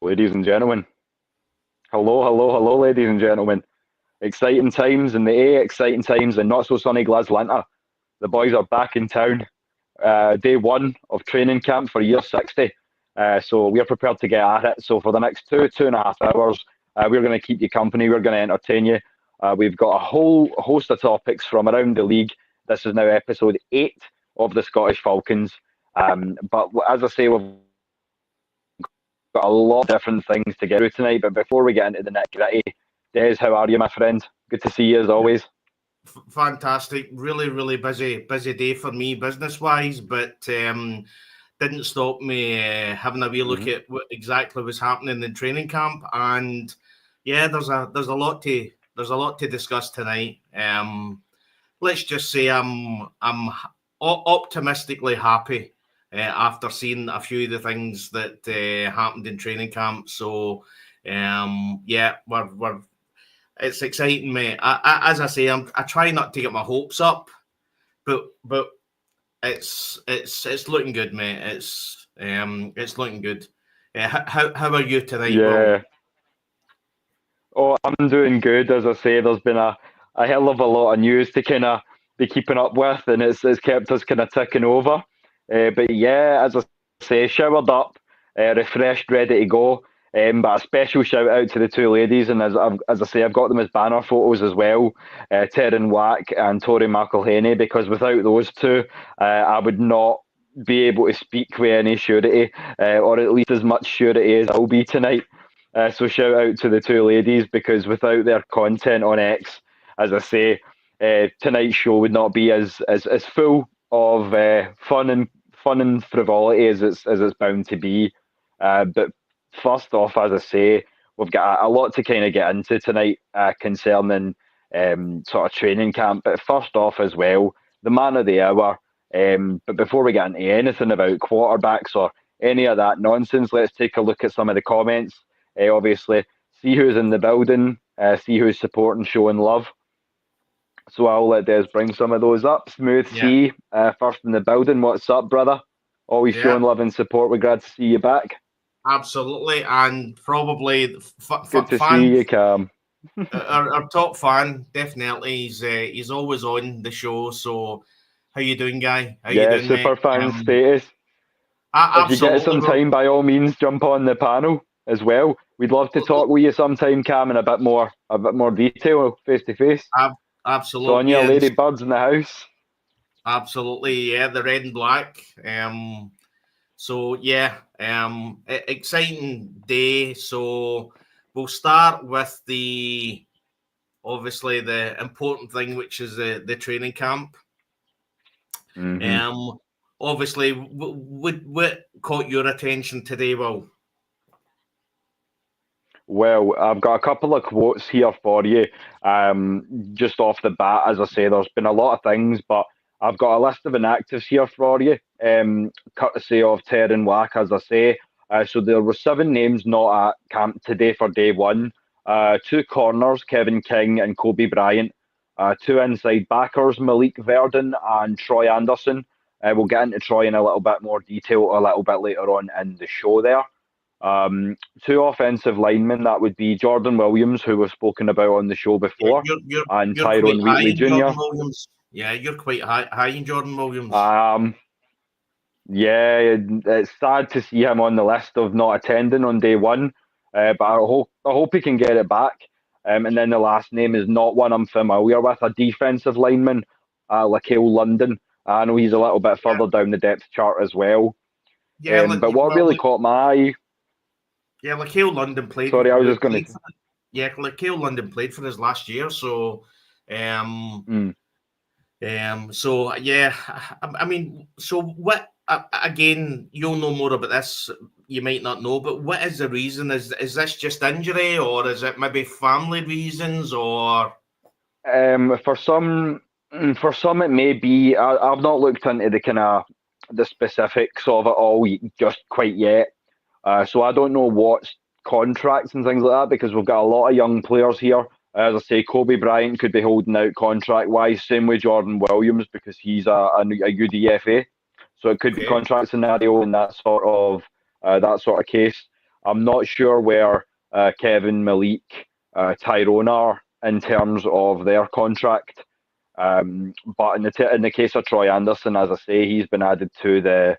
Ladies and gentlemen, hello, ladies and gentlemen. Exciting times in the A, exciting times in not so sunny Glaslanta. The boys are back in town. Day one of training camp for year 60. So we're prepared to get at it. So for the next 2.5 hours, we're going to keep you company. We're going to entertain you. We've got a whole host of topics from around the league. This is now episode 8 of the Scottish Falcons. But as I say, we've got a lot of different things to get through tonight. But before we get into the nitty-gritty, Des, how are you, my friend? Good to see you as always. Fantastic. Really busy day for me business-wise, but didn't stop me having a wee look at what exactly was happening in training camp. And yeah, there's a lot to discuss tonight. Let's just say I'm optimistically happy after seeing a few of the things that happened in training camp. So yeah, it's exciting, mate. As I say, I try not to get my hopes up, but it's looking good, mate. It's looking good. How are you tonight? Yeah. Oh, I'm doing good. As I say, there's been a hell of a lot of news to kind of be keeping up with, and it's kept us kind of ticking over. But yeah, as I say, showered up, refreshed, ready to go. But a special shout out to the two ladies, and as I say, I've got them as banner photos as well, Taryn Wack and Tori McElhaney, because without those two, I would not be able to speak with any surety, or at least as much surety as I'll be tonight. So shout out to the two ladies, because without their content on X, as I say, tonight's show would not be as full of fun and frivolity as it's bound to be. But first off, as I say, we've got a lot to kind of get into tonight concerning sort of training camp. But first off as well, the man of the hour. But before we get into anything about quarterbacks or any of that nonsense, let's take a look at some of the comments. Obviously, see who's in the building, see who's supporting, showing love. So I'll let Des bring some of those up. Smooth C, first in the building. What's up, brother? Always showing love and support. We're glad to see you back. Absolutely, and probably good to see you, Cam. our top fan, definitely. He's always on the show. So, how you doing, guy? How you doing, super mate? Fan status. If you get some time, by all means, jump on the panel as well. We'd love to talk with you sometime, Cam, in a bit more detail, face to face. Absolutely. Sonia, Ladybirds in the house. Absolutely, yeah, the red and black. So yeah, exciting day. So we'll start with obviously the important thing, which is the training camp. Obviously, what caught your attention today, Will? Well, I've got a couple of quotes here for you. Just off the bat, as I say, there's been a lot of things, but I've got a list of inactives here for you, courtesy of Taryn Wack, as I say. So there were 7 names not at camp today for day one. 2 corners, Kevin King and Kobe Bryant. 2 inside backers, Malik Verdon and Troy Anderson. We'll get into Troy in a little bit more detail a little bit later on in the show there. 2 offensive linemen, that would be Jordan Williams, who we've spoken about on the show before, and Tyrone Wheatley Jr. Yeah, you're quite high in Jordan Williams. Yeah, it's sad to see him on the list of not attending on day one, but I hope he can get it back. And then the last name is not one I'm familiar with, a defensive lineman, Laquelle London. I know he's a little bit further down the depth chart as well. Yeah, but what really caught my eye... Yeah, Laquelle London played. Sorry, I was just going to... Yeah, Laquelle London played for us last year, so... So, yeah, I mean, so what... Again, you'll know more about this. You might not know, but what is the reason? Is this just injury, or is it maybe family reasons, or? For some it may be. I've not looked into the specifics of it all just quite yet. So I don't know what's contracts and things like that, because we've got a lot of young players here. As I say, Kobe Bryant could be holding out contract-wise. Same with Jordan Williams, because he's a UDFA. So it could be contract scenario in that sort of case. I'm not sure where Kevin, Malik, Tyrone are in terms of their contract. But in the case of Troy Anderson, as I say, he's been added to the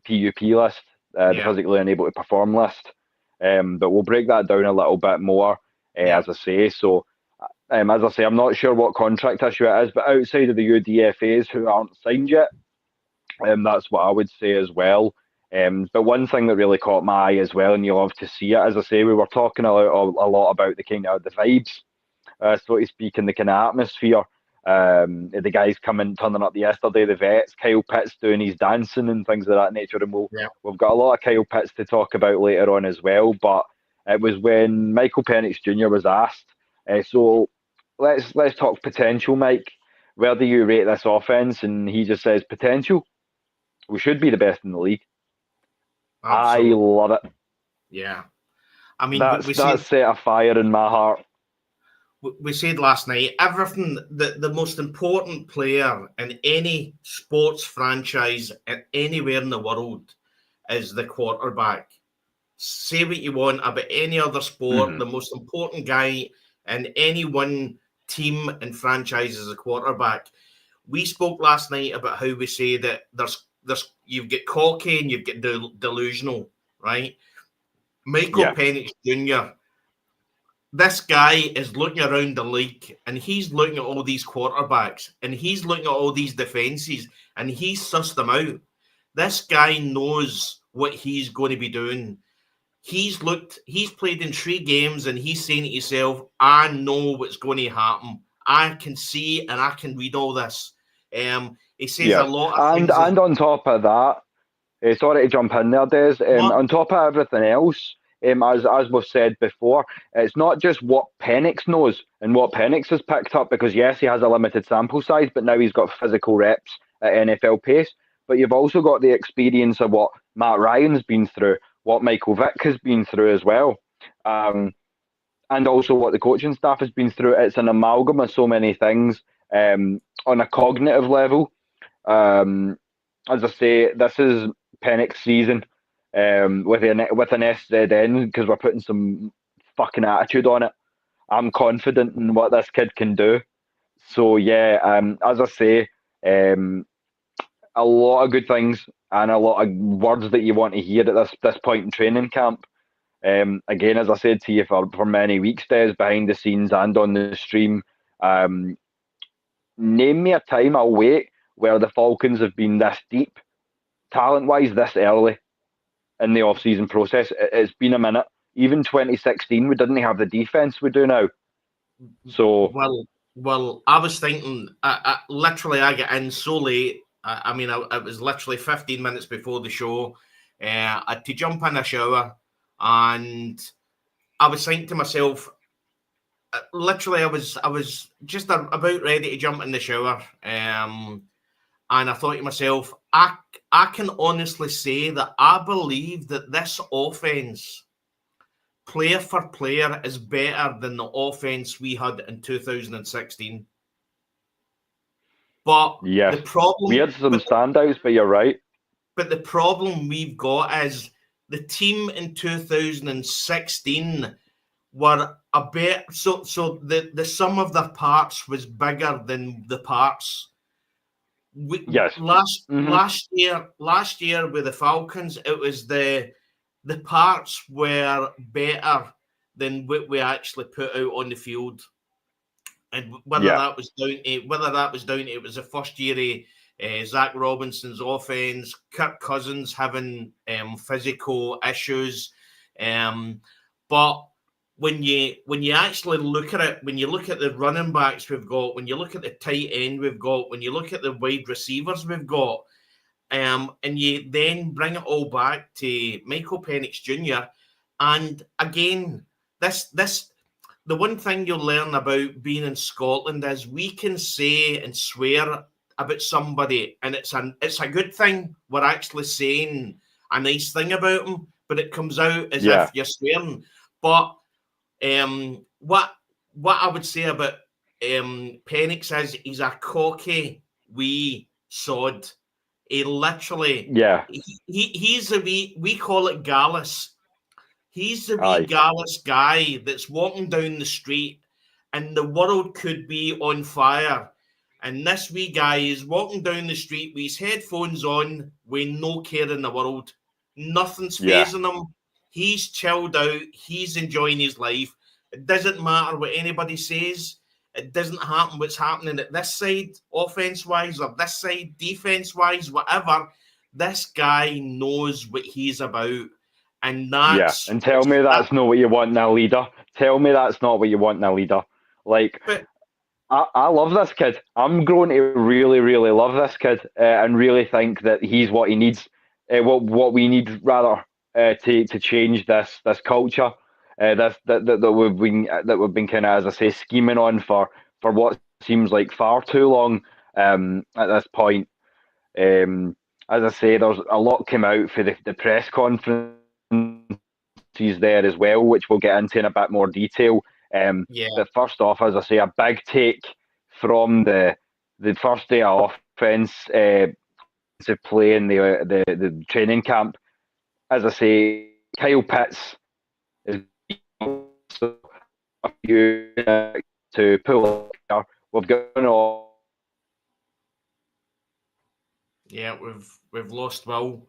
PUP list, the physically unable to perform list. But we'll break that down a little bit more, as I say. So, as I say, I'm not sure what contract issue it is, but outside of the UDFAs who aren't signed yet, that's what I would say as well. But one thing that really caught my eye as well, and you'll love to see it, as I say, we were talking a lot about the kind of the vibes, so to speak, and the kind of atmosphere. The guys turning up yesterday, the vets, Kyle Pitts doing his dancing and things of that nature, and we've got a lot of Kyle Pitts to talk about later on as well. But it was when Michael Penix Jr. was asked. So let's talk potential, Mike. Where do you rate this offense? And he just says potential. We should be the best in the league. Absolutely. I love it. Yeah, I mean that set a fire in my heart. We said last night, everything, the most important player in any sports franchise anywhere in the world is the quarterback. Say what you want about any other sport, the most important guy in any one team and franchise is a quarterback. We spoke last night about how we say that there's you get cocky and you get delusional, right? Michael Penix Jr., this guy is looking around the league and he's looking at all these quarterbacks and he's looking at all these defenses and he's sussed them out. This guy knows what he's going to be doing. He's played in 3 games and he's saying to himself, I know what's going to happen. I can see and I can read all this. He says a lot of things. And on top of that, sorry to jump in there, Des, on top of everything else, as we've said before, it's not just what Penix knows and what Penix has picked up, because yes, he has a limited sample size, but now he's got physical reps at NFL pace. But you've also got the experience of what Matt Ryan's been through, what Michael Vick has been through as well, and also what the coaching staff has been through. It's an amalgam of so many things on a cognitive level. As I say, this is Penix's season. With an SZN, because we're putting some fucking attitude on it. I'm confident in what this kid can do. So yeah, as I say, a lot of good things and a lot of words that you want to hear at this point in training camp. Again, as I said to you for many weeks, Des, behind the scenes and on the stream, name me a time, I'll wait, where the Falcons have been this deep, talent-wise, this early in the off-season process. It's been a minute. Even 2016, we didn't have the defense we do now. So well, I was thinking. I get in so late. I mean, it was literally 15 minutes before the show. I had to jump in a shower, and I was thinking to myself. Literally, I was just about ready to jump in the shower, and I thought to myself, I can honestly say that I believe that this offense, player for player, is better than the offense we had in 2016. But the problem, we had some standouts, but you're right. But the problem we've got is the team in 2016 were a bit so the sum of their parts was bigger than the parts. Last year with the Falcons, it was the parts were better than what we actually put out on the field, and whether that was down to it was the first year of Zach Robinson's offense, Kirk Cousins having physical issues, but when you actually look at it, when you look at the running backs we've got, when you look at the tight end we've got, when you look at the wide receivers we've got, and you then bring it all back to Michael Penix Jr. And again, the one thing you'll learn about being in Scotland is we can say and swear about somebody, and it's a good thing. We're actually saying a nice thing about them, but it comes out as if you're swearing. But what I would say about Penix is he's a cocky wee sod. He literally, he's a wee, we call it gallus. He's the wee gallus guy that's walking down the street and the world could be on fire. And this wee guy is walking down the street with his headphones on with no care in the world. Nothing's phasing him. He's chilled out. He's enjoying his life. It doesn't matter what anybody says. It doesn't happen what's happening at this side, offense-wise, or this side, defense-wise, whatever. This guy knows what he's about. And that's... and tell me that's not what you want in a leader. Tell me that's not what you want in a leader. Like, I love this kid. I'm growing to really, really love this kid and really think that he's what he needs, what we need rather to change this culture. That we've been kind of, as I say, scheming on for what seems like far too long at this point. As I say, there's a lot came out for the press conference there as well, which we'll get into in a bit more detail. But first off, as I say, a big take from the first day of offense to play in the training camp. As I say, Kyle Pitts is a few to pull up. We've got all. Yeah, we've lost Will.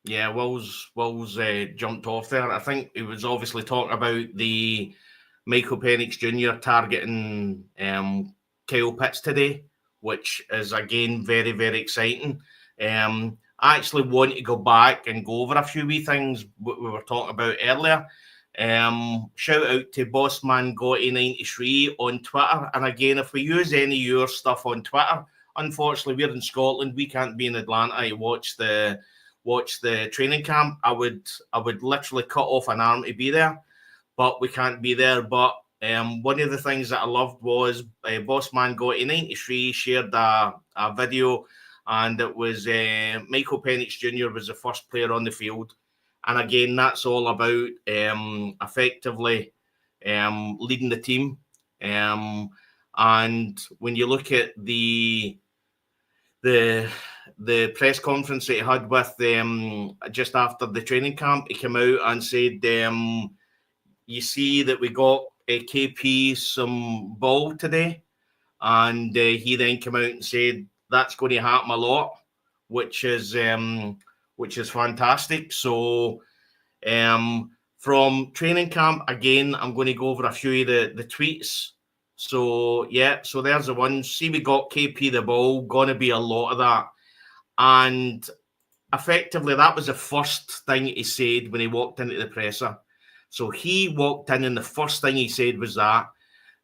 Will's jumped off there. I think he was obviously talking about the Michael Penix Jr. targeting Kyle Pitts today, which is again very, very exciting. I actually want to go back and go over a few wee things we were talking about earlier. Shout out to Bossman Gotti 93 on Twitter. And again, if we use any of your stuff on Twitter, unfortunately we're in Scotland. We can't be in Atlanta to watch the training camp. I would literally cut off an arm to be there, but we can't be there. But one of the things that I loved was Bossman Gotti 93 shared a video, and it was Michael Penix Jr. was the first player on the field. And again, that's all about effectively leading the team. And when you look at the press conference that he had with just after the training camp, he came out and said, you see that we got KP some ball today. And he then came out and said, that's going to happen a lot, which is fantastic. So from training camp, again, I'm going to go over a few of the tweets. So, so there's the one. See, we got KP the ball, going to be a lot of that. And effectively, that was the first thing he said when he walked into the presser. So he walked in and the first thing he said was that.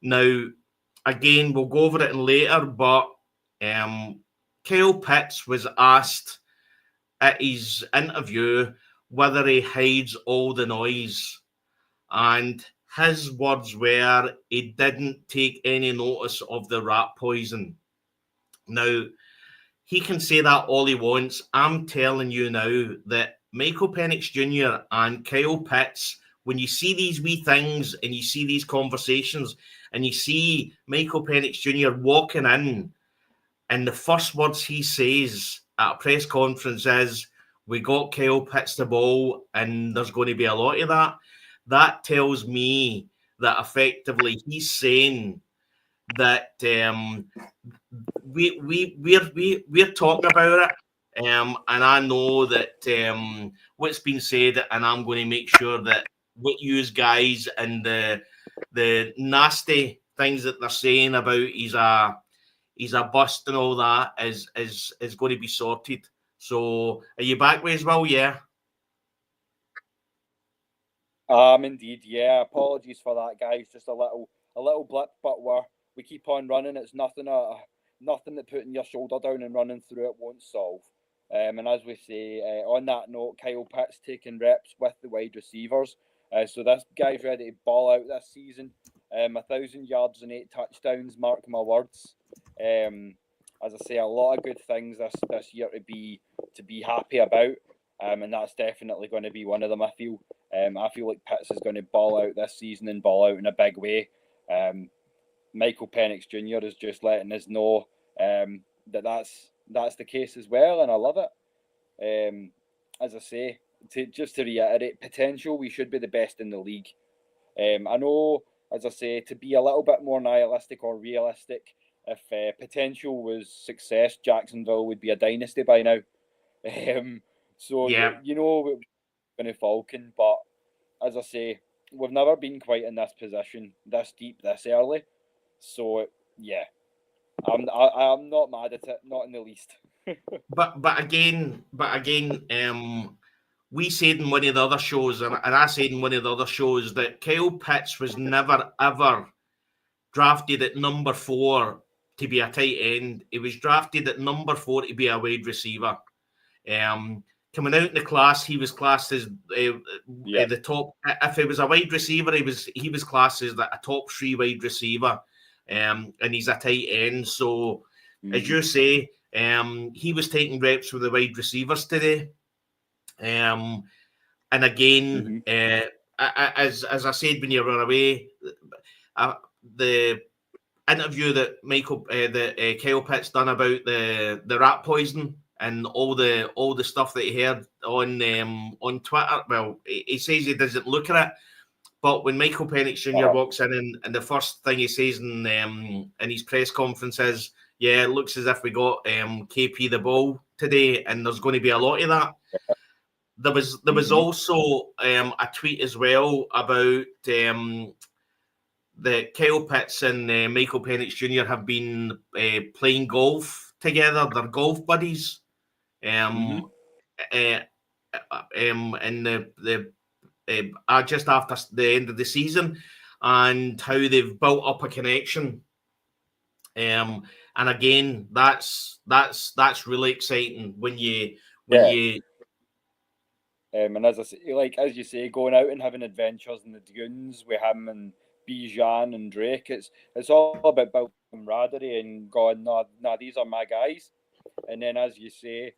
Now, again, we'll go over it later, but Kyle Pitts was asked at his interview whether he hides all the noise. And his words were, he didn't take any notice of the rat poison. Now, he can say that all he wants. I'm telling you now that Michael Penix Jr. and Kyle Pitts, when you see these wee things and you see these conversations and you see Michael Penix Jr. walking in, and the first words he says at a press conference is, we got Kyle Pitts the ball and there's going to be a lot of that. That tells me that effectively he's saying that we're talking about it, and I know that what's been said, and I'm going to make sure that what you guys and the nasty things that they're saying about he's a bust and all that is going to be sorted. So are you back with as well? Yeah. Indeed, yeah. Apologies for that, guys. Just a little blip, but we keep on running. It's nothing that putting your shoulder down and running through it won't solve. And as we say, on that note, Kyle Pitts taking reps with the wide receivers. So this guy's ready to ball out this season. 1,000 yards and 8 touchdowns. Mark my words. As I say, a lot of good things this year to be happy about. And that's definitely going to be one of them. I feel like Pitts is going to ball out this season and ball out in a big way. Michael Penix Jr. is just letting us know that's the case as well, and I love it. As I say, to reiterate, potential, we should be the best in the league. I know, as I say, to be a little bit more nihilistic or realistic, if potential was success, Jacksonville would be a dynasty by now. So, Yeah. you know, we're a Falcon, but as I say, we've never been quite in this position, this deep, this early. So, yeah, I'm not mad at it, not in the least. But again, we said in one of the other shows, and I said in one of the other shows, that Kyle Pitts was never ever drafted at number 4 to be a tight end. He was drafted at number 4 to be a wide receiver. Coming out in the class, he was classed as the top. If he was a wide receiver, he was classed as a top 3 wide receiver, and he's a tight end. So, as you say, he was taking reps with the wide receivers today. And again, as I said when you were away, the interview that Kyle Pitts done about the rat poison and all the stuff that he heard on Twitter. Well, he says he doesn't look at it, but when Michael Penix Jr. walks in and the first thing he says in his press conference is, "Yeah, it looks as if we got KP the ball today, and there's going to be a lot of that." There was also a tweet as well about that Kyle Pitts and Michael Penix Jr. have been playing golf together. They're golf buddies. And just after the end of the season, and how they've built up a connection. And again, that's really exciting when you. And as you say, going out and having adventures in the dunes with him and Bijan and Drake, it's all about building camaraderie and going, nah, these are my guys. And then, as you say,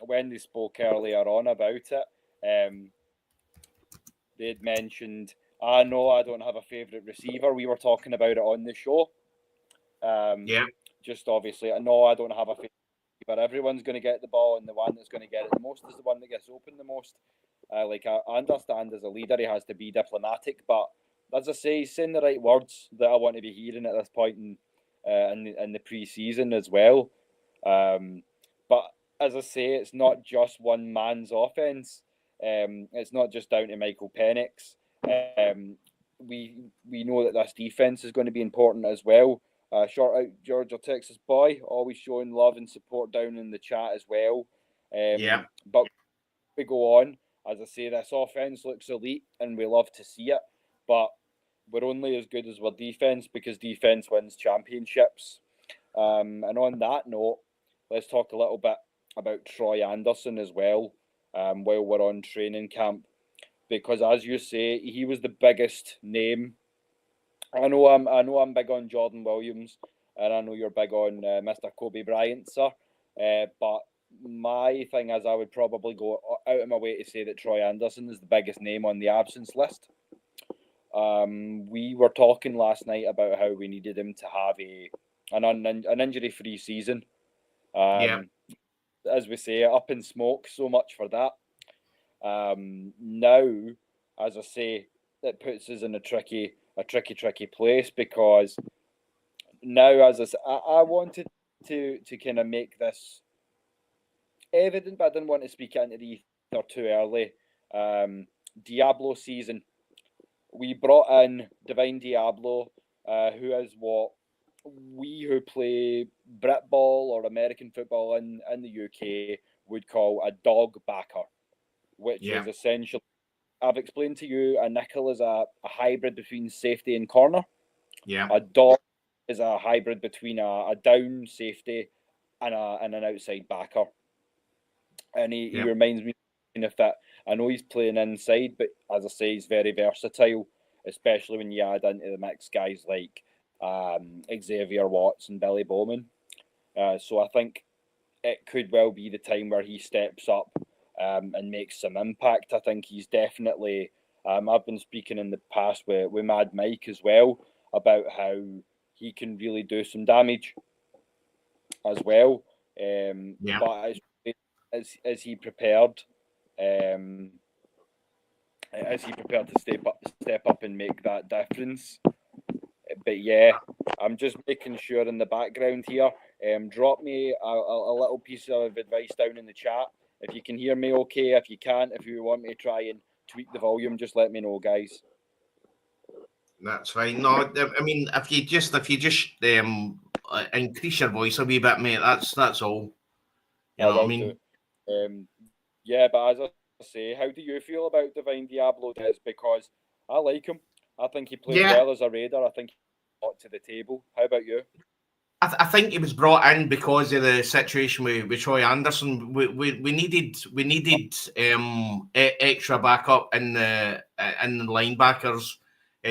when they spoke earlier on about it, they'd mentioned, no, I don't have a favourite receiver. We were talking about it on the show. Just obviously, no, I don't have a favourite receiver. Everyone's going to get the ball, and the one that's going to get it the most is the one that gets open the most. I understand as a leader he has to be diplomatic, but as I say, he's saying the right words that I want to be hearing at this point in the pre-season as well. But as I say, it's not just one man's offense. It's not just down to Michael Penix. We know that this defense is going to be important as well. Shout out Georgia, Texas boy, always showing love and support down in the chat as well. But we go on. As I say, this offense looks elite, and we love to see it. But we're only as good as our defense, because defense wins championships. And on that note, let's talk a little bit about Troy Anderson as well, while we're on training camp, because as you say, he was the biggest name. I know I'm big on Jordan Williams, and I know you're big on Mr. Kobe Bryant, sir. But my thing is, I would probably go out of my way to say that Troy Anderson is the biggest name on the absence list. We were talking last night about how we needed him to have an injury-free season. As we say, up in smoke, so much for that. Now, as I say, it puts us in a tricky place, because now, as I wanted to kind of make this evident, but I didn't want to speak into the ether too early. Diablo season. We brought in Divine Diablo, who is what we who play Brit ball or American football in the UK would call a dog backer, which is essentially, I've explained to you, a nickel is a hybrid between safety and corner. A dog is a hybrid between a down safety and an outside backer. And he reminds me of that. I know he's playing inside, but as I say, he's very versatile, especially when you add into the mix guys like Xavier Watts and Billy Bowman. So I think it could well be the time where he steps up and makes some impact. I think he's definitely, I've been speaking in the past with Mad Mike as well about how he can really do some damage as well. But is he prepared Is he prepared to step up and make that difference? But yeah, I'm just making sure in the background here. Drop me a little piece of advice down in the chat. If you can hear me okay, if you can't, if you want me to try and tweak the volume, just let me know, guys. That's fine. No, I mean, if you just increase your voice a wee bit, mate, that's all. You know what I mean? Yeah, but as I say, how do you feel about Divine Diablo? Des? Because I like him. I think he played well as a Raider. I think he brought to the table. How about you? I think he was brought in because of the situation with Troy Anderson. We needed extra backup in the linebackers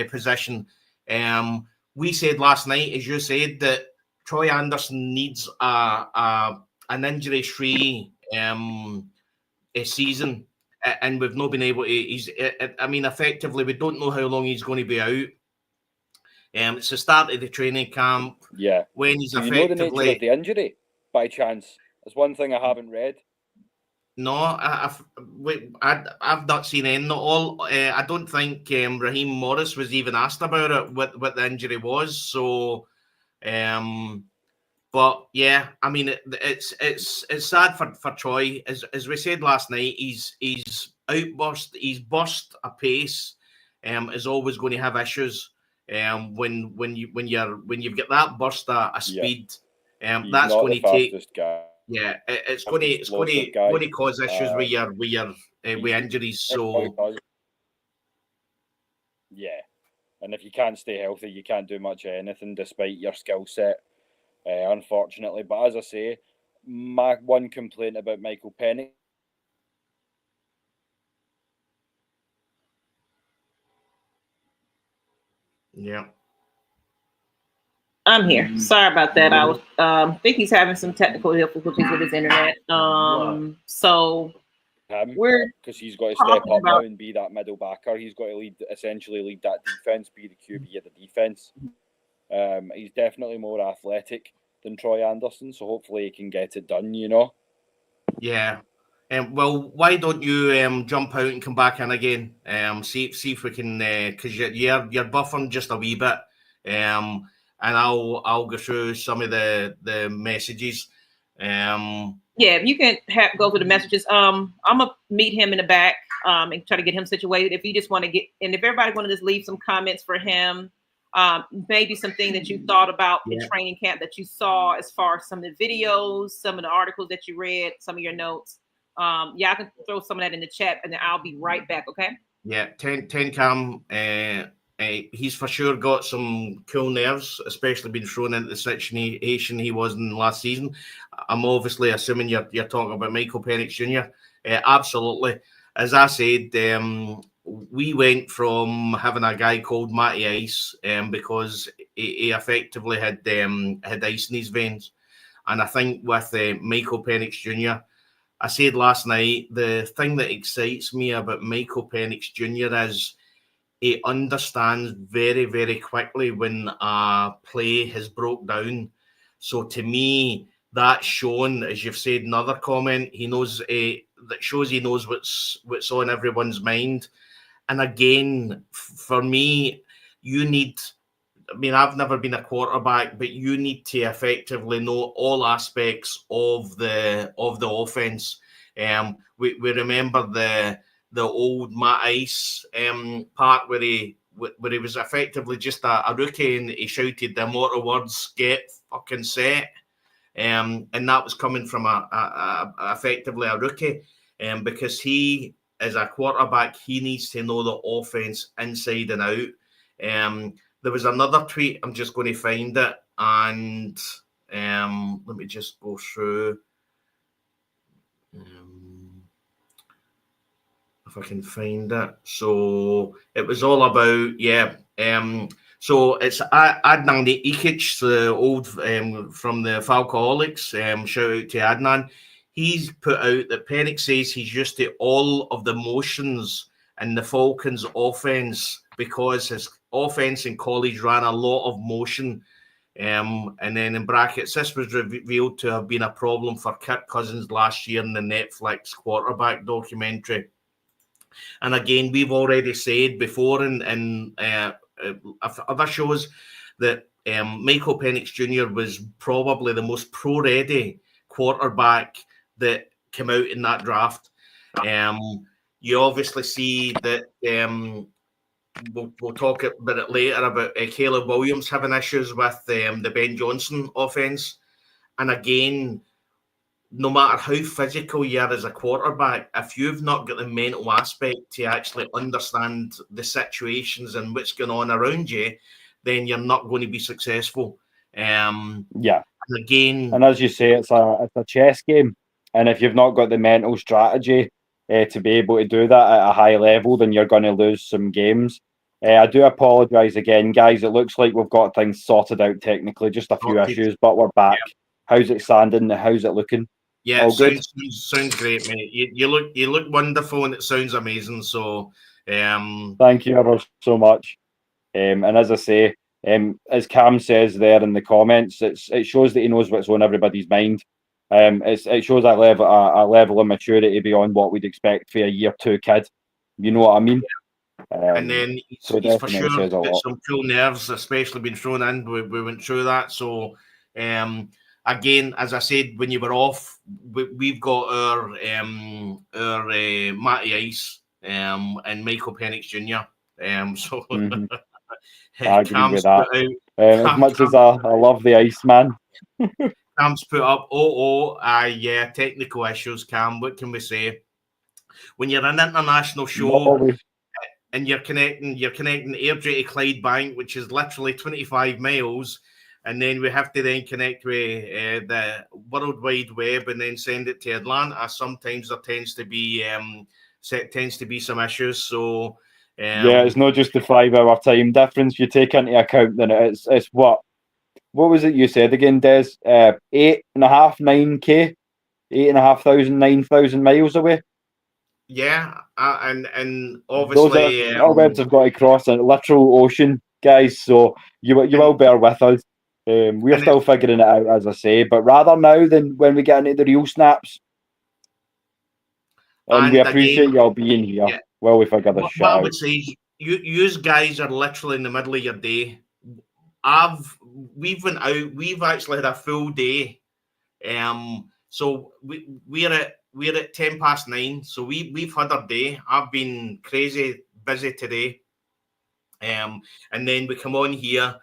position. We said last night, as you said, that Troy Anderson needs an injury-free season, and we've not been able to. I mean, effectively, we don't know how long he's going to be out. It's the start of the training camp. Yeah. When he's Do you know the nature of the injury, by chance? That's one thing I haven't read. No, I've not seen any at all. I don't think Raheem Morris was even asked about it, what the injury was. So, but yeah, I mean, it's sad for Troy. As we said last night, he's burst a pace. Is always going to have issues. When you've got that burst of speed, that's going to take. Guy. Yeah, it's going to cause issues with injuries. So yeah, and if you can't stay healthy, you can't do much of anything despite your skill set. Unfortunately, but as I say, my one complaint about Michael Penix. Yeah. I'm here. Sorry about that. I was think he's having some technical difficulties with his internet. So we're because he's got to step up now and be that middle backer. He's got to essentially lead that defense, be the QB of the defense. He's definitely more athletic than Troy Anderson, so hopefully he can get it done. You know. Yeah. Well, why don't you jump out and come back in again? See if we can, because you're buffering just a wee bit. And I'll go through some of the messages. Yeah, if you can go through the messages. I'm gonna meet him in the back and try to get him situated. If you just want to get, and if everybody want to just leave some comments for him, maybe something that you thought about in training camp that you saw as far as some of the videos, some of the articles that you read, some of your notes. I can throw some of that in the chat, and then I'll be right back. Okay. Yeah, 10 Cam. He's for sure got some cool nerves, especially being thrown into the situation he was in last season. I'm obviously assuming you're talking about Michael Penix Jr. Absolutely. As I said, we went from having a guy called Matty Ice because he effectively had ice in his veins. And I think with Michael Penix Jr., I said last night, the thing that excites me about Michael Penix Jr. is he understands very, very quickly when a play has broke down. So to me, that's shown, as you've said in another comment, he knows that shows he knows what's on everyone's mind. And again, for me, you need. I mean, I've never been a quarterback, but you need to effectively know all aspects of the offense. We remember the old Matt Ice part where he was effectively just a rookie and he shouted the immortal words, "Get fucking set," and that was coming from a effectively a rookie, because he, as a quarterback, he needs to know the offense inside and out. There was another tweet. I'm just going to find it, and let me just go through. If I can find it. So it was all about, so it's Adnan Ikic, the old from the Falcoholics. Shout out to Adnan. He's put out that Penix says he's used to all of the motions in the Falcons offense because his offense in college ran a lot of motion. And then in brackets, this was revealed to have been a problem for Kirk Cousins last year in the Netflix quarterback documentary. And again, we've already said before in other shows that Michael Penix Jr. was probably the most pro-ready quarterback that came out in that draft. You obviously see that we'll talk about it later about Caleb Williams having issues with the Ben Johnson offense. And again, no matter how physical you are as a quarterback, if you've not got the mental aspect to actually understand the situations and what's going on around you, then you're not going to be successful. Yeah. And again, and as you say, it's a chess game, and if you've not got the mental strategy to be able to do that at a high level, then you're going to lose some games. I do apologise again, guys. It looks like we've got things sorted out technically, just a few issues, but we're back. Yeah. How's it sounding? How's it looking? Yeah, sounds great, mate. You look wonderful, and it sounds amazing. So, thank you ever so much. And as I say, as Cam says there in the comments, it shows that he knows what's on everybody's mind. It shows a level of maturity beyond what we'd expect for a year 2 kid. You know what I mean? And then he's for sure got some cool nerves, especially being thrown in. We went through that. So, again, as I said, when you were off, we've got our Matty Ice and Michael Penix Jr. So I agree with that. As much as I love the Ice man. Cam's put up, yeah, technical issues, Cam. What can we say? When you're an international show and you're connecting Airdrie to Clydebank, which is literally 25 miles, and then we have to then connect with the World Wide Web and then send it to Atlanta. Sometimes there tends to be some issues. So yeah, it's not just the 5-hour time difference you take into account. Then it's what was it you said again, Des? 8.5, 9K, 8,500, 9,000 miles away. Yeah, and obviously our webs have got to cross a literal ocean, guys. So you will bear with us. We're still figuring it out, as I say, but rather now than when we get into the real snaps. And we appreciate y'all being here. Yeah. Well, we figure this shit out. What I would say is you guys are literally in the middle of your day. We've went out. We've actually had a full day. So we're at 9:10. So we've had our day. I've been crazy busy today. And then we come on here.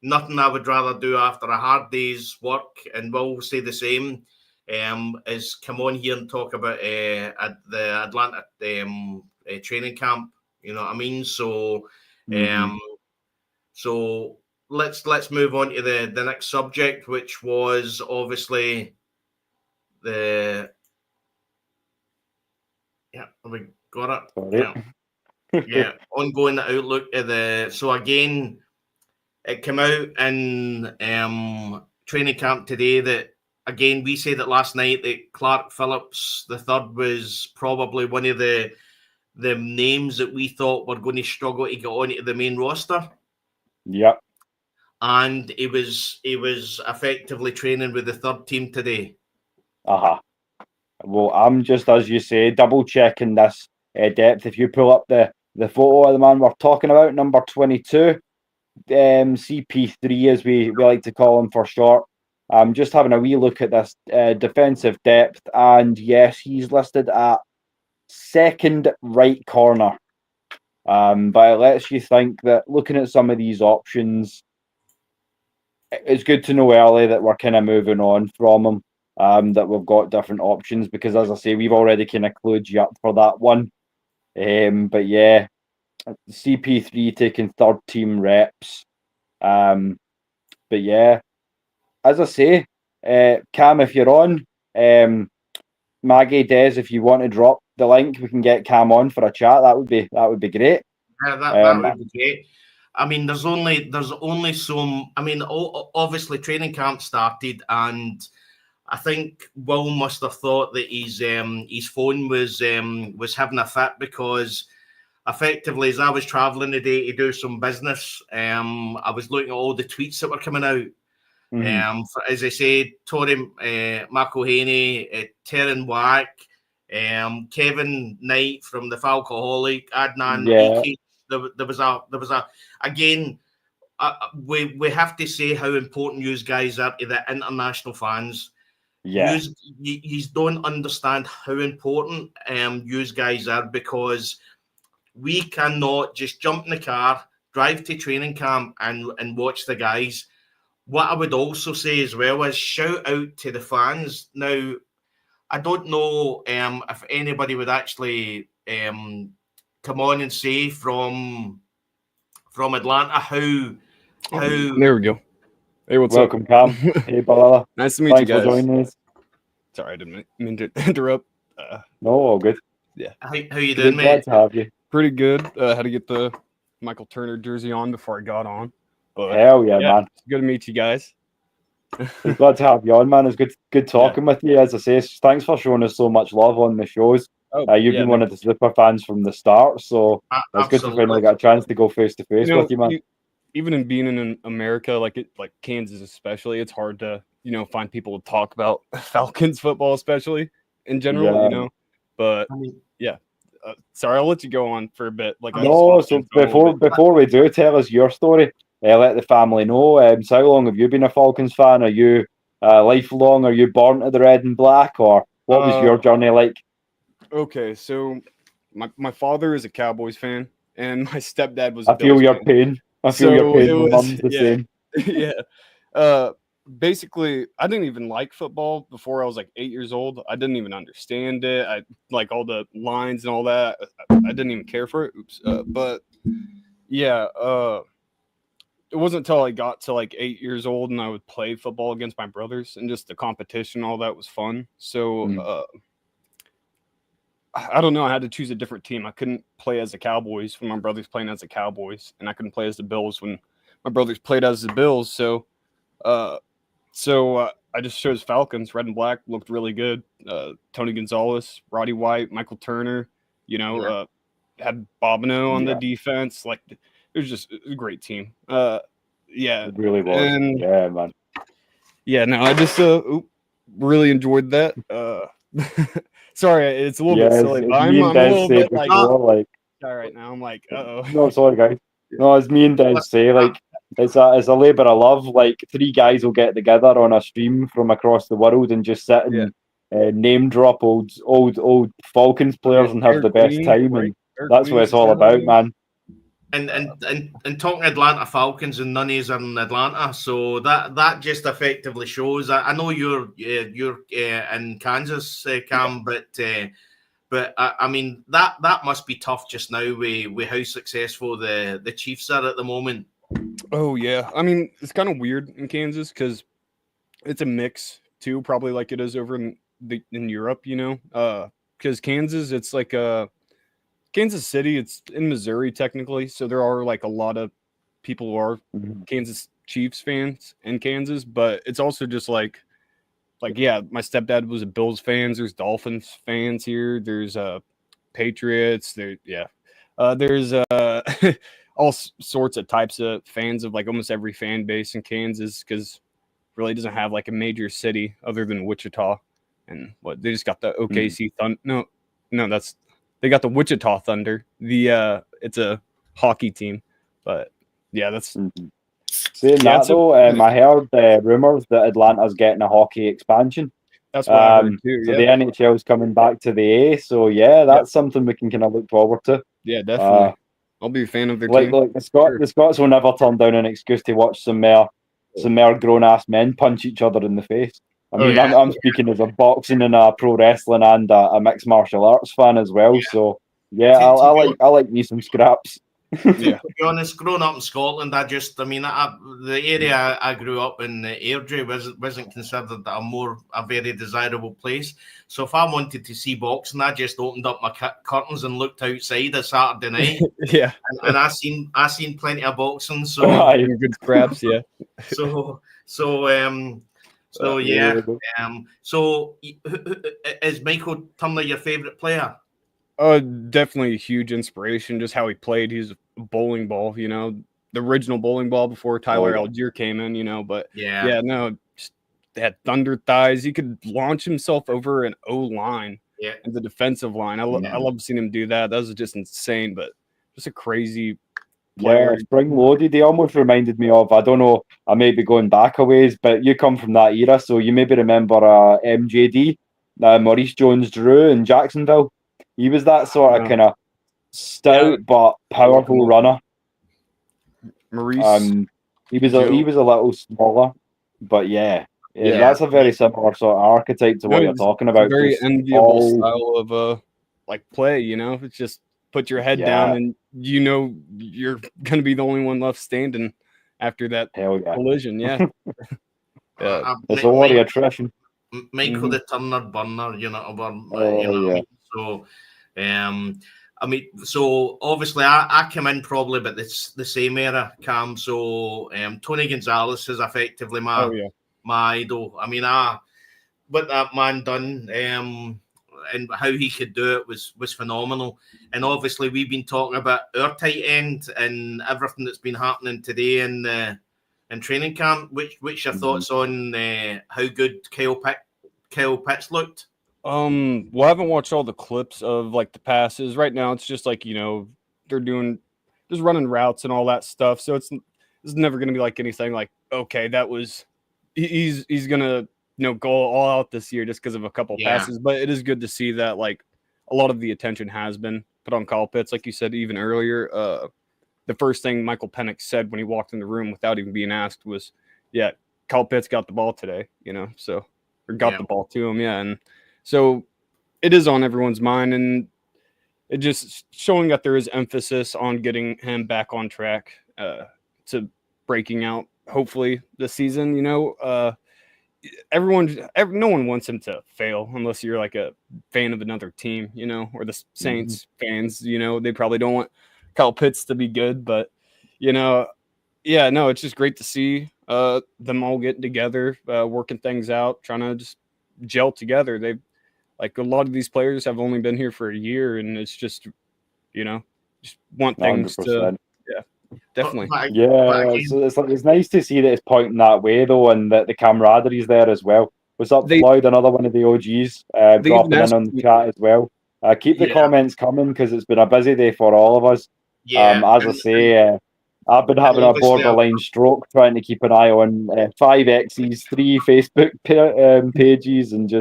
Nothing I would rather do after a hard day's work, and we'll say the same, is come on here and talk about the Atlanta training camp. You know what I mean? So, so let's move on to the next subject, which was obviously we got it. Yeah, ongoing outlook at the. So again, it came out in training camp today that, again, we said it last night that Clark Phillips III was probably one of the names that we thought were going to struggle to get onto the main roster. Yep. And he was effectively training with the third team today. Well, I'm just, as you say, double checking this depth. If you pull up the photo of the man we're talking about, number 22. CP3, as we like to call him for short. Just having a wee look at this defensive depth, and yes, he's listed at second right corner. But it lets you think that looking at some of these options, it's good to know early that we're kind of moving on from him. That we've got different options, because as I say, we've already kind of clued you up for that one. But yeah, CP3 taking third team reps. But yeah, as I say, Cam, if you're on, Maggie, Des, if you want to drop the link, we can get Cam on for a chat. That would be great. Yeah, that would be great. I mean, there's only some. I mean, obviously training camp started, and I think Will must have thought that his phone was having a fit, because effectively, as I was travelling today to do some business, I was looking at all the tweets that were coming out, As I said, Tory McElhaney, Terran Wack, Kevin Knight from the Falcoholic, Adnan Iki. There was a again. We have to say how important you guys are to the international fans. Yeah. You don't understand how important you guys are, because we cannot just jump in the car, drive to training camp and watch the guys. What I would also say as well is shout out to the fans. Now, I don't know if anybody would actually come on and say from Atlanta how there we go. Hey, what's Welcome, up? Cam. Hey, Balala. Nice to meet Thanks you guys. for joining us. Sorry, I didn't mean to interrupt. No, all good. Yeah. How you doing, mate? Glad to have you. Pretty good. Had to get the Michael Turner jersey on before I got on. But Hell yeah, man. It's good to meet you guys. Glad to have you on, man. It's good talking with you. As I say, thanks for showing us so much love on the shows. You've been one of the super fans from the start, so it's good to finally get a chance to go face to face with you, man. Even in being in America, like Kansas especially, it's hard to find people to talk about Falcons football, especially in general, But sorry, I'll let you go on for a bit. So before we do, tell us your story. Let the family know. So how long have you been a Falcons fan? Are you lifelong? Are you born to the red and black, or what was your journey like? Okay, so my father is a Cowboys fan, and my stepdad was. I feel your pain. I feel your pain. My mum's the same. Yeah. Basically, I didn't even like football before I was like 8 years old. I didn't even understand it. I like all the lines and all that. I didn't even care for it. But yeah, it wasn't until I got to like 8 years old and I would play football against my brothers, and just the competition, all that was fun. So I don't know. I had to choose a different team. I couldn't play as the Cowboys when my brother's playing as the Cowboys, and I couldn't play as the Bills when my brothers played as the Bills. So I just chose Falcons. Red and black looked really good. Tony Gonzalez, Roddy White, Michael Turner, had Bobino on the defense. Like, it was just a great team. It really was. And, yeah, man. Yeah, no, I just really enjoyed that. Sorry, it's a little bit silly, but I'm a little bit like right now. I'm like, No, sorry, guys. No, as me and Des say, like, it's a labour of love. Like, three guys will get together on a stream from across the world and just sit and name drop old Falcons players and have the best time, and that's what it's all about, man. And talking Atlanta Falcons, and none of us are in Atlanta, so that just effectively shows. I know you're in Kansas, Cam, but I mean that must be tough just now with how successful the Chiefs are at the moment. Oh yeah, I mean it's kind of weird in Kansas because it's a mix too, probably like it is over in Europe, because Kansas, it's like Kansas City, it's in Missouri technically, so there are like a lot of people who are Kansas Chiefs fans in Kansas, but it's also just like yeah, my stepdad was a Bills fan. There's Dolphins fans here. There's Patriots. There's all sorts of types of fans of like almost every fan base in Kansas, because really doesn't have like a major city other than Wichita, and they just got the OKC Thunder. No, they got the Wichita Thunder. It's a hockey team, but yeah, that's. Saying that though, I heard rumors that Atlanta's getting a hockey expansion. That's what I heard too. So the NHL's coming back to the A. So yeah, that's something we can kind of look forward to. Yeah, definitely. I'll be a fan of their team. Like the Scots will never turn down an excuse to watch some more grown ass men punch each other in the face. I mean, I'm speaking as a boxing and a pro wrestling and a mixed martial arts fan as well. Yeah. So yeah, I like me some scraps. To be honest, growing up in Scotland, the area I grew up in, Airdrie, wasn't considered a very desirable place. So if I wanted to see boxing, I just opened up my curtains and looked outside a Saturday night. Yeah, and I seen plenty of boxing. So good scraps, yeah. So is Michael Turner your favourite player? Definitely a huge inspiration. Just how he played. He's a bowling ball, the original bowling ball before Tyler yeah. Algier came in, you know. But Yeah. no, just had thunder thighs. He could launch himself over an O line and the defensive line. I love seeing him do that. That was just insane, but just a crazy player. Yeah, spring loaded. He almost reminded me of, I don't know, I may be going back a ways, but you come from that era, so you maybe remember MJD, Maurice Jones-Drew in Jacksonville. He was that sort of kind of stout but powerful runner. Maurice, he was a little smaller, but that's a very similar sort of archetype to what you're talking about. Very enviable style of like play, you know. It's just put your head down and you know you're gonna be the only one left standing after that collision. It's a lot of attrition. Michael the Turner burner, you know. So I mean, so obviously I came in probably about the same era, Cam. So Tony Gonzalez is effectively my idol. I mean, what that man done and how he could do it was phenomenal. And obviously we've been talking about our tight end and everything that's been happening today in training camp. What's your thoughts on how good Kyle Pitts looked? Well, I haven't watched all the clips of like the passes. Right now it's just like, you know, they're just running routes and all that stuff. So it's never gonna be like anything like, okay, that was he's gonna go all out this year just because of a couple passes. But it is good to see that like a lot of the attention has been put on Kyle Pitts. Like you said, even earlier, the first thing Michael Penix said when he walked in the room without even being asked was, Kyle Pitts got the ball today, you know, or got the ball to him. Yeah. And so it is on everyone's mind, and it just showing that there is emphasis on getting him back on track to breaking out, hopefully this season, you know. No one wants him to fail unless you're like a fan of another team, you know, or the Saints fans, you know, they probably don't want Kyle Pitts to be good, but you know, it's just great to see them all getting together, working things out, trying to just gel together. They've like a lot of these players have only been here for a year, and it's just, you know, just want things 100%. Definitely. It's nice to see that it's pointing that way though, and that the camaraderie is there as well. What's up, Floyd? Another one of the OGs dropping in on the chat as well. Keep the comments coming because it's been a busy day for all of us. As I say, I've been having a borderline stroke trying to keep an eye on 5X's, 3 Facebook pages, and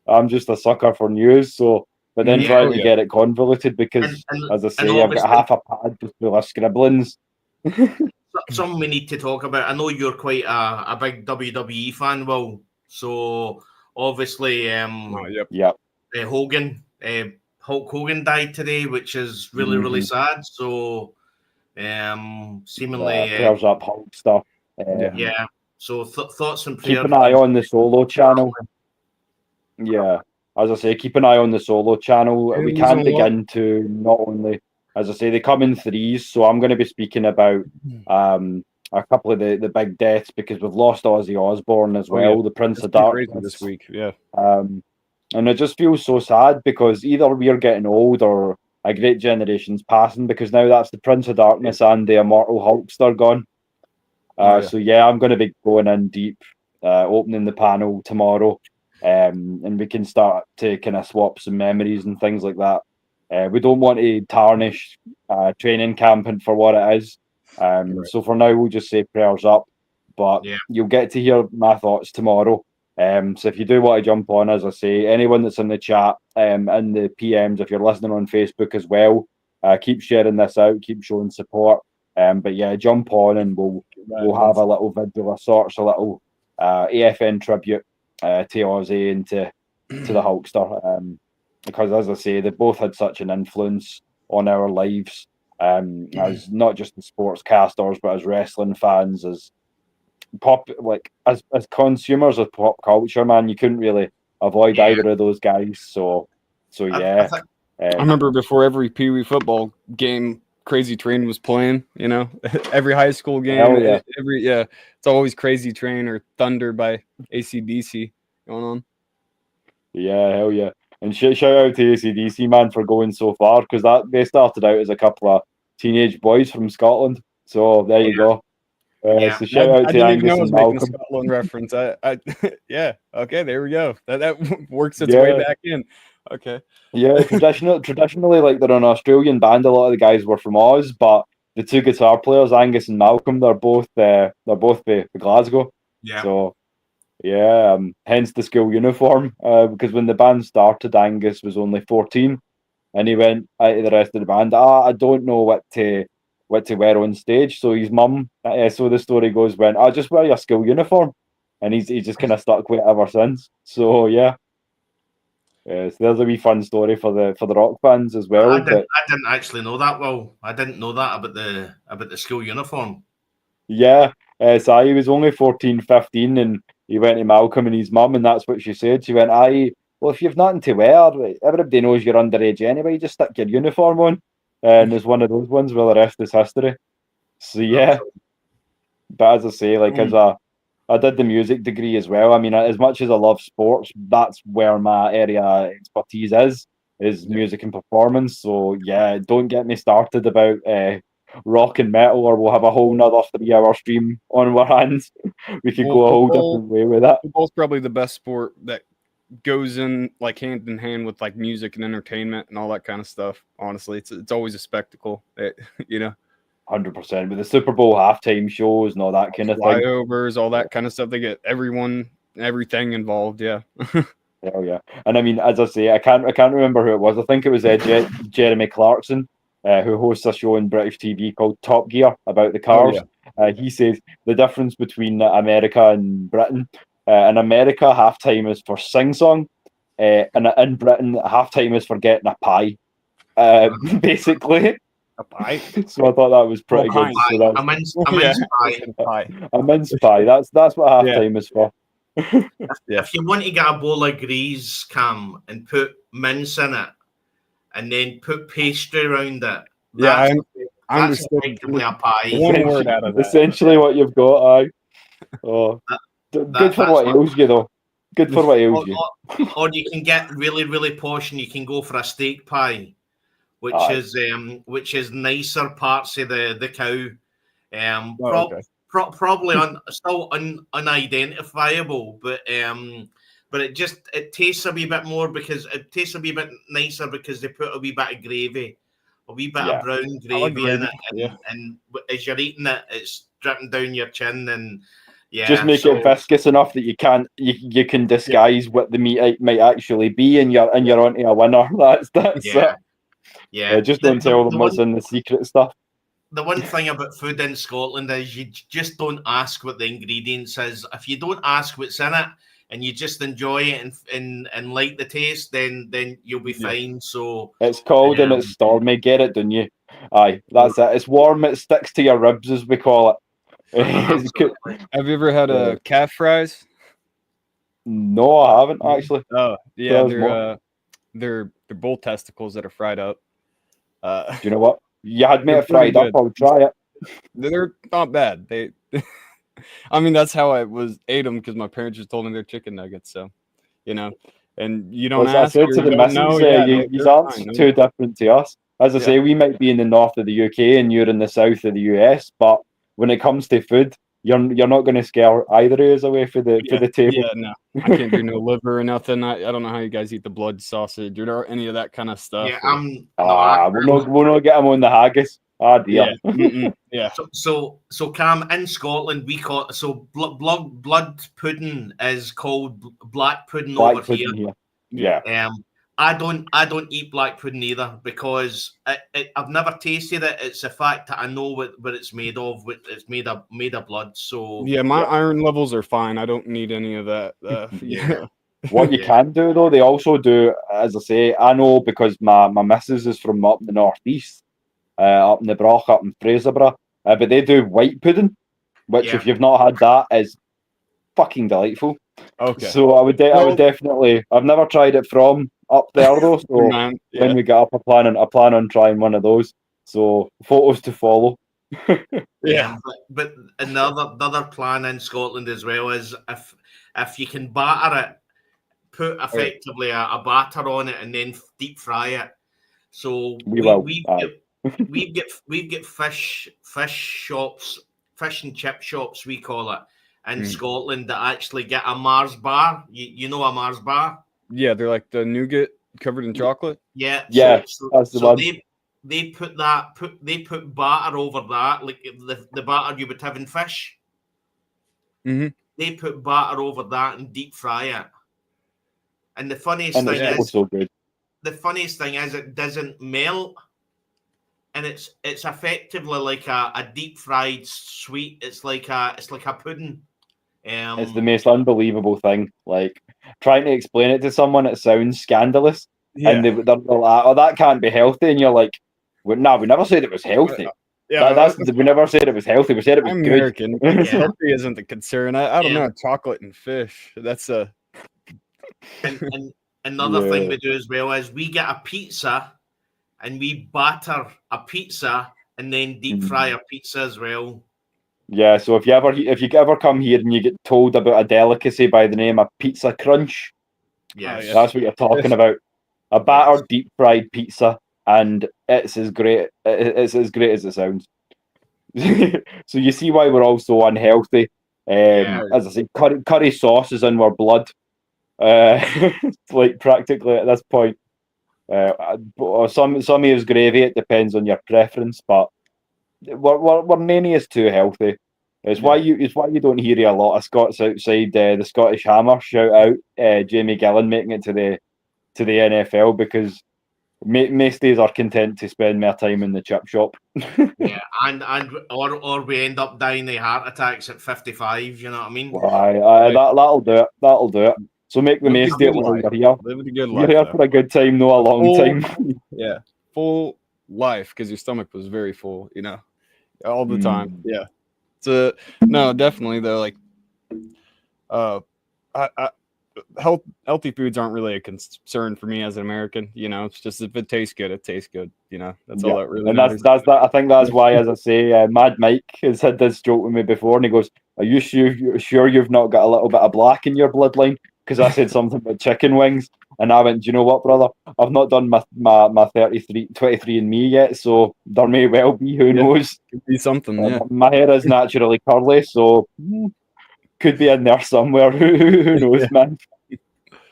I'm just a sucker for news. So. But then trying to get it convoluted because, as I say, I've got half a pad just full of scribblings. Something we need to talk about. I know you're quite a big WWE fan, Will. So obviously, Hulk Hogan died today, which is really, really sad. So seemingly... prayers up, Hulk stuff. So thoughts and prayers. Keep an eye on the solo channel. As I say, keep an eye on the solo channel. We can dig into not only, as I say, they come in threes. So I'm going to be speaking about a couple of the big deaths because we've lost Ozzy Osbourne as well, the Prince of Darkness this week. And it just feels so sad because either we're getting old or a great generation's passing, because now that's the Prince of Darkness and the Immortal Hulkster gone. So I'm going to be going in deep, opening the panel tomorrow. And we can start to kind of swap some memories and things like that. We don't want to tarnish training camp for what it is. So for now, we'll just say prayers up. But you'll get to hear my thoughts tomorrow. So if you do want to jump on, as I say, anyone that's in the chat and the PMs, if you're listening on Facebook as well, keep sharing this out, keep showing support. But jump on and we'll have a little video of sorts, a little AFN tribute to Ozzy and to the Hulkster, because as I say, they both had such an influence on our lives, as not just the sportscasters, but as wrestling fans, as as consumers of pop culture. Man, you couldn't really avoid either of those guys. So I remember before every Pee Wee football game, Crazy Train was playing, you know, every high school game, it's always Crazy Train or Thunder by AC/DC going on. Hell yeah. And shout out to AC/DC, man, for going so far, because they started out as a couple of teenage boys from Scotland, So there you go. So shout out I to didn't Angus even know I and was making a Malcolm. Scotland reference. Yeah. Okay, there we go. That works its way back in. Okay. Yeah, traditionally, like they're an Australian band. A lot of the guys were from Oz, but the two guitar players, Angus and Malcolm, they're both the Glasgow. Yeah. So yeah, hence the school uniform. Because when the band started, Angus was only 14, and he went out to the rest of the band. I don't know what to wear on stage. So his mum, so the story goes, went, "I'll just wear your school uniform," and he's just kind of stuck with it ever since. So yeah. So there's a wee fun story for the rock fans as well. I didn't actually know that. Well, I didn't know that about the school uniform. Yeah, so he was only 14, 15, and he went to Malcolm and his mum, and that's what she said. She went, well, if you've nothing to wear, everybody knows you're underage anyway, just stick your uniform on." And it's one of those ones where the rest is history. So yeah, but as I say, like I did the music degree as well. I mean, as much as I love sports, that's where my area expertise is music and performance. So yeah, don't get me started about rock and metal, or we'll have a whole nother 3-hour stream on our hands. We could go a whole different way with that. Football's probably the best sport that goes in like hand in hand with like music and entertainment and all that kind of stuff. Honestly, it's always a spectacle. 100%. With the Super Bowl halftime shows and all that kind of thing. Flyovers, all that kind of stuff. They get everything involved. Yeah. Hell yeah. And I mean, as I say, I can't remember who it was. I think it was Jeremy Clarkson, who hosts a show on British TV called Top Gear about the cars. Oh, yeah. He says the difference between America and Britain. In America, halftime is for sing-song. And in Britain, halftime is for getting a pie. Basically. A pie. So I thought that was pretty good. So that's, a mince pie. A mince pie. That's what halftime is for. If you want to get a bowl of grease, Cam, and put mince in it, and then put pastry around it, I that's effectively a pie. One word out of that. Essentially, what you've got, aye. Oh, good for what ails you, though. Good for what ails you. Or you can get really, really posh, and you can go for a steak pie, which is nicer parts of the cow. Probably still unidentifiable, but it tastes a wee bit more because it tastes a wee bit nicer because they put a wee bit of gravy, a wee bit of brown gravy in it, and as you're eating it, it's dripping down your chin, and just make it viscous enough that you can disguise what the meat might actually be, and you're onto a winner. That's it. Just don't tell them what's in the secret stuff. The one thing about food in Scotland is you just don't ask what the ingredients is. If you don't ask what's in it and you just enjoy it and like the taste, then you'll be fine. So it's cold and it's stormy. Get it, don't you? Aye, that's it. It's warm. It sticks to your ribs, as we call it. Have you ever had a calf fries? No, I haven't actually. Oh yeah, they're bull testicles that are fried up. Do you know what? You had me fried up. I'll try it. They're not bad. I mean, that's how I ate them because my parents just told me they're chicken nuggets. So, and you don't ask. I said to the missus, these aren't too different to us. As I say, we might be in the north of the UK and you're in the south of the US, but when it comes to food, you're not going to scare either of us away for the table. Yeah, no, I can't do no liver or nothing. I don't know how you guys eat the blood sausage or any of that kind of stuff. Yeah, we'll not get them on the haggis. Ah, dear. Yeah. So Cam, in Scotland we call blood pudding is called black pudding over here. Yeah. I don't eat black pudding either because I've never tasted it. It's a fact that I know what it's made of. It's made of blood. So my iron levels are fine. I don't need any of that. What you can do though, they also do, as I say, I know because my missus is from up in the northeast, up in the Broch, up in Fraserburgh, but they do white pudding, which if you've not had that is fucking delightful. Okay. So I would definitely. I've never tried it from up there though. So when we get up, I plan on trying one of those. So photos to follow. But another plan in Scotland as well is if you can batter it, put effectively a batter on it and then deep fry it. So we get fish shops, fish and chip shops, we call it, in Scotland that actually get a Mars bar. You know a Mars bar? Yeah, they're like the nougat covered in chocolate. Yeah, so that's the one. They put batter over that, like the batter you would have in fish. Mm-hmm. They put batter over that and deep fry it. And the funniest thing is, so good. The funniest thing is it doesn't melt, and it's effectively like a deep fried sweet. It's like a pudding. It's the most unbelievable thing. Like trying to explain it to someone, it sounds scandalous, and they're like, "Oh, that can't be healthy," and you're like, "We never said it was healthy." We never said it was healthy. We said it was good. American. Healthy isn't the concern. I don't know. Chocolate and fish. That's a. And another thing we do as well is we get a pizza, and we batter a pizza and then deep fry a pizza as well. Yeah, so if you ever come here and you get told about a delicacy by the name of pizza crunch, that's what you're talking about. A battered deep fried pizza, and it's as great as it sounds. So you see why we're all so unhealthy. As I say, curry sauce is in our blood. Like practically at this point. Some use gravy. It depends on your preference, but we're many is too healthy. It's why you don't hear a lot of Scots outside the Scottish Hammer shout out Jamie Gillan making it to the NFL, because most days are content to spend more time in the chip shop. or we end up dying of heart attacks at 55. You know what I mean? That'll do it. So make the most of it while you're here. Living a good life. You're here for a good time, not a long time. Yeah, full life, because your stomach was very full, all the time. Yeah. So no, definitely though. Like, healthy foods aren't really a concern for me as an American. It's just if it tastes good, it tastes good. That's all that really. And that's that. I think that's why, as I say, Mad Mike has had this joke with me before, and he goes, "Are you sure you've not got a little bit of black in your bloodline?" Because I said something about chicken wings, and I went, "Do you know what, brother? I've not done my 23andMe yet, so there may well be. Who knows? Could be something. My hair is naturally curly, so could be in there somewhere. Who knows, man?"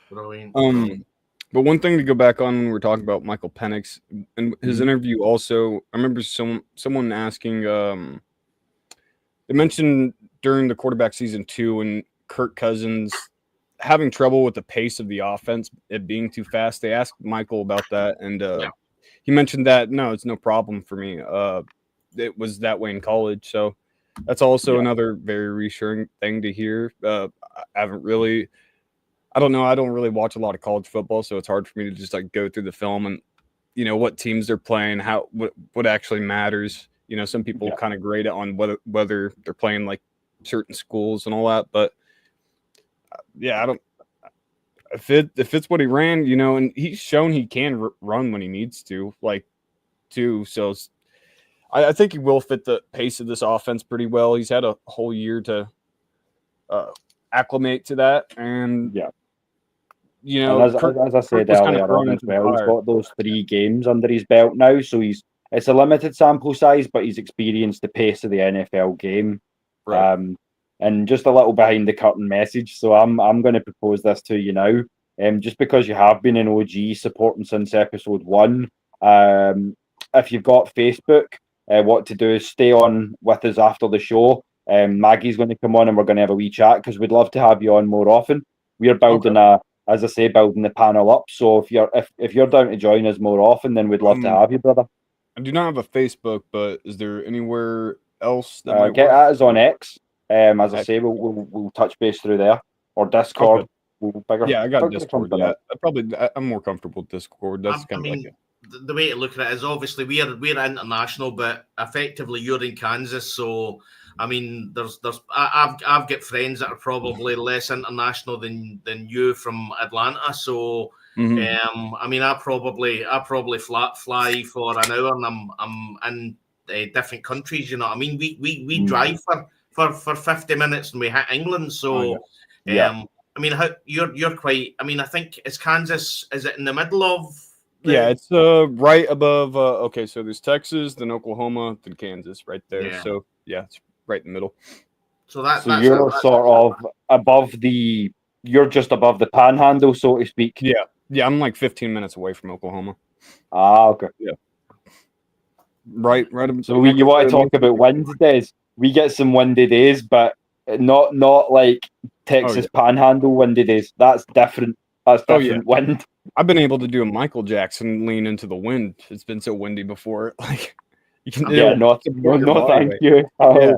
Brilliant. But one thing to go back on when we're talking about Michael Penix and his interview, also, I remember someone asking. They mentioned during the quarterback season 2 and Kirk Cousins having trouble with the pace of the offense, it being too fast. They asked Michael about that, and he mentioned that no, it's no problem for me. It was that way in college, so that's also another very reassuring thing to hear. I don't really watch a lot of college football, so it's hard for me to just like go through the film and what teams they're playing, what actually matters. Some people kind of grade it on whether they're playing like certain schools and all that, but I don't. If it's what he ran, and he's shown he can run when he needs to, So I think he will fit the pace of this offense pretty well. He's had a whole year to acclimate to that, and as I said earlier on as well, he's got those 3 games under his belt now, so it's a limited sample size, but he's experienced the pace of the NFL game. Right. And just a little behind the curtain message. So I'm going to propose this to you now. Just because you have been an OG supporting since episode 1, if you've got Facebook, what to do is stay on with us after the show. Maggie's going to come on and we're going to have a wee chat, because we'd love to have you on more often. We're building building the panel up. So if you're down to join us more often, then we'd love to have you, brother. I do not have a Facebook, but is there anywhere else that might get work? at us on X? As I say, we'll touch base through there, or Discord. Okay. I got Discord. Yeah, I'm more comfortable with Discord. That's the way to look at it is obviously we're international, but effectively you're in Kansas, so I mean, I've got friends that are probably less international than you from Atlanta, so I mean, I probably fly for an hour, and I'm in different countries. You know what I mean? We drive for 50 minutes and we hit England. So, I mean, you're quite. I mean, I think is Kansas? Is it in the middle of Yeah, it's right above. Okay, so there's Texas, then Oklahoma, then Kansas, right there. Yeah. So yeah, it's right in the middle. So that's you're sort of above the. You're just above the panhandle, so to speak. Yeah, I'm like 15 minutes away from Oklahoma. Ah, okay. Yeah. Right. So you want to talk about wind days? We get some windy days, but not like Texas Panhandle windy days. That's different. That's different wind. I've been able to do a Michael Jackson lean into the wind. It's been so windy before. Like, you can. No, thank you. I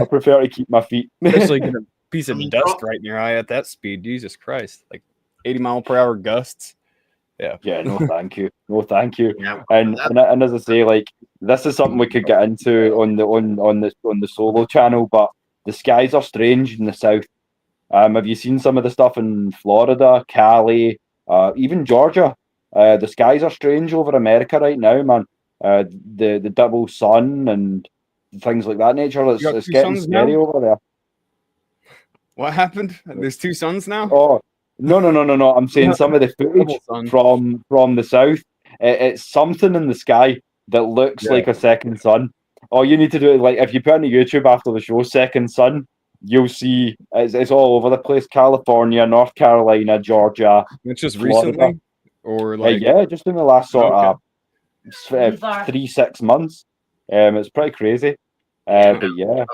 prefer to keep my feet. Especially get a piece of dust right in your eye at that speed. Jesus Christ! Like 80-mile-per-hour gusts. Yeah. No, thank you. No, thank you. Yeah. And as I say, like, this is something we could get into on the solo channel, but the skies are strange in the south. Have you seen some of the stuff in Florida, Cali, even Georgia? The skies are strange over America right now, man. The double sun and things like that nature. It's getting scary over there. What happened? There's 2 suns now? Oh, no. I'm saying some of the footage from the south. It's something in the sky that looks like a second sun. All you need to do is, like, if you put on YouTube after the show, second sun, you'll see it's all over the place. California, North Carolina, Georgia. It's just Florida. recently? Or like just in the last sort of 3-6 months. It's pretty crazy. But yeah.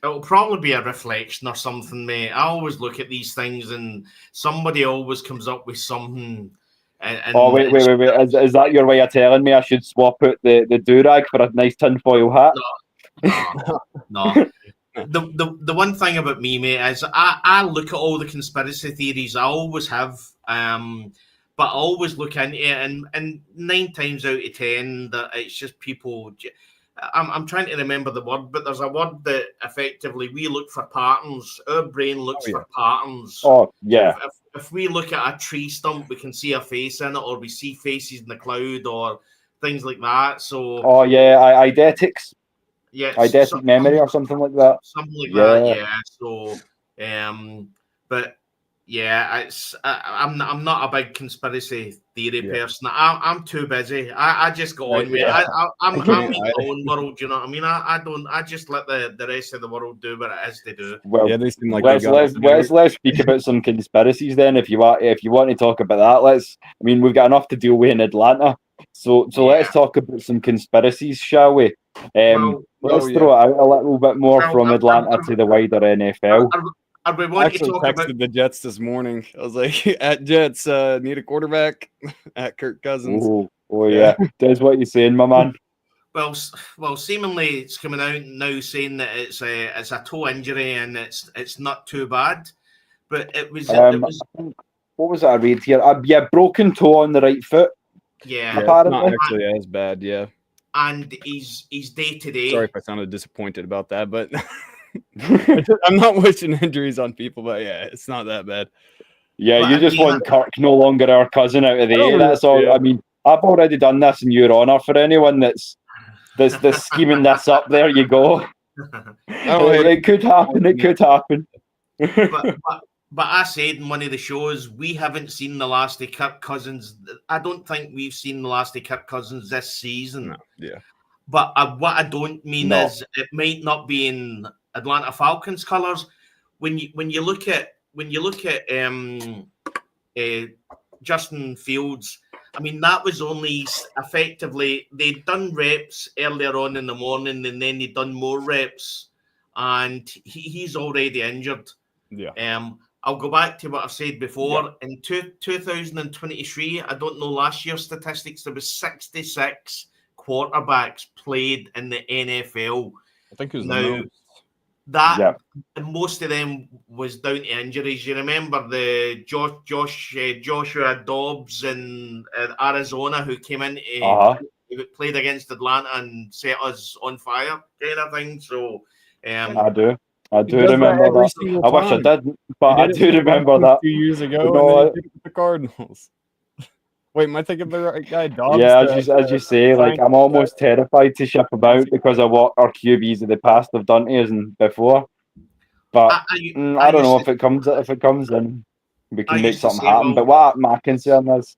It'll probably be a reflection or something, mate. I always look at these things and somebody always comes up with something. And wait. Is that your way of telling me I should swap out the do-rag for a nice tinfoil hat? No. The one thing about me, mate, is I look at all the conspiracy theories. I always have. But I always look into it, and 9 times out of 10, that it's just people. I'm trying to remember the word, but there's a word that effectively we look for patterns. Our brain looks for patterns. Oh, yeah. If we look at a tree stump, we can see a face in it, or we see faces in the cloud, or things like that. So. Oh yeah, eidetics. Yeah. Eidetic memory or something like that. Something like that. Yeah. So, but. Yeah, it's I'm not a big conspiracy theory person. I'm too busy. I just go on with it. I'm in my own world. You know what I mean? I just let the rest of the world do what it is they do. Well, they seem like let's speak about some conspiracies then. If you want to talk about that, I mean, we've got enough to deal with in Atlanta. So let's talk about some conspiracies, shall we? Let's throw it out a little bit more from Atlanta to the wider NFL. I actually texted the Jets this morning. I was like, at Jets, need a quarterback at Kirk Cousins. Oh yeah. That's what you're saying, my man. Well, seemingly it's coming out now saying that it's a toe injury and it's not too bad. But it was what was that I read here? Broken toe on the right foot. Yeah. Apparently. Not actually as bad, yeah. And he's day to day. Sorry if I sounded disappointed about that, but I'm not wishing injuries on people, but yeah, it's not that bad. Yeah, you just want Kirk no longer our cousin out of the A. That's all. Yeah. I mean, I've already done this in your honour. For anyone that's scheming this up, there you go. It could happen. It could happen. But I said in one of the shows, we haven't seen the last of Kirk Cousins. I don't think we've seen the last of Kirk Cousins this season. No, yeah. But what I don't mean is it might not be in Atlanta Falcons colours. When you look at Justin Fields, I mean, that was only effectively they'd done reps earlier on in the morning, and then they'd done more reps, and he's already injured. Yeah. I'll go back to what I've said before. Yeah. In 2023, I don't know last year's statistics, there was 66 quarterbacks played in the NFL. I think it was now that and most of them was down to injuries. You remember the Joshua Dobbs in Arizona who came in who played against Atlanta and set us on fire kind of thing. So I do remember that. I wish I didn't, but I do remember that 2 years ago. The Cardinals. Wait, am I thinking of the right guy? Dobbs, yeah, as you say, like I'm almost terrified to ship about because of what our QBs of the past have done to us and before. But I don't know if it comes in, we can make something happen. But what my concern is,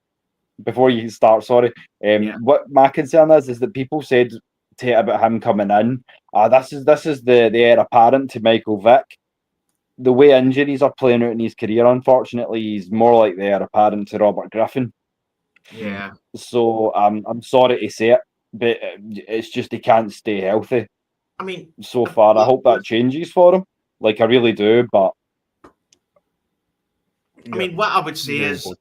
before you start, sorry. What my concern is that people said about him coming in. This is the heir apparent to Michael Vick. The way injuries are playing out in his career, unfortunately, he's more like the heir apparent to Robert Griffin. Yeah. So I'm sorry to say it, but it's just he can't stay healthy. I mean, so far, I hope that changes for him. Like I really do, but I mean, what I would say is,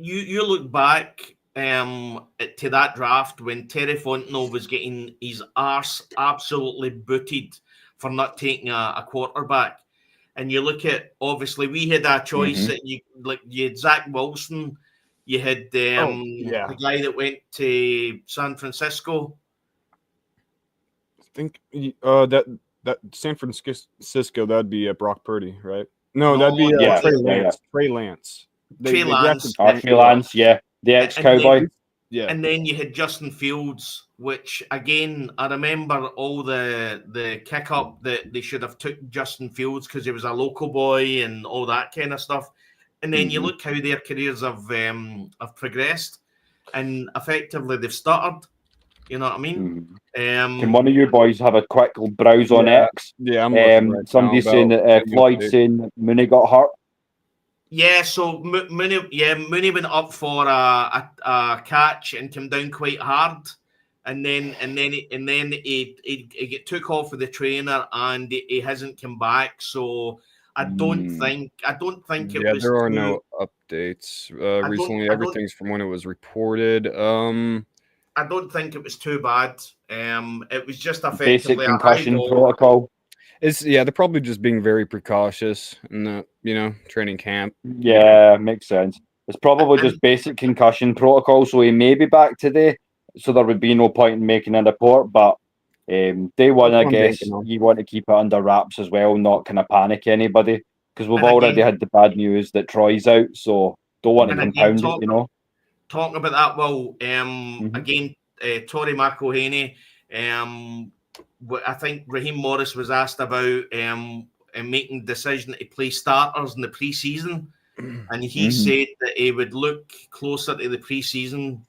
you look back to that draft when Terry Fontenot was getting his arse absolutely booted for not taking a quarterback, and you look at, obviously we had a choice that you had Zach Wilson, you had the guy that went to San Francisco. I think that San Francisco, that'd be Brock Purdy, right? No, that'd be Trey Lance. Trey Lance. Trey Lance. Trey Lance, yeah. The ex-Cowboy. And then you had Justin Fields, which again, I remember all the kick up that they should have took Justin Fields because he was a local boy and all that kind of stuff. And then you look how their careers have progressed, and effectively they've stuttered. You know what I mean? Can one of you boys have a quick browse on X? Yeah, I'm somebody's saying that Floyd's saying Mooney got hurt. Yeah, so Mooney went up for a catch and came down quite hard, and then he took off with the trainer and he hasn't come back. So I don't think it was. There are no updates recently. Everything's from when it was reported. I don't think it was too bad. It was just effectively basic concussion protocol. They're probably just being very precautious in the training camp. Yeah, makes sense. It's probably just basic concussion protocol. So he may be back today. So there would be no point in making a report. But day one, I guess you want to keep it under wraps as well, not kind of panic anybody, because we've already had the bad news that Troy's out. So don't want to compound it, Talking about that, well, again, Tory McElhaney, I think Raheem Morris was asked about making the decision to play starters in the preseason, and he said that he would look closer to the preseason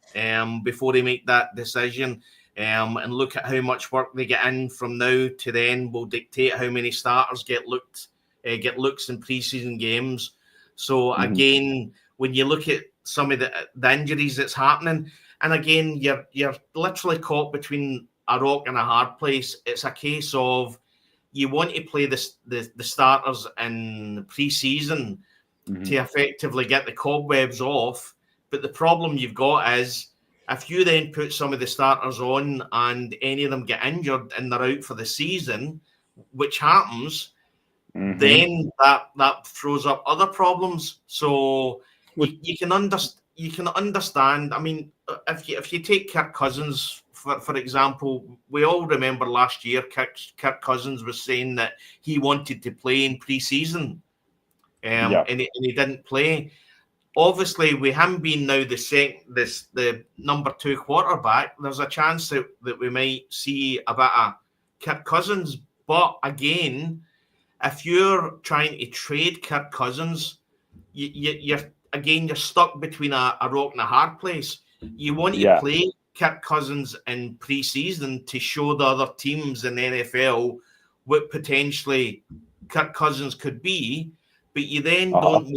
before he make that decision, and look at how much work they get in from now to then will dictate how many starters get looks in preseason games. So again, when you look at some of the injuries that's happening, and again, you're literally caught between a rock and a hard place. It's a case of you want to play the starters in pre-season to effectively get the cobwebs off, but the problem you've got is if you then put some of the starters on and any of them get injured and they're out for the season, which happens, then that throws up other problems. So you can understand. I mean, if you take Kirk Cousins for example, we all remember last year Kirk Cousins was saying that he wanted to play in pre-season, and he didn't play. Obviously, with him being now the number 2 quarterback, there's a chance that we might see a bit of Kirk Cousins. But again, if you're trying to trade Kirk Cousins, you're stuck between a rock and a hard place. You want to play Kirk Cousins in pre-season to show the other teams in the NFL what potentially Kirk Cousins could be, but you then don't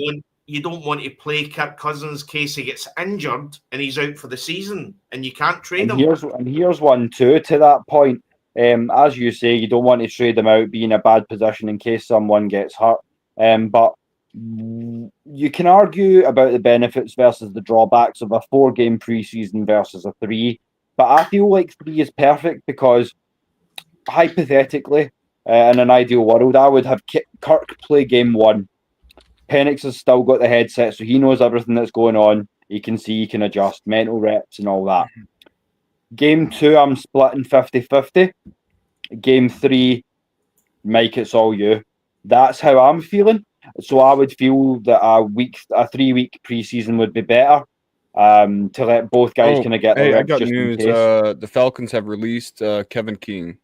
want to play Kirk Cousins in case he gets injured and he's out for the season and you can't trade him. Here's one too to that point. As you say, you don't want to trade them out, be in a bad position in case someone gets hurt. But you can argue about the benefits versus the drawbacks of a 4-game preseason versus a 3. But I feel like 3 is perfect because hypothetically, in an ideal world, I would have Kirk play game 1. Penix has still got the headset, so he knows everything that's going on. He can see, he can adjust, mental reps and all that. Game 2, I'm splitting 50-50. Game 3, Mike, it's all you. That's how I'm feeling. So I would feel that a 3-week preseason would be better to let both guys kind of get the reps. I got news. The Falcons have released Kevin King.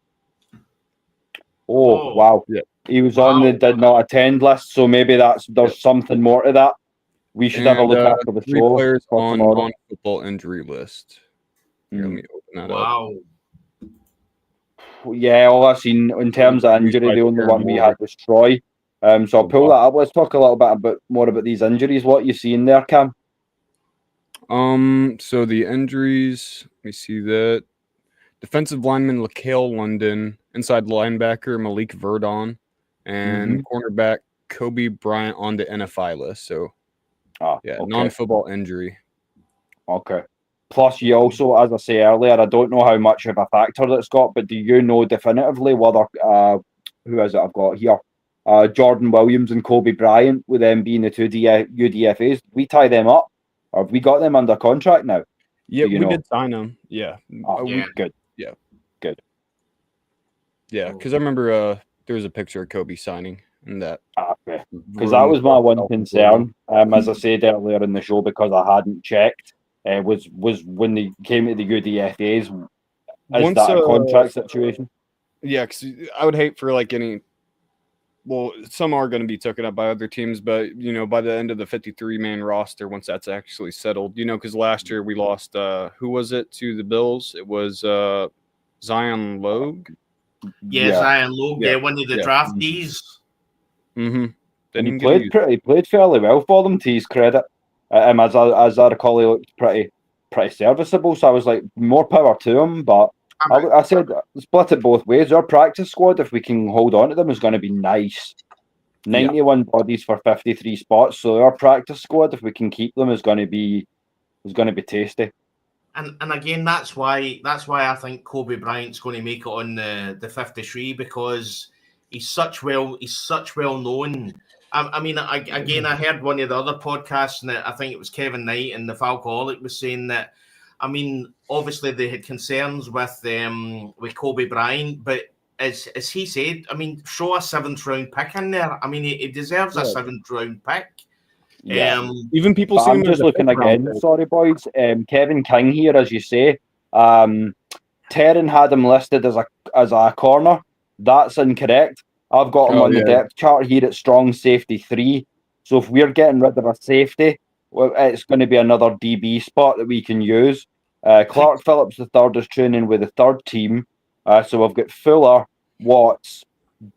Wow. Yeah. He was on the did not attend list, so maybe there's something more to that. We should have a look after the 3 show. players for on tomorrow. non-football injury list. Here, let me open that up. Wow. Yeah, all I've seen in terms of injury, the only one we had was Troy. So I'll pull that up. Let's talk a little bit more about these injuries. What you see in there, Cam? So the injuries, let me see that. Defensive lineman LaCale London, inside linebacker Malik Verdon, and cornerback Kobe Bryant on the NFI list. So, non-football injury. Okay. Plus, you also, as I say earlier, I don't know how much of a factor that's got, but do you know definitively whether, who is it I've got here? Jordan Williams and Kobe Bryant, with them being the two UDFAs, we tie them up? Or have we got them under contract now? Yeah, we did sign them. Yeah. Good. Yeah. Good. Yeah, because I remember there was a picture of Kobe signing in that. Okay. Because that was my one concern, as I said earlier in the show, because I hadn't checked, was when they came to the UDFAs, is that a contract situation? Yeah, because I would hate for like any. Well, some are going to be taken up by other teams, but by the end of the 53-man roster, once that's actually settled, because last year we lost. Who was it to the Bills? It was Zion Logue. Yeah, Zion Logue. Yeah, one of the draftees. And he played fairly well for them, to his credit. As I recall, he looked pretty serviceable. So I was like, more power to him. But I said, split it both ways. Our practice squad, if we can hold on to them, is going to be nice. 91 bodies for 53 spots. So our practice squad, if we can keep them, is going to be tasty. And again, that's why I think Kobe Bryant's going to make it on the 53, because he's such well known. I mean, I heard one of the other podcasts, and I think it was Kevin Knight and the Falcoholic was saying that. I mean, obviously they had concerns with Kobe Bryant, but as he said, I mean, throw a 7th round pick in there. I mean, he deserves a 7th round pick. Yeah. Even people. I'm just looking again. Sorry, boys. Kevin King here, as you say. Terran had him listed as a corner. That's incorrect. I've got him on the depth chart here at strong safety 3. So if we're getting rid of a safety, well, it's going to be another DB spot that we can use. Clark Phillips III is training with the 3rd team. So we've got Fuller, Watts,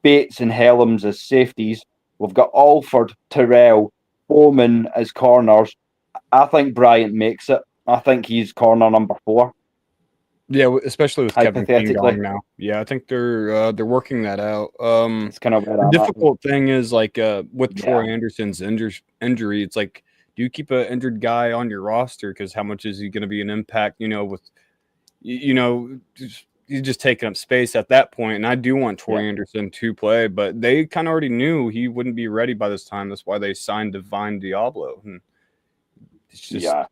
Bates and Helms as safeties. We've got Alford, Terrell, Bowman as corners. I think Bryant makes it. I think he's corner number 4. Yeah, especially with Kevin King gone now. Yeah, I think they're working that out. It's kind of the difficult thing is like with Troy Anderson's injury, it's like, do you keep an injured guy on your roster? Because how much is he going to be an impact? With he's just taking up space at that point. And I do want Troy Anderson to play, but they kind of already knew he wouldn't be ready by this time. That's why they signed Divine Diablo. And it's just, I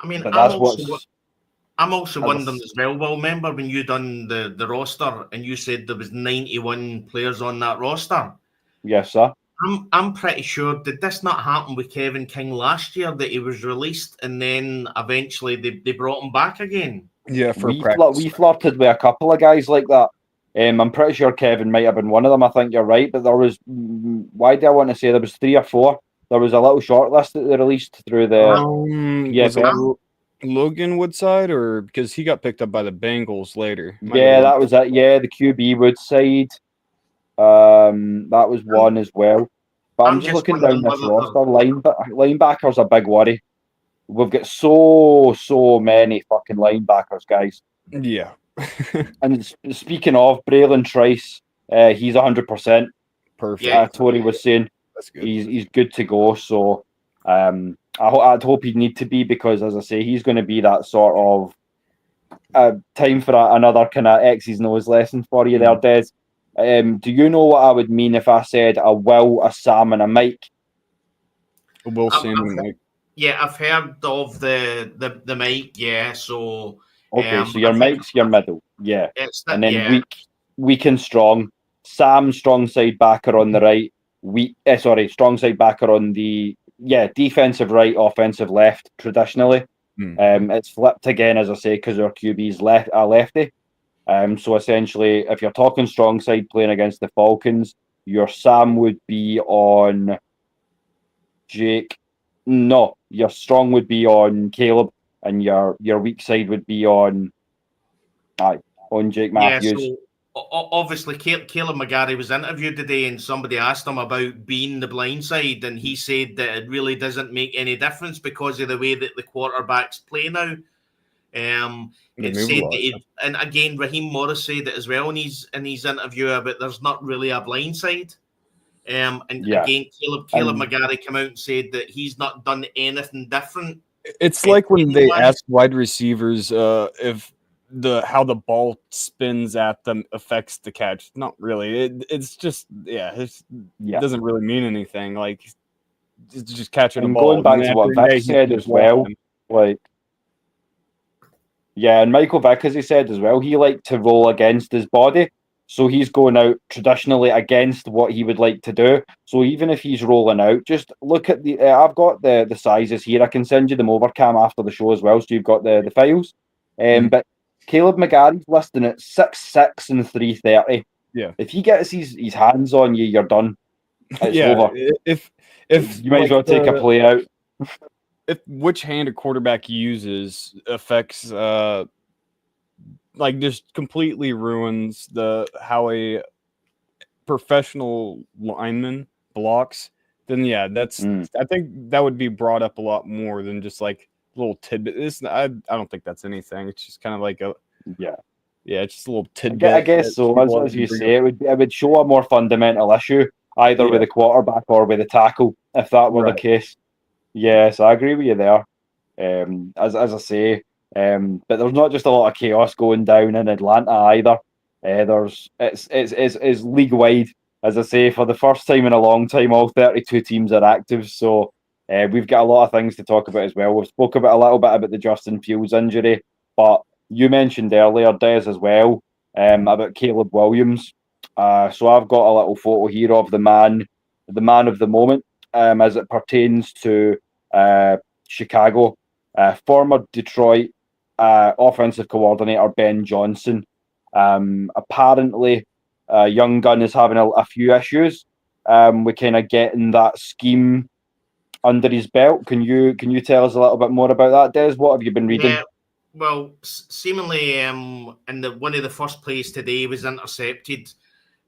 mean, I'm also wondering as well. Well, remember when you done the roster and you said there was 91 players on that roster? Yes, sir. I'm pretty sure, did this not happen with Kevin King last year, that he was released and then eventually they brought him back again? Yeah, we flirted with a couple of guys like that. I'm pretty sure Kevin might have been one of them. I think you're right, but there was, why do I want to say there was 3 or 4? There was a little short list that they released through the was Logan Woodside, or because he got picked up by the Bengals later? That was it. Yeah, the QB Woodside. That was one as well. But I'm just looking down this roster. Linebacker's a big worry. We've got so many fucking linebackers, guys. Yeah. And speaking of Braylon Trice, he's 100%. Perfect. Tori was saying that's good. He's good to go. So I'd hope he'd need to be, because, as I say, he's going to be that sort of time for another kind of X's and O's lesson for you there, Des. Do you know what I would mean if I said a Will, a Sam, and a Mike? A Will, Sam, and Mike. Yeah, I've heard of the Mike. Yeah, so okay, so your Mike's your middle. Yeah, and then weak and strong. Sam, strong side backer on the right. Strong side backer on the defensive right, offensive left. Traditionally, it's flipped again, as I say, because our QB's a lefty. So essentially, if you're talking strong side playing against the Falcons, your Sam would be on Jake. No, your strong would be on Caleb, and your weak side would be on Jake Matthews. Yeah, so obviously Caleb McGarry was interviewed today, and somebody asked him about being the blind side, and he said that it really doesn't make any difference because of the way that the quarterbacks play now. It said that and again, Raheem Morris said it as well in his interview about there's not really a blind side. Again, Caleb McGarry came out and said that he's not done anything different. It's like when they ask wide receivers if how the ball spins at them affects the catch. Not really. It's just it doesn't really mean anything. Like it's just catching a ball. Going back to what Vic said as well, and Michael Vick, as he said as well, he liked to roll against his body. So he's going out traditionally against what he would like to do. So even if he's rolling out, just look at the. I've got the sizes here. I can send you them over, Cam, after the show as well. So you've got the files. But Caleb McGarry's listing at 6'6" and 330. Yeah. If he gets his hands on you, you're done. It's over. If you might as well take a play out. If which hand a quarterback uses affects just completely ruins how a professional lineman blocks, then that's I think that would be brought up a lot more than just like little tidbit. I don't think that's anything. It's just kind of like it's just a little tidbit. I guess so. As you say, it would show a more fundamental issue either with the quarterback or with the tackle if that were the case. Yes, I agree with you there. As I say, but there's not just a lot of chaos going down in Atlanta either. It's league wide, as I say, for the first time in a long time. All 32 teams are active, so we've got a lot of things to talk about as well. We've spoke about a little bit about the Justin Fields injury, but you mentioned earlier, Des, as well, about Caleb Williams. So I've got a little photo here of the man of the moment, as it pertains to Chicago. Former Detroit offensive coordinator Ben Johnson. Apparently, Young Gun is having a few issues. We're kind of getting that scheme under his belt. Can you tell us a little bit more about that, Des? What have you been reading? Yeah, well, seemingly, one of the first plays today was intercepted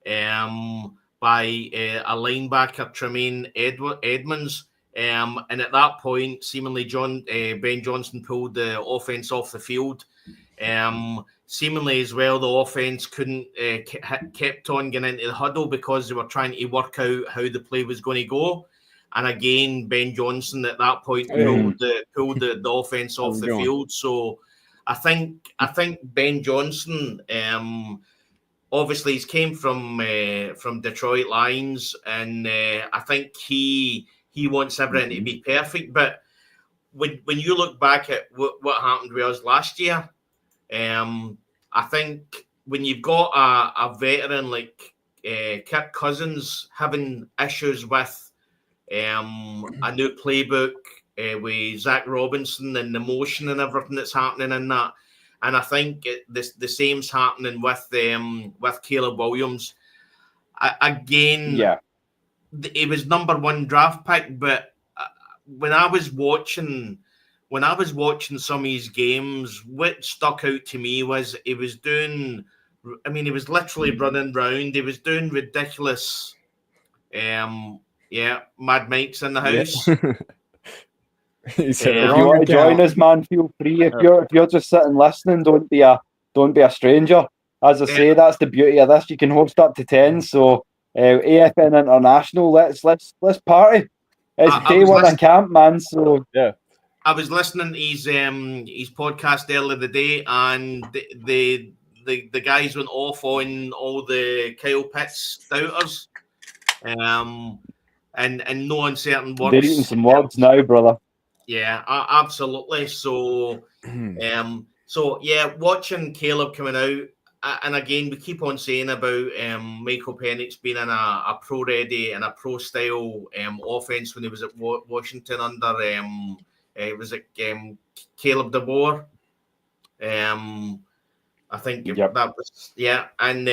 by a linebacker, Tremaine Edmonds. And at that point, seemingly Ben Johnson pulled the offense off the field. Seemingly as well, the offense couldn't kept on getting into the huddle because they were trying to work out how the play was going to go. And again, Ben Johnson at that point pulled the offense off the field. So I think Ben Johnson, obviously he's came from Detroit Lions, and I think he wants everything to be perfect. But when you look back at what happened with us last year, I think when you've got a veteran like Kirk Cousins having issues with a new playbook with Zach Robinson and the motion and everything that's happening in that, and I think the same's happening with Caleb Williams. He was number one draft pick, but when I was watching some of his games, what stuck out to me was he was literally running around. He was doing ridiculous. Mad Mike's in the house. He said, if you want to join us, man, feel free. If you're just sitting listening, don't be a stranger. As I say, that's the beauty of this. You can host up to 10. So AFN International, let's party. It's day one of camp, man. So yeah. I was listening to his podcast earlier today, and the guys went off on all the Kyle Pitts doubters. And no uncertain words. They're eating some words now, brother. Yeah, absolutely. So, watching Caleb coming out, and again, we keep on saying about Michael Penix being in a pro-ready and a pro-style offense when he was at Washington under Caleb DeBoer. I think that was and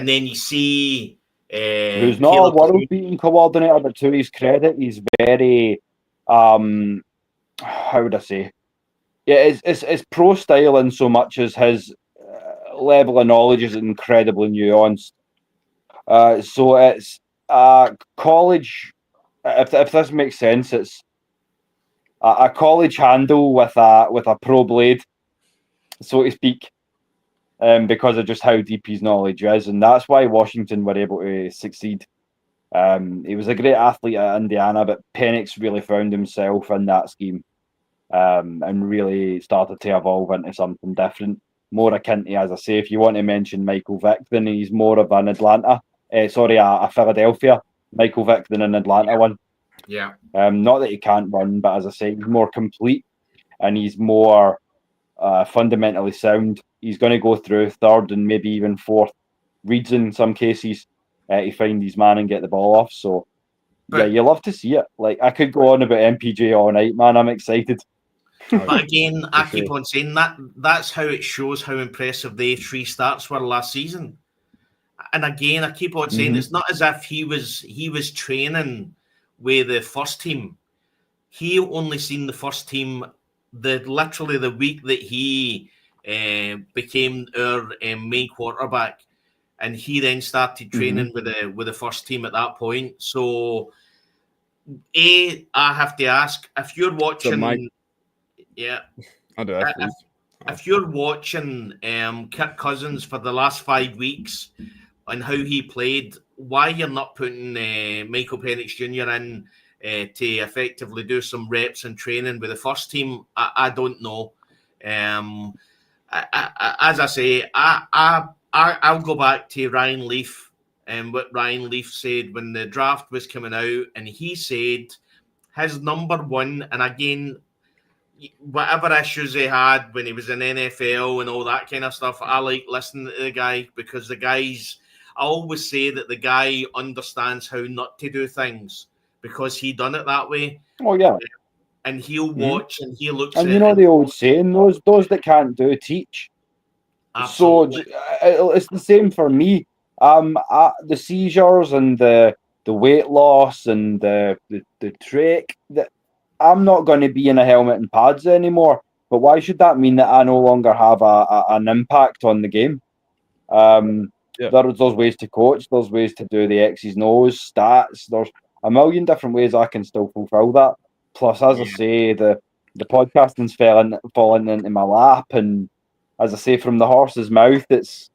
then you see who's not a world-beating coordinator, but to his credit, he's very how would I say? Yeah, it's pro style in so much as his level of knowledge is incredibly nuanced. So it's college. If this makes sense, it's a college handle with a pro blade, so to speak, because of just how deep his knowledge is, and that's why Washington were able to succeed. He was a great athlete at Indiana, but Penix really found himself in that scheme, and really started to evolve into something different, more akin to, as I say, if you want to mention Michael Vick, then he's more of an Atlanta, a Philadelphia Michael Vick than an Atlanta one. Yeah. Not that he can't run, but as I say, he's more complete and he's more fundamentally sound. He's going to go through third and maybe even fourth reads in some cases to find his man and get the ball off. So, yeah, you love to see it. Like, I could go on about MPJ all night, man. I'm excited. But again, I keep on saying that's how it shows how impressive the 3 starts were last season. And again, I keep on saying it's not as if he was training with the first team. He only seen the first team literally the week that he became our main quarterback, and he then started training with the first team at that point. So, I have to ask, if you're watching, I'll do that. If you're watching Kirk Cousins for the last 5 weeks and how he played, why you're not putting Michael Penix Jr. in to effectively do some reps and training with the first team, I don't know. As I say, I'll go back to Ryan Leaf and what Ryan Leaf said when the draft was coming out, and he said his number one, and again, whatever issues he had when he was in NFL and all that kind of stuff, I like listening to the guy because I always say that the guy understands how not to do things because he done it that way. Oh, yeah. And he'll watch and he looks and at you know the old saying, those that can't do, teach. Absolutely. So it's the same for me. The seizures and the weight loss and the trach, that I'm not going to be in a helmet and pads anymore. But why should that mean that I no longer have an impact on the game? There's ways to coach. There's ways to do the X's and O's, stats. There's a million different ways I can still fulfill that. Plus, as I say, the podcasting's fallen into my lap, and as I say, from the horse's mouth, it's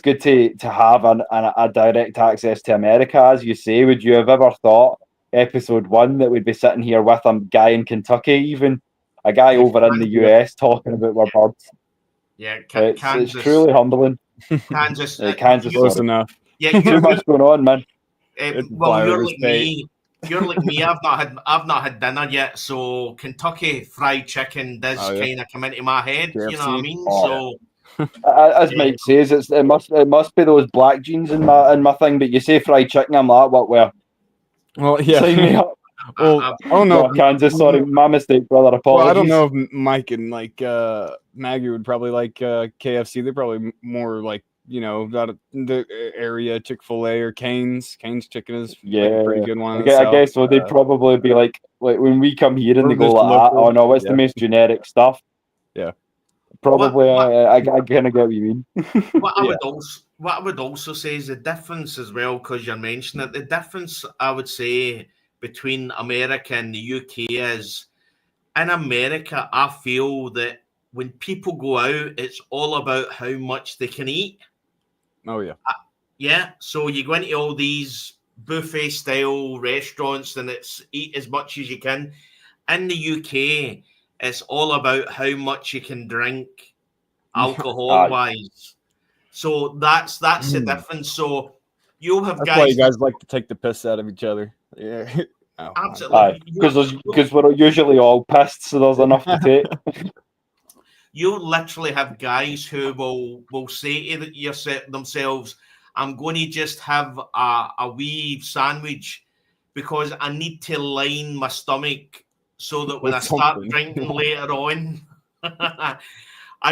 good to have a direct access to America. As you say, would you have ever thought episode 1 that we'd be sitting here with a guy in Kentucky, even a guy over in the US talking about our birds? Yeah, Kansas. It's truly humbling. Kansas, close enough. Yeah, too much going on, man. Well, you're like me. You're like me. I've not had dinner yet, so Kentucky Fried Chicken does kind of come into my head. KFC. You know what I mean? As Mike says, it must be those black jeans in my thing. But you say fried chicken, I'm like, what? Where? Well, yeah. Sign me up. Well, I don't know. Kansas, sorry, my mistake, brother. Apologies. Well, I don't know if Mike and Maggie would probably like KFC. They're probably more like, that the area Chick-fil-A or Cane's. Cane's chicken is a pretty good one. I guess so. They'd probably be like when we come here and they go like, oh no, what's the most generic stuff? Yeah. Probably, I kind of get what you mean. What I would also say is the difference as well, because you're mentioning it. The difference I would say between America and the UK is, in America, I feel that when people go out, it's all about how much they can eat. Oh yeah, yeah. So you go into all these buffet style restaurants and it's eat as much as you can. In the UK, it's all about how much you can drink, alcohol wise. So that's the difference. So you'll have that's guys. Why you guys like to take the piss out of each other. Yeah. Absolutely. Because we're usually all pissed, so there's enough to take. You'll literally have guys who will say to themselves, I'm going to just have a wee sandwich because I need to line my stomach so that when I start drinking later on, I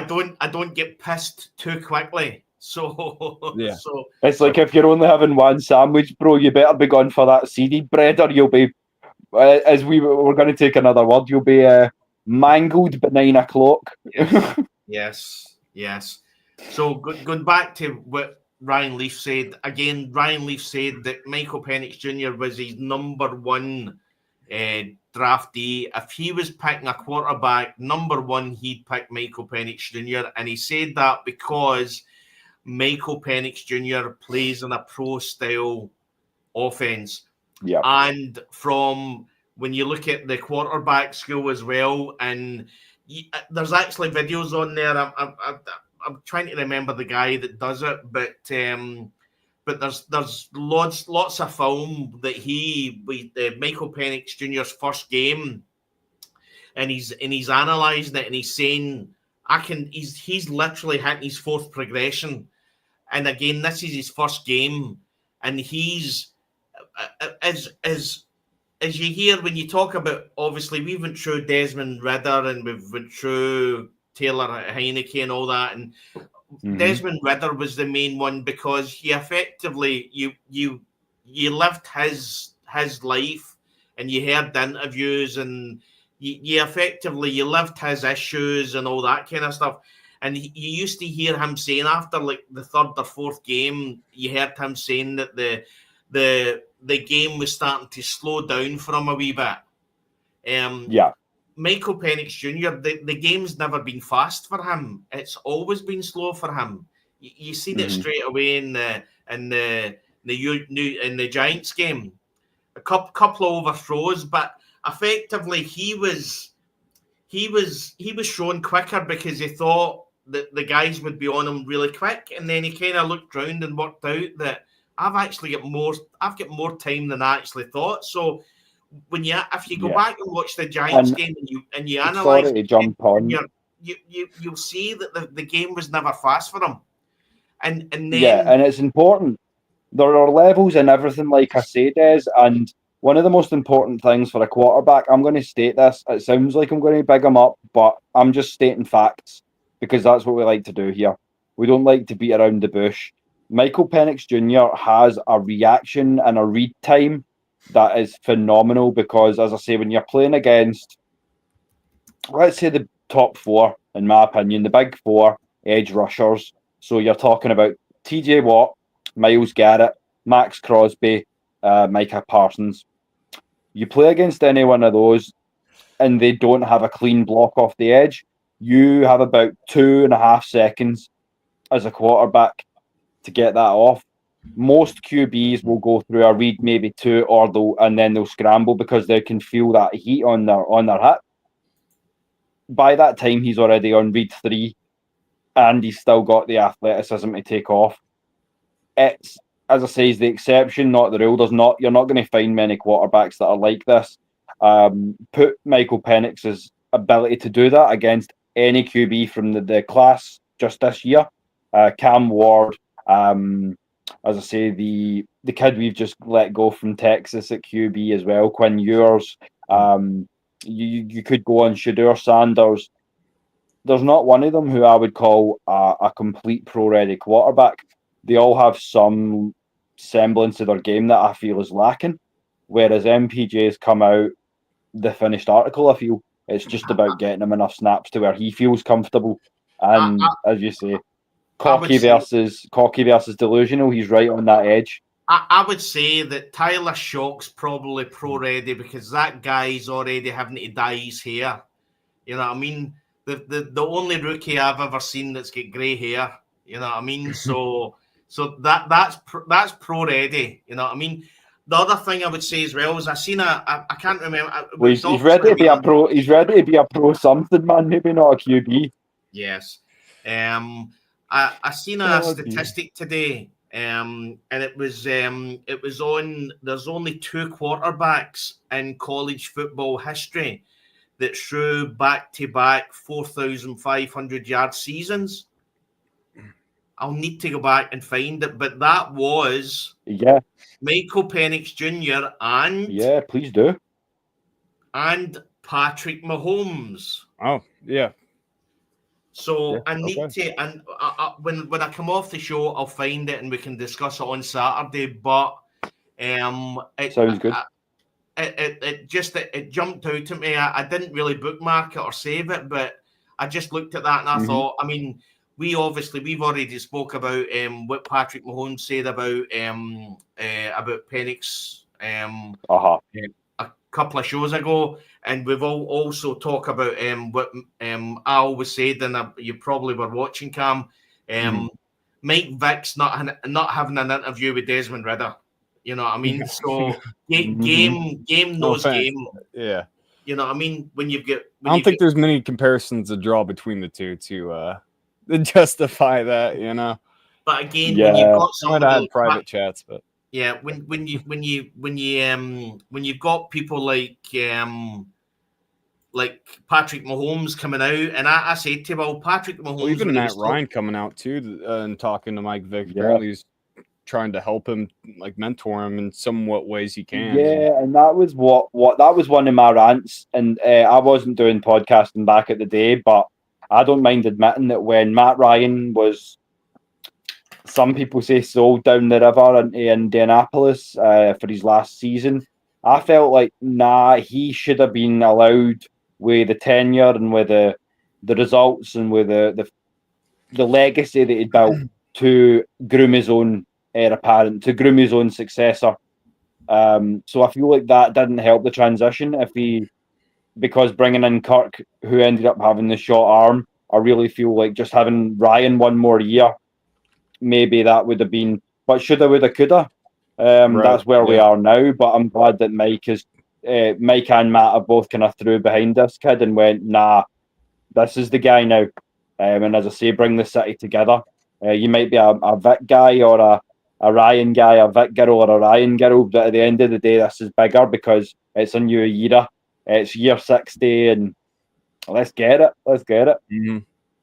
don't get pissed too quickly. So yeah. It's like if you're only having one sandwich, bro, you better be going for that seeded bread or you'll be as we're going to take another word, you'll be mangled by 9 o'clock. Yes. So going back to what Ryan Leaf said, again, Ryan Leaf said that Michael Penix Jr. was his number one draftee. If he was picking a quarterback, number one, he'd pick Michael Penix Jr. And he said that because Michael Penix Jr. plays in a pro-style offense. Yeah. And from when you look at the quarterback school as well, and there's actually videos on there. I'm trying to remember the guy that does it, but there's lots of film that Michael Penix Jr.'s first game, and he's analysing it, and he's saying he's literally hitting his fourth progression, and again this is his first game, and he's as you hear when you talk about, obviously we went through Desmond Ridder and we've went through Taylor Heineke and all that, and Desmond Ridder was the main one because he effectively you lived his life, and you heard the interviews, and you effectively lived his issues and all that kind of stuff. And you used to hear him saying after like the third or fourth game, you heard him saying that the game was starting to slow down for him a wee bit. Michael Penix Jr., the game's never been fast for him. It's always been slow for him. You seen it straight away in the Giants game. A couple of overthrows, but effectively he was shown quicker because he thought that the guys would be on him really quick, and then he kind of looked round and worked out that I've got more time than I actually thought. So if you go back and watch the Giants game and you analyse it, you'll see that the game was never fast for him. And then and it's important. There are levels and everything, like I say, Des, and one of the most important things for a quarterback, I'm going to state this, it sounds like I'm going to big him up, but I'm just stating facts because that's what we like to do here. We don't like to beat around the bush. Michael Penix Jr. has a reaction and a read time that is phenomenal because, as I say, when you're playing against, let's say, the top four, in my opinion, the big four edge rushers, so you're talking about TJ Watt, Myles Garrett, Max Crosby, Micah Parsons. You play against any one of those and they don't have a clean block off the edge, you have about 2.5 seconds as a quarterback to get that off. Most QBs will go through a read maybe 2 and then they'll scramble because they can feel that heat on their hip. By that time, he's already on read 3 and he's still got the athleticism to take off. It's, as I say, is the exception, not the rule. You're not going to find many quarterbacks that are like this. Put Michael Penix's ability to do that against any QB from the class just this year. Cam Ward, as I say, the kid we've just let go from Texas at QB as well, Quinn Ewers. You could go on Shedeur Sanders. There's not one of them who I would call a complete pro-ready quarterback. They all have some semblance of their game that I feel is lacking. Whereas MPJ's come out, the finished article, I feel it's just about getting him enough snaps to where he feels comfortable. And as you say, cocky versus delusional, he's right on that edge. I would say that Tyler Shock's probably pro-ready because that guy's already having to dye his hair. You know what I mean? The only rookie I've ever seen that's got grey hair. You know what I mean? So that's pro-ready. You know what I mean? The other thing I would say as well is I can't remember. Well, he's ready to be a pro. He's ready to be a pro something, man. Maybe not a QB. Yes. I seen a statistic today, and it was on. There's only 2 quarterbacks in college football history that threw back-to-back 4,500 yard seasons. I'll need to go back and find it, but that was Michael Penix Jr. and please do, and Patrick Mahomes. Oh yeah. So I need to, and when I come off the show, I'll find it and we can discuss it on Saturday. But sounds good. it jumped out at me. I didn't really bookmark it or save it, but I just looked at that and I thought, I mean, we've already spoke about what Patrick Mahomes said about Penix a couple of shows ago, and we've also talked about what I always said, and you probably were watching, Cam. Mike Vick's not having an interview with Desmond Ridder. You know what I mean? So game knows game. Yeah. You know what I mean? I don't think there's many comparisons to draw between the two to justify that, you know. But again, when you've got somebody might have had private chats, but yeah, when you've got people like Patrick Mahomes coming out, and I said to him, well, Patrick Mahomes, well, even Matt Ryan coming out too and talking to Mike Vick, apparently he's trying to help him, like mentor him in somewhat ways he can. Yeah, and that was what that was one of my rants, and I wasn't doing podcasting back at the day, but I don't mind admitting that when Matt Ryan was, some people say, sold down the river into Indianapolis for his last season, I felt like, he should have been allowed with the tenure and with the results and with the legacy that he'd built to groom his own heir apparent, to groom his own successor. So I feel like that didn't help the transition because bringing in Kirk, who ended up having the short arm, I really feel like just having Ryan one more year, maybe that would have been, but shoulda, woulda, coulda. That's where we are now. But I'm glad that Mike and Matt have both kind of threw behind this kid and went, this is the guy now. And as I say, bring the city together. You might be a Vic guy or a Ryan guy, a Vic girl or a Ryan girl, but at the end of the day, this is bigger because it's a new era. It's year 60, and let's get it. Mm-hmm.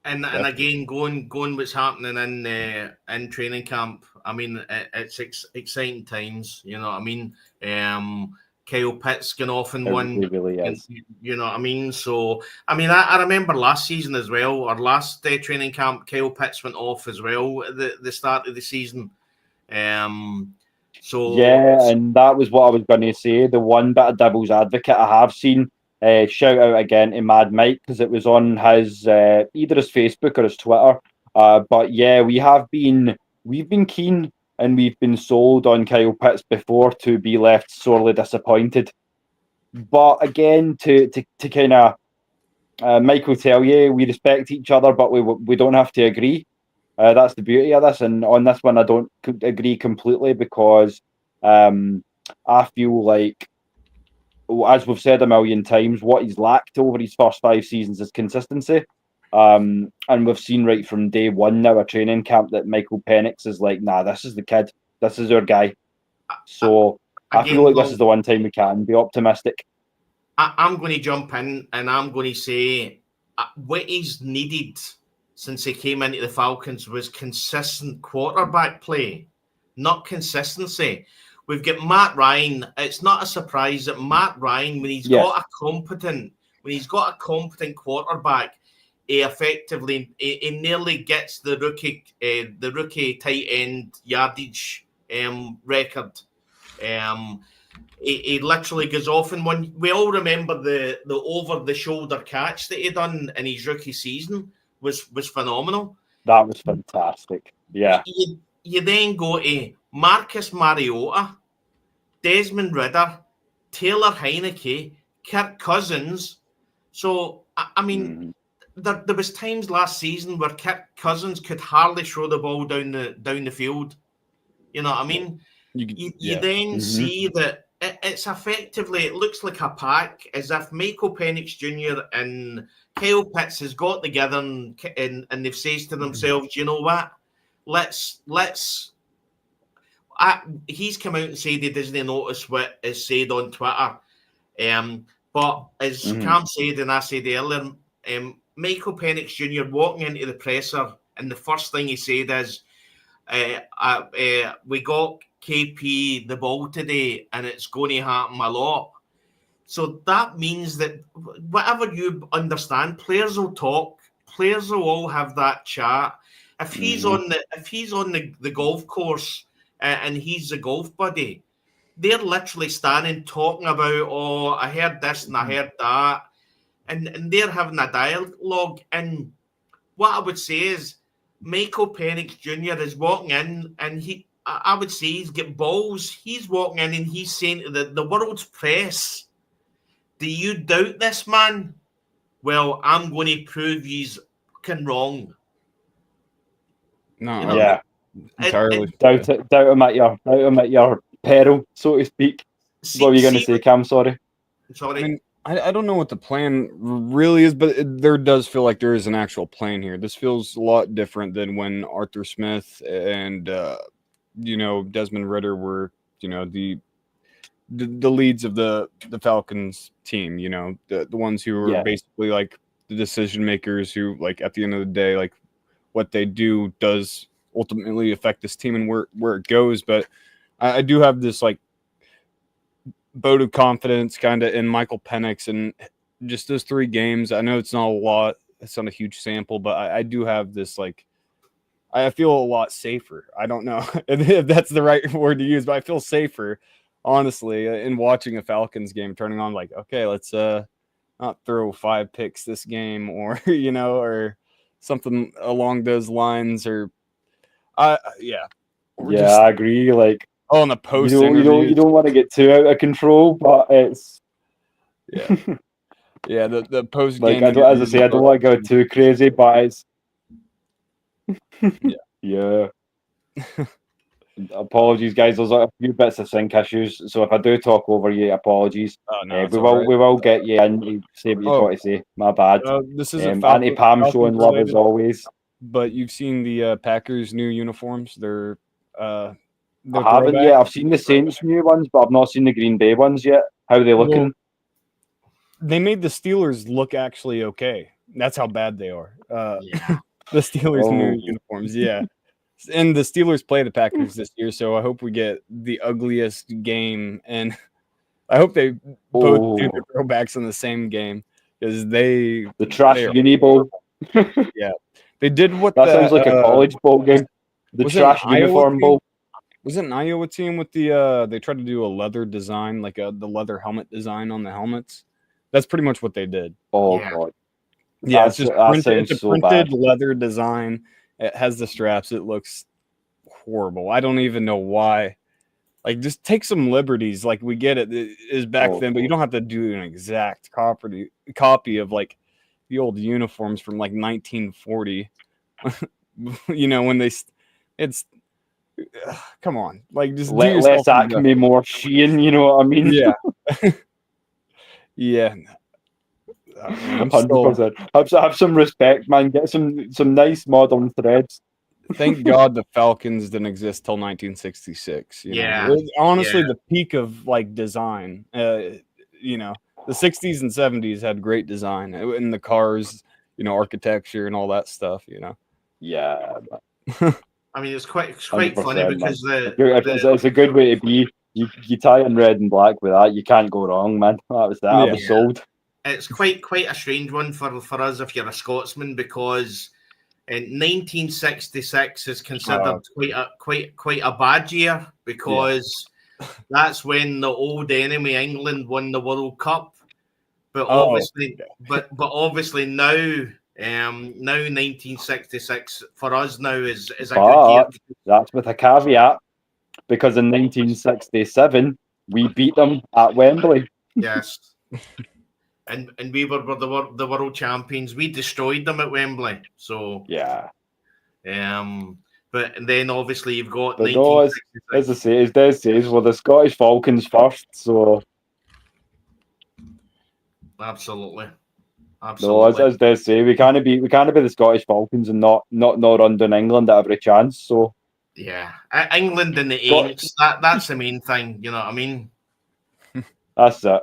And again, going what's happening in training camp. I mean, it's exciting times. You know what I mean? Kyle Pitts going off in one. It really is. You know what I mean? So, I mean, I remember last season as well, or last training camp, Kyle Pitts went off as well at the start of the season. So yeah, and that was what I was going to say. The one bit of devil's advocate I have seen. Shout out again to Mad Mike because it was on his either his Facebook or his Twitter. But yeah, we've been keen and we've been sold on Kyle Pitts before to be left sorely disappointed. But again, to kind of Mike will tell you we respect each other, but we don't have to agree. That's the beauty of this. And on this one, I don't agree completely because I feel like, as we've said a million times, what he's lacked over his first 5 seasons is consistency. And we've seen right from day one now, a training camp, that Michael Penix is like, this is the kid. This is our guy. So I feel like this is the one time we can be optimistic. I'm going to jump in and I'm going to say what he's needed since he came into the Falcons was consistent quarterback play, not consistency. We've got Matt Ryan. It's not a surprise that Matt Ryan, when he's got a competent quarterback, he nearly gets the rookie tight end yardage record. He literally goes off in one. We all remember the over the shoulder catch that he done in his rookie season was phenomenal. That was fantastic. Yeah. You then go to Marcus Mariota, Desmond Ridder, Taylor Heineke, Kirk Cousins. So I mean, there was times last season where Kirk Cousins could hardly throw the ball down the field. You know what I mean? You then see that it's effectively, it looks like a pack, as if Michael Penix Jr. and Kyle Pitts has got together and they've said to themselves, you know what? He's come out and said he doesn't notice what is said on Twitter. But as Cam said and I said earlier, Michael Penix Jr. walking into the presser and the first thing he said is, we got KP the ball today and it's going to happen a lot. So that means that whatever you understand, players will talk, players will all have that chat. If he's on the golf course and he's the golf buddy, they're literally standing talking about, oh, I heard this and I heard that, and they're having a dialogue. And what I would say is Michael Penix Jr. is walking in, and I would say he's got balls. He's walking in and he's saying to the world's press, do you doubt this man? Well, I'm going to prove he's fucking wrong. No, You know? Yeah, entirely. doubt him at your peril, so to speak. What were you going to say, Cam? Sorry. Sorry. I mean, I don't know what the plan really is, but there does feel like there is an actual plan here. This feels a lot different than when Arthur Smith and Desmond Ritter were the leads of the Falcons team. The ones who were basically like the decision makers who, like, at the end of the day, like, what they do does ultimately affect this team and where it goes. But I do have this like vote of confidence kind of in Michael Penix and just those 3 games. I know it's not a lot, it's not a huge sample, but I do have this, like, I feel a lot safer. I don't know if that's the right word to use, but I feel safer, honestly, in watching a Falcons game, turning on like, okay, let's not throw 5 picks this game, or or something along those lines, or I agree. Like, on the post, you don't want to get too out of control, but it's the post like, game. as I say, I don't want to go too crazy, but it's yeah. Apologies, guys. There's a few bits of sync issues, so if I do talk over you, apologies. Oh, no, we will get you in. You say what you've got to say. My bad. This is Anti-Pam showing love as always. But you've seen the Packers' new uniforms. They're I haven't yet. I've seen the Saints' new ones, but I've not seen the Green Bay ones yet. How are they looking? Well, they made the Steelers look actually okay. That's how bad they are. The Steelers' new uniforms, and the Steelers play the Packers this year, so I hope we get the ugliest game, and I hope they both do the throwbacks in the same game, because the trash uni bowl. They did what that sounds like a college bowl game. The trash uniform bowl. Was it an Iowa team with the they tried to do a leather design, like the leather helmet design on the helmets? That's pretty much what they did. God. Yeah, it's just printed, it's a printed leather design. It has the straps. It looks horrible. I don't even know why. Like, just take some liberties. Like, we get it. It is back then, but you don't have to do an exact copy of like the old uniforms from like 1940. When it's come on, like, just less Acme, more Shein. You know what I mean? Yeah. Yeah. 100%. Have some respect, man. Get some nice modern threads. Thank God the Falcons didn't exist till 1966. Honestly, the peak of like design. The 60s and 70s had great design in the cars, architecture and all that stuff. Yeah. I mean, it's quite funny because it's a good way to be. You tie in red and black with that, you can't go wrong, man. That was that. I was sold. It's quite a strange one for us if you're a Scotsman, because in 1966 is considered quite a bad year, because that's when the old enemy England won the World Cup. But obviously now 1966 for us now is a good year. That's with a caveat, because in 1967 we beat them at Wembley. Yes. And we were the world champions. We destroyed them at Wembley. So but then obviously you've got. But no, as I say, as Des says, we're the Scottish Falcons first. So absolutely. No, as Des say, we can't be the Scottish Falcons and not run down England at every chance. So England in the eights. That's the main thing. You know what I mean? That's it.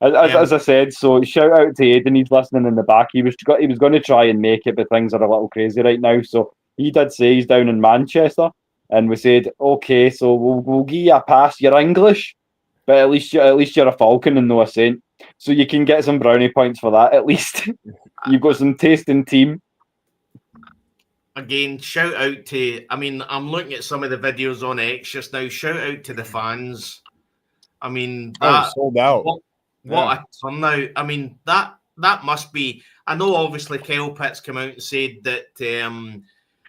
As I said, so shout out to Aidan. He's listening in the back. He was going to try and make it, but things are a little crazy right now. So he did say he's down in Manchester, and we said, okay, so we'll give you a pass. You're English, but at least you're a Falcon and no a Saint, so you can get some brownie points for that. At least you've got some taste in team. Again, shout out to. I mean, I'm looking at some of the videos on X just now. Shout out to the fans. I mean, that sold out. What a turnout! I mean, that must be. I know, obviously, Kyle Pitts came out and said that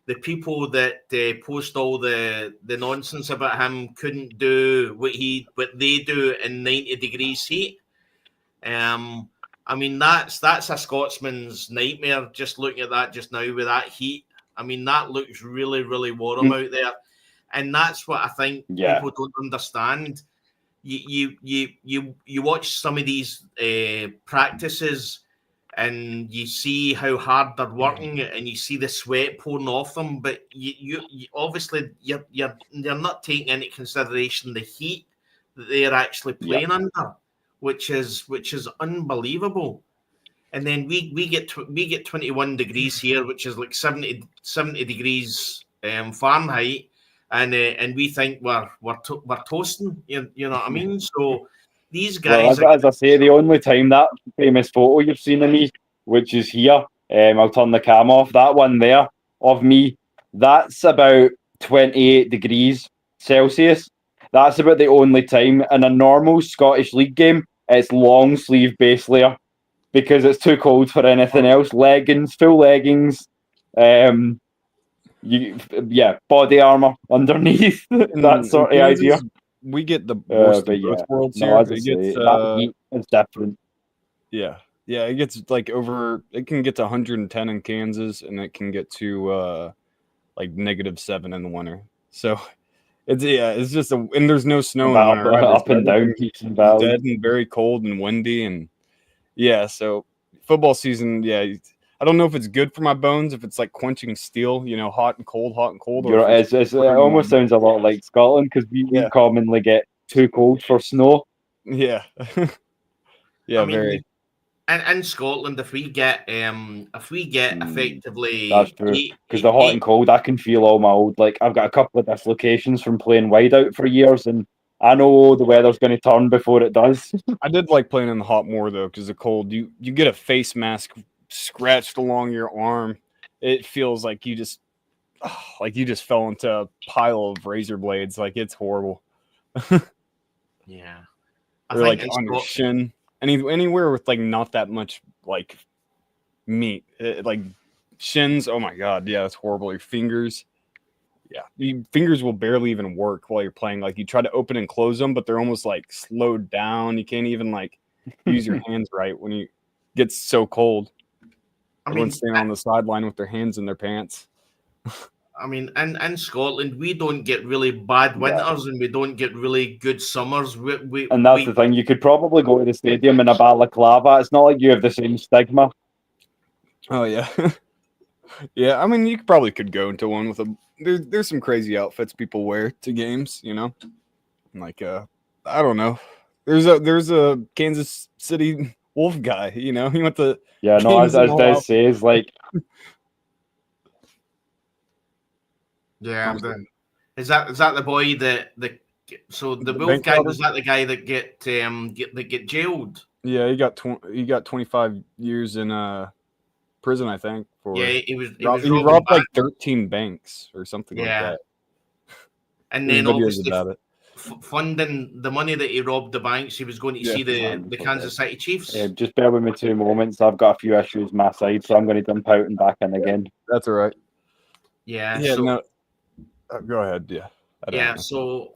the people that post all the nonsense about him couldn't do what they do in 90 degrees heat. I mean, that's a Scotsman's nightmare. Just looking at that just now with that heat. I mean, that looks really, really warm out there, and that's what I think people don't understand. You watch some of these practices, and you see how hard they're working, and you see the sweat pouring off them. But you obviously you're not taking into consideration the heat that they're actually playing under, which is unbelievable. And then we get 21 degrees here, which is like 70 degrees Fahrenheit. And we think we're toasting, you know what I mean? So these guys, as I say, the only time that famous photo you've seen of me, which is here, I'll turn the cam off. That one there of me, that's about 28 degrees Celsius. That's about the only time in a normal Scottish League game. It's long sleeve base layer because it's too cold for anything else. Leggings, full leggings. Body armor underneath. That sort of idea. We get the worst of both worlds here. That heat is different. Yeah, it gets like it can get to 110 in Kansas, and it can get to like -7 in the winter. So it's just and there's no snow in the winter. Right? Up and down, peaks and valleys. Dead and very cold and windy, and so football season, I don't know if it's good for my bones, if it's like quenching steel, hot and cold. It almost sounds a lot like Scotland because we commonly get too cold for snow. Yeah. I mean, very. And in Scotland, if we get effectively, that's true. Because the hot and cold, I can feel all my old. Like I've got a couple of dislocations from playing wide out for years, and I know the weather's going to turn before it does. I did like playing in the hot more though, because the cold, you get a face mask scratched along your arm. It feels like you just fell into a pile of razor blades. Like it's horrible. Yeah. Or like on your shin. Anywhere with like not that much like meat. Like shins, oh my god, yeah, it's horrible. Your fingers. Yeah. Your fingers will barely even work while you're playing. Like you try to open and close them, but they're almost like slowed down. You can't even like use your hands right when you get so cold. Everyone's standing on the sideline with their hands in their pants. I mean, in Scotland, we don't get really bad winters and we don't get really good summers. And that's the thing. You could probably go to the stadium in a balaclava. It's not like you have the same stigma. Oh, yeah. Yeah, I mean, you probably could go into one with there's some crazy outfits people wear to games, Like, I don't know. There's a Kansas City Wolf guy, he went to as Des says, like is that the boy the Wolf guy, was that the guy that get jailed? Yeah, he got 25 years in prison, I think. He robbed like 13 banks or something like that. And then obviously funding the money that he robbed the banks, he was going to see the Kansas City Chiefs. Just bear with me 2 moments. I've got a few issues my side, so I'm going to dump out and back in again. That's all right. Yeah. Go ahead. Yeah. So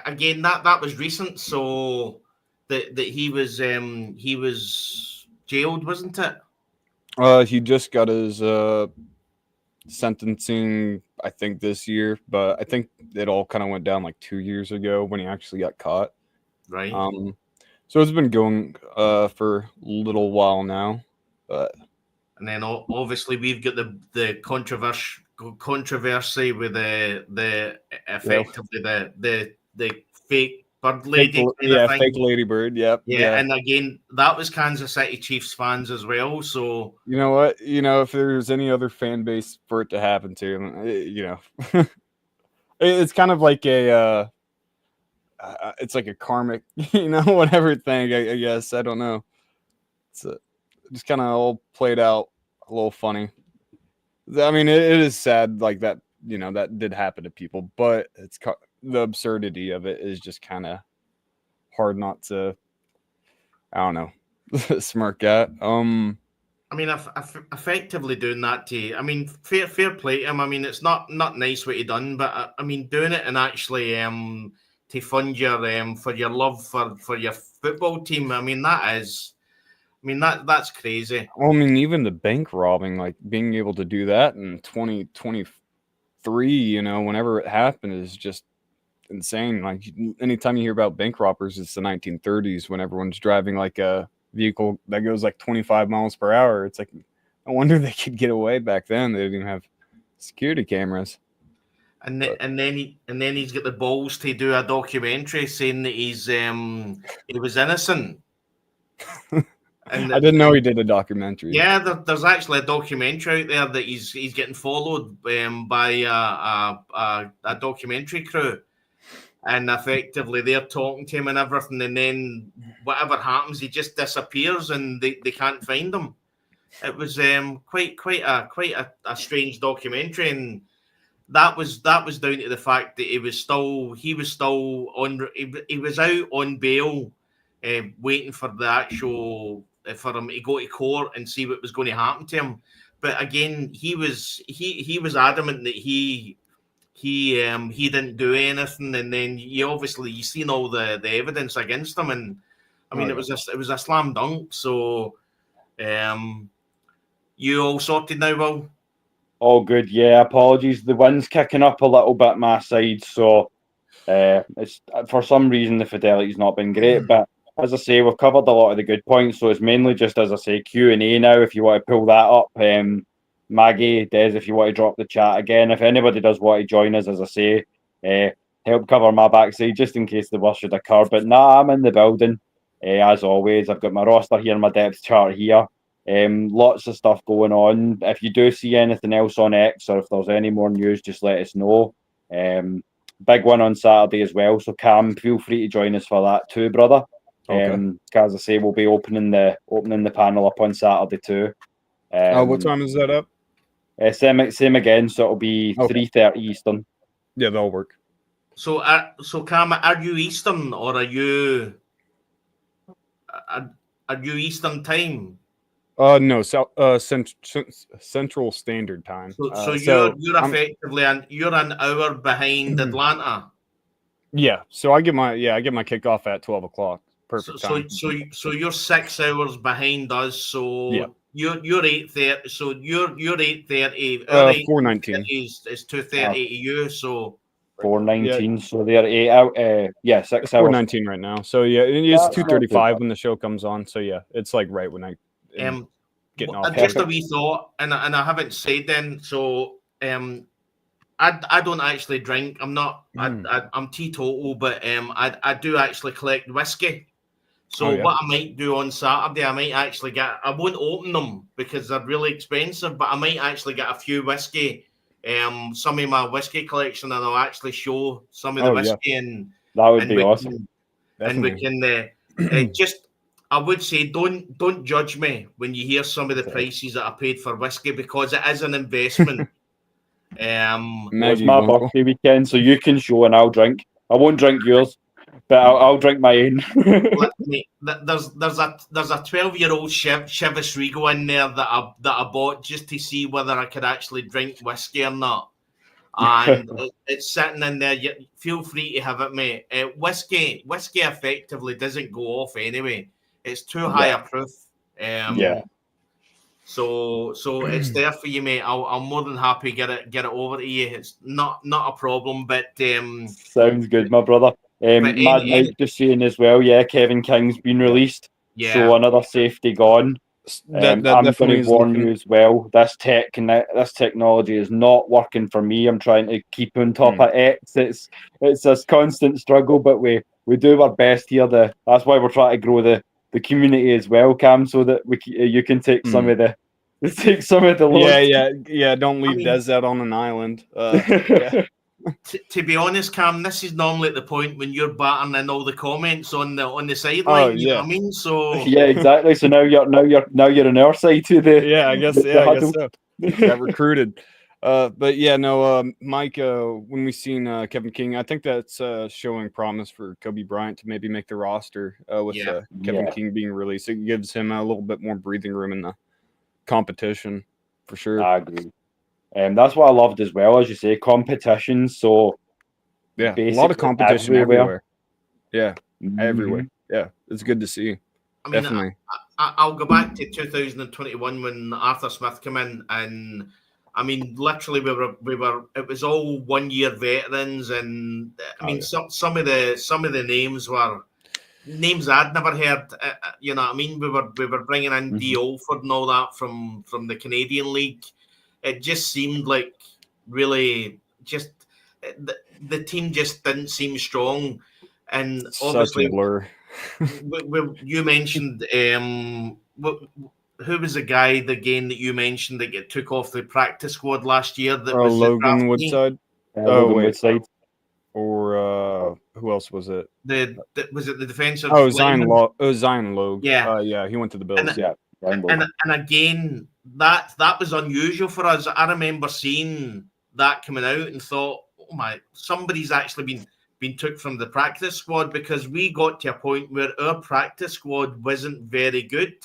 again, that was recent. So that he was jailed, wasn't it? He just got his sentencing, I think, this year, but I think it all kind of went down like 2 years ago when he actually got caught. Right. So it's been going for a little while now, but. And then obviously we've got the controversy with the effectively the fake bird lady. Fake ladybird. Yep. Yeah, and again, that was Kansas City Chiefs fans as well. So you know what? If there's any other fan base for it to happen to, it's kind of like it's like a karmic, whatever thing. I guess I don't know. It's just kind of all played out a little funny. I mean, it is sad like that. That did happen to people, but it's the absurdity of it is just kind of hard not to, I don't know, smirk at. I mean, effectively doing that to, I mean, fair play to him. I mean, it's not nice what he done, but I mean, doing it and actually to fund your for your love for your football team. I mean, that's crazy. Well, I mean, even the bank robbing, like being able to do that in 2023, you know, whenever it happened, is just insane. Like anytime you hear about bank robbers, it's the 1930s when everyone's driving like a vehicle that goes like 25 miles per hour. It's like, I wonder they could get away back then. They didn't even have security cameras. And then he's got the balls to do a documentary saying that he was innocent. And I didn't know he did a documentary. Yeah, there's actually a documentary out there that he's getting followed by a documentary crew. And effectively, they're talking to him and everything, and then whatever happens, he just disappears, and they can't find him. It was quite a strange documentary, and that was down to the fact that he was out on bail, waiting for the actual for him to go to court and see what was going to happen to him. But again, he was adamant that he didn't do anything, and then you seen all the evidence against him, and I mean it was a slam dunk. So you all sorted now, Will? All good, yeah. Apologies, the wind's kicking up a little bit my side, so it's for some reason the fidelity's not been great, but as I say, we've covered a lot of the good points, so it's mainly just, as I say, Q&A now if you want to pull that up. Maggie, Des, if you want to drop the chat again. If anybody does want to join us, as I say, help cover my backside just in case the worst should occur. But nah, I'm in the building. As always, I've got my roster here, my depth chart here. Lots of stuff going on. If you do see anything else on X, or if there's any more news, just let us know. Big one on Saturday as well. So Cam, feel free to join us for that too, brother. Okay. As I say, we'll be opening the panel up on Saturday too. What time is that up? Same again, so it'll be 3:30 Eastern. Yeah, that'll work. So Cam, are you Eastern or are you Eastern time? No, Central Standard Time. So you're effectively you're an hour behind Atlanta. Yeah, so I get my kickoff at 12 o'clock. Perfect time. So you're 6 hours behind us. So yeah. You're 8:30. So you're 8:30. 4:19 is 2:30 to you. So 4:19. So they're 8 out. 6 hours. 4:19 right now. So yeah, it's 2:35 when the show comes on. So yeah, it's like right when I getting off. Just a wee thought, and I haven't said then. So I don't actually drink. I'm not. I'm teetotal, but I do actually collect whiskey. So what I might do on Saturday, I might actually I won't open them because they're really expensive, but I might actually get a few whiskey, some of my whiskey collection, and I'll actually show some of the whiskey, and that would be awesome. And we can just, I would say, don't judge me when you hear some of the prices that I paid for whiskey, because it is an investment. It's my birthday weekend, so you can show and I'll drink. I won't drink yours, but I'll drink my own. There's a 12-year-old Chivas Regal in there that I bought just to see whether I could actually drink whiskey or not, and it's sitting in there. Feel free to have it, mate. Whiskey effectively doesn't go off anyway. It's too high a proof. So it's there for you, mate. I'm more than happy to get it over to you. It's not a problem, but sounds good, my brother. Mad Mike just saying as well, Kevin King's been released. Yeah. So another safety gone. I'm going to warn you as well. This technology is not working for me. I'm trying to keep on top of X. It's a constant struggle, but we do our best here. That's why we're trying to grow the community as well, Cam, so that you can take some of the load. Yeah. Don't leave Des out on an island. To be honest, Cam, this is normally at the point when you're battering in all the comments on the sideline. You know what I mean? So yeah, exactly. So now you're on our side to the I guess so. Got recruited. But yeah, no, Mike, when we seen Kevin King, I think that's showing promise for Kobe Bryant to maybe make the roster with Kevin King being released. It gives him a little bit more breathing room in the competition, for sure. I agree. That's what I loved as well, as you say, competition. So yeah, a lot of competition everywhere. Yeah, everywhere. Yeah, it's good to see. I mean, definitely. I'll go back to 2021 when Arthur Smith came in, and I mean, literally, we were. It was all 1 year veterans, and I mean, some of the names were names I'd never heard. You know what I mean? We were bringing in D. Olford and all that from the Canadian League. It just seemed like really just the team just didn't seem strong, and obviously, such a blur. You mentioned who was the guy that you mentioned that took off the practice squad last year? That was Logan Woodside. Woodside. Or who else was it? Was it the defensive? Oh, Zion Logue. Yeah, yeah, he went to the Bills. And again, that was unusual for us. I remember seeing that coming out and thought, oh my, somebody's actually been took from the practice squad, because we got to a point where our practice squad wasn't very good.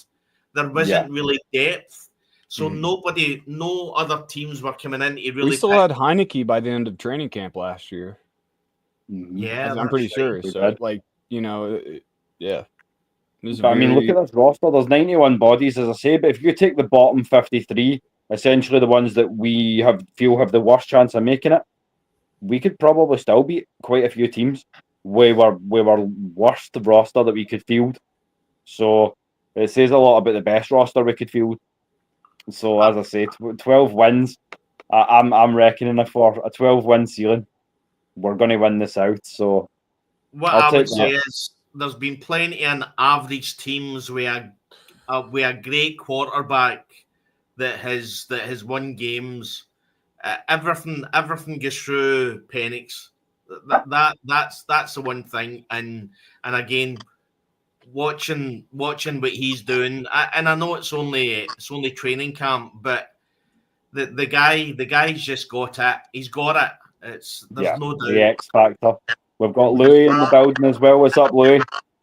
There wasn't really depth. So no other teams were coming in to really. We still had Heineke by the end of training camp last year. Yeah, I'm pretty sure. So, like, yeah. But I mean, look at this roster. There's 91 bodies, as I say. But if you take the bottom 53, essentially the ones that we feel have the worst chance of making it, we could probably still beat quite a few teams. We were worst roster that we could field. So it says a lot about the best roster we could field. So as I say, 12 wins. I'm reckoning for a 12-win ceiling. We're going to win this out. So what I would say is there's been plenty of average teams with a great quarterback that has won games. Everything goes through Penix. That's the one thing. And again, watching what he's doing, and I know it's only training camp, but the guy's just got it. He's got it. There's no doubt. The X factor. We've got Louis in the building as well. What's up, Louis?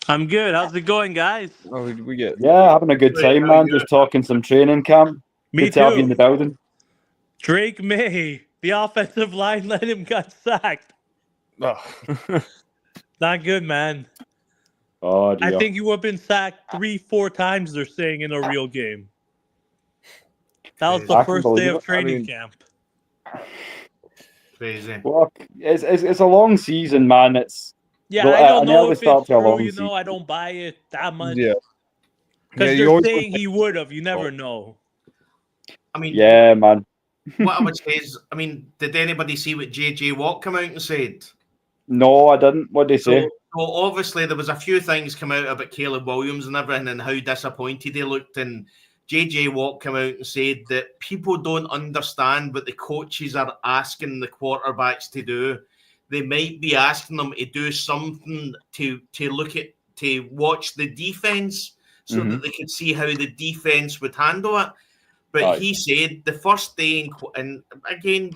I'm good. How's it going, guys? Oh, we get having a good time, man. Just talking some training camp. Me good to have you in the building. Drake May, the offensive line let him get sacked. Oh. Not good, man. Oh, dear. I think you have been sacked 3-4 times, they're saying, in a real game. That was the first day of training camp. Crazy. Well, it's a long season, man. I don't know if it's true. I don't buy it that much. Yeah. Because they're saying he would have. You never know. I mean, yeah, man. What I would say is, I mean, did anybody see what JJ Watt come out and said? No, I didn't. What did he say? So obviously there was a few things come out about Caleb Williams and everything, and how disappointed he looked. And JJ Watt came out and said that people don't understand what the coaches are asking the quarterbacks to do. They might be asking them to do something to watch the defense so that they could see how the defense would handle it. But he said the first day, and again,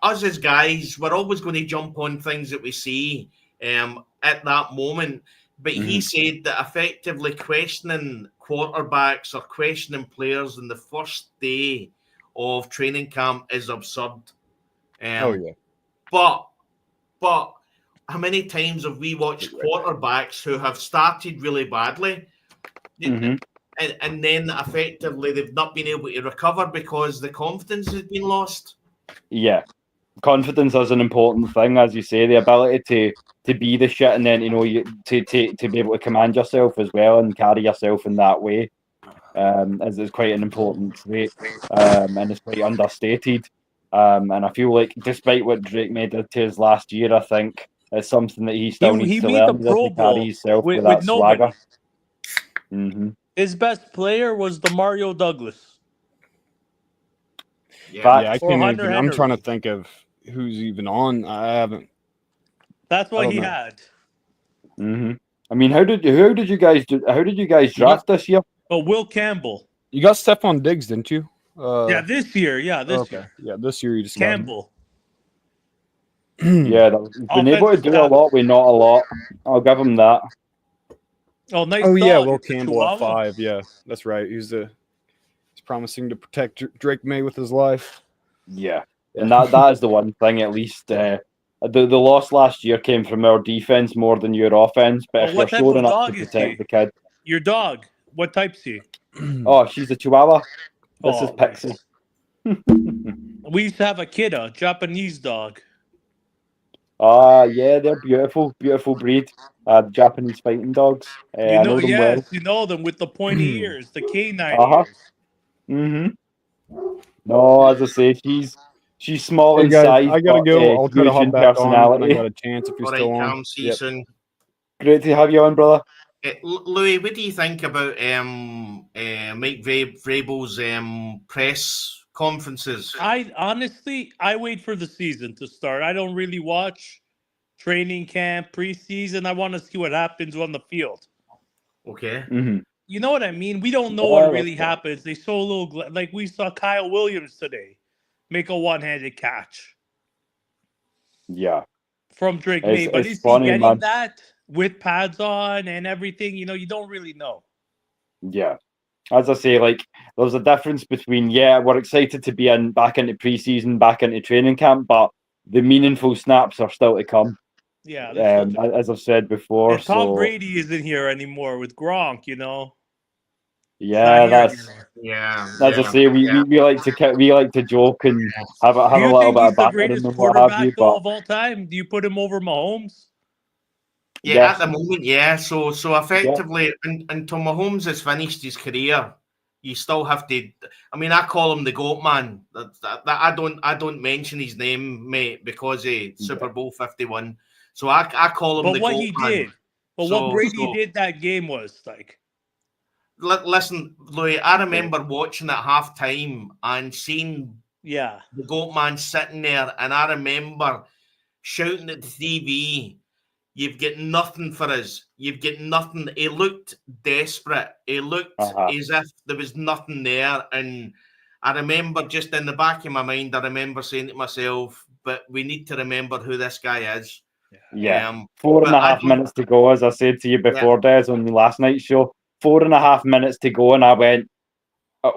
us as guys, we're always going to jump on things that we see at that moment. But he said that effectively questioning quarterbacks or questioning players in the first day of training camp is absurd. But how many times have we watched quarterbacks who have started really badly and then effectively they've not been able to recover because the confidence has been lost? Yeah. Confidence is an important thing, as you say, the ability to be the shit, and then to be able to command yourself as well and carry yourself in that way is quite an important trait, and it's quite understated. And I feel like, despite what Drake made it to his last year, I think it's something that he still needs to learn to carry himself with that swagger. His best player was Mario Douglas. I can't even. I'm trying to think of who's even on. I haven't. That's what he had. I mean, how did you guys draft this year? Oh, Will Campbell. You got Stephon Diggs, didn't you? Yeah, this year. Yeah, this year. Yeah, this year you just got him. Campbell. Yeah, he's been able to do a lot with not a lot. I'll give him that. Oh, nice. Oh yeah, dog. Will It's a Campbell at Chihuahua. 5. Yeah, that's right. He's promising to protect Drake May with his life. Yeah, and that is the one thing. At least the loss last year came from our defense more than your offense. But Oh, if you're what type showing of up dog to is protect he? the kid, Your dog. What type's he? oh, she's a Chihuahua. This is Oh, Pixie. nice. We used to have a kid, a Japanese dog. Yeah, they're beautiful, beautiful breed. Japanese fighting dogs. You I know, know them yes, well. you know them with the pointy ears, the canine Uh-huh. ears. No, as I say, she's small Hey in guys, size, I gotta but go. I'll try to huge hop in back on when I personality. got a chance. If you're All still right, on. Cam, see you soon. Great to have you on, brother. Louis, what do you think about Mike Vrabel's press conferences? I wait for the season to start. I don't really watch training camp, preseason. I want to see what happens on the field. Okay. Mm-hmm. You know what I mean? We don't know what really happens. They show a little, like we saw Kyle Williams today make a one-handed catch. Yeah. From Drake May. But is he getting that with pads on and everything? You know, you don't really know. Yeah. As I say, like, there's a difference between, we're excited to be back into preseason, back into training camp, but the meaningful snaps are still to come. Yeah. As I've said before. And Tom Brady isn't here anymore with Gronk, you know. Yeah, that's as I say, we like to joke and have a little bit of banter and what have you. But of all time, do you put him over Mahomes? Yeah, yes. At the moment, yeah. So effectively, until Mahomes has finished his career, you still have to. I mean, I call him the GOAT man. I don't mention his name, mate, because Super Bowl 51. So I call him the GOAT man. But what he did, what Brady did that game was like. Listen, Louis, I remember watching at halftime and seeing the GOAT man sitting there, and I remember shouting at the TV, "You've got nothing for us. You've got nothing." He looked desperate. He looked as if there was nothing there. And I remember just in the back of my mind, I remember saying to myself, but we need to remember who this guy is. Yeah. 4.5 minutes to go, as I said to you before, Des, on the last night's show. 4.5 minutes to go, and I went,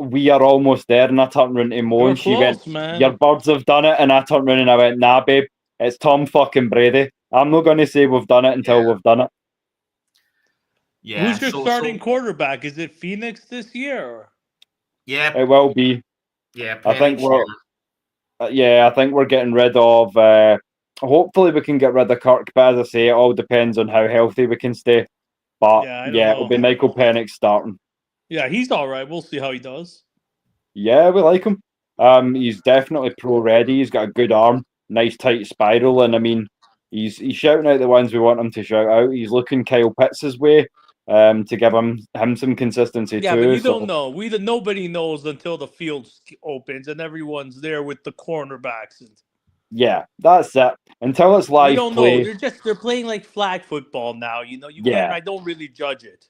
we are almost there. And I turned around to Mo, and she went, your birds have done it. And I turned around and I went, nah, babe, it's Tom fucking Brady. I'm not going to say we've done it until we've done it. Yeah. Who's your starting quarterback? Is it Phoenix this year? Or? Yeah. It will be. Yeah. I think we're getting rid of. Hopefully, we can get rid of Kirk. But as I say, it all depends on how healthy we can stay. But it'll be Michael Penix starting. Yeah, he's all right. We'll see how he does. Yeah, we like him. He's definitely pro ready. He's got a good arm, nice tight spiral, and I mean, he's shouting out the ones we want him to shout out. He's looking Kyle Pitts' way, to give him some consistency too. Yeah, but you don't know. Nobody knows until the field opens and everyone's there with the cornerbacks. Yeah, that's it. Until it's live play. Know. They're playing like flag football now. You know, can't. I don't really judge it.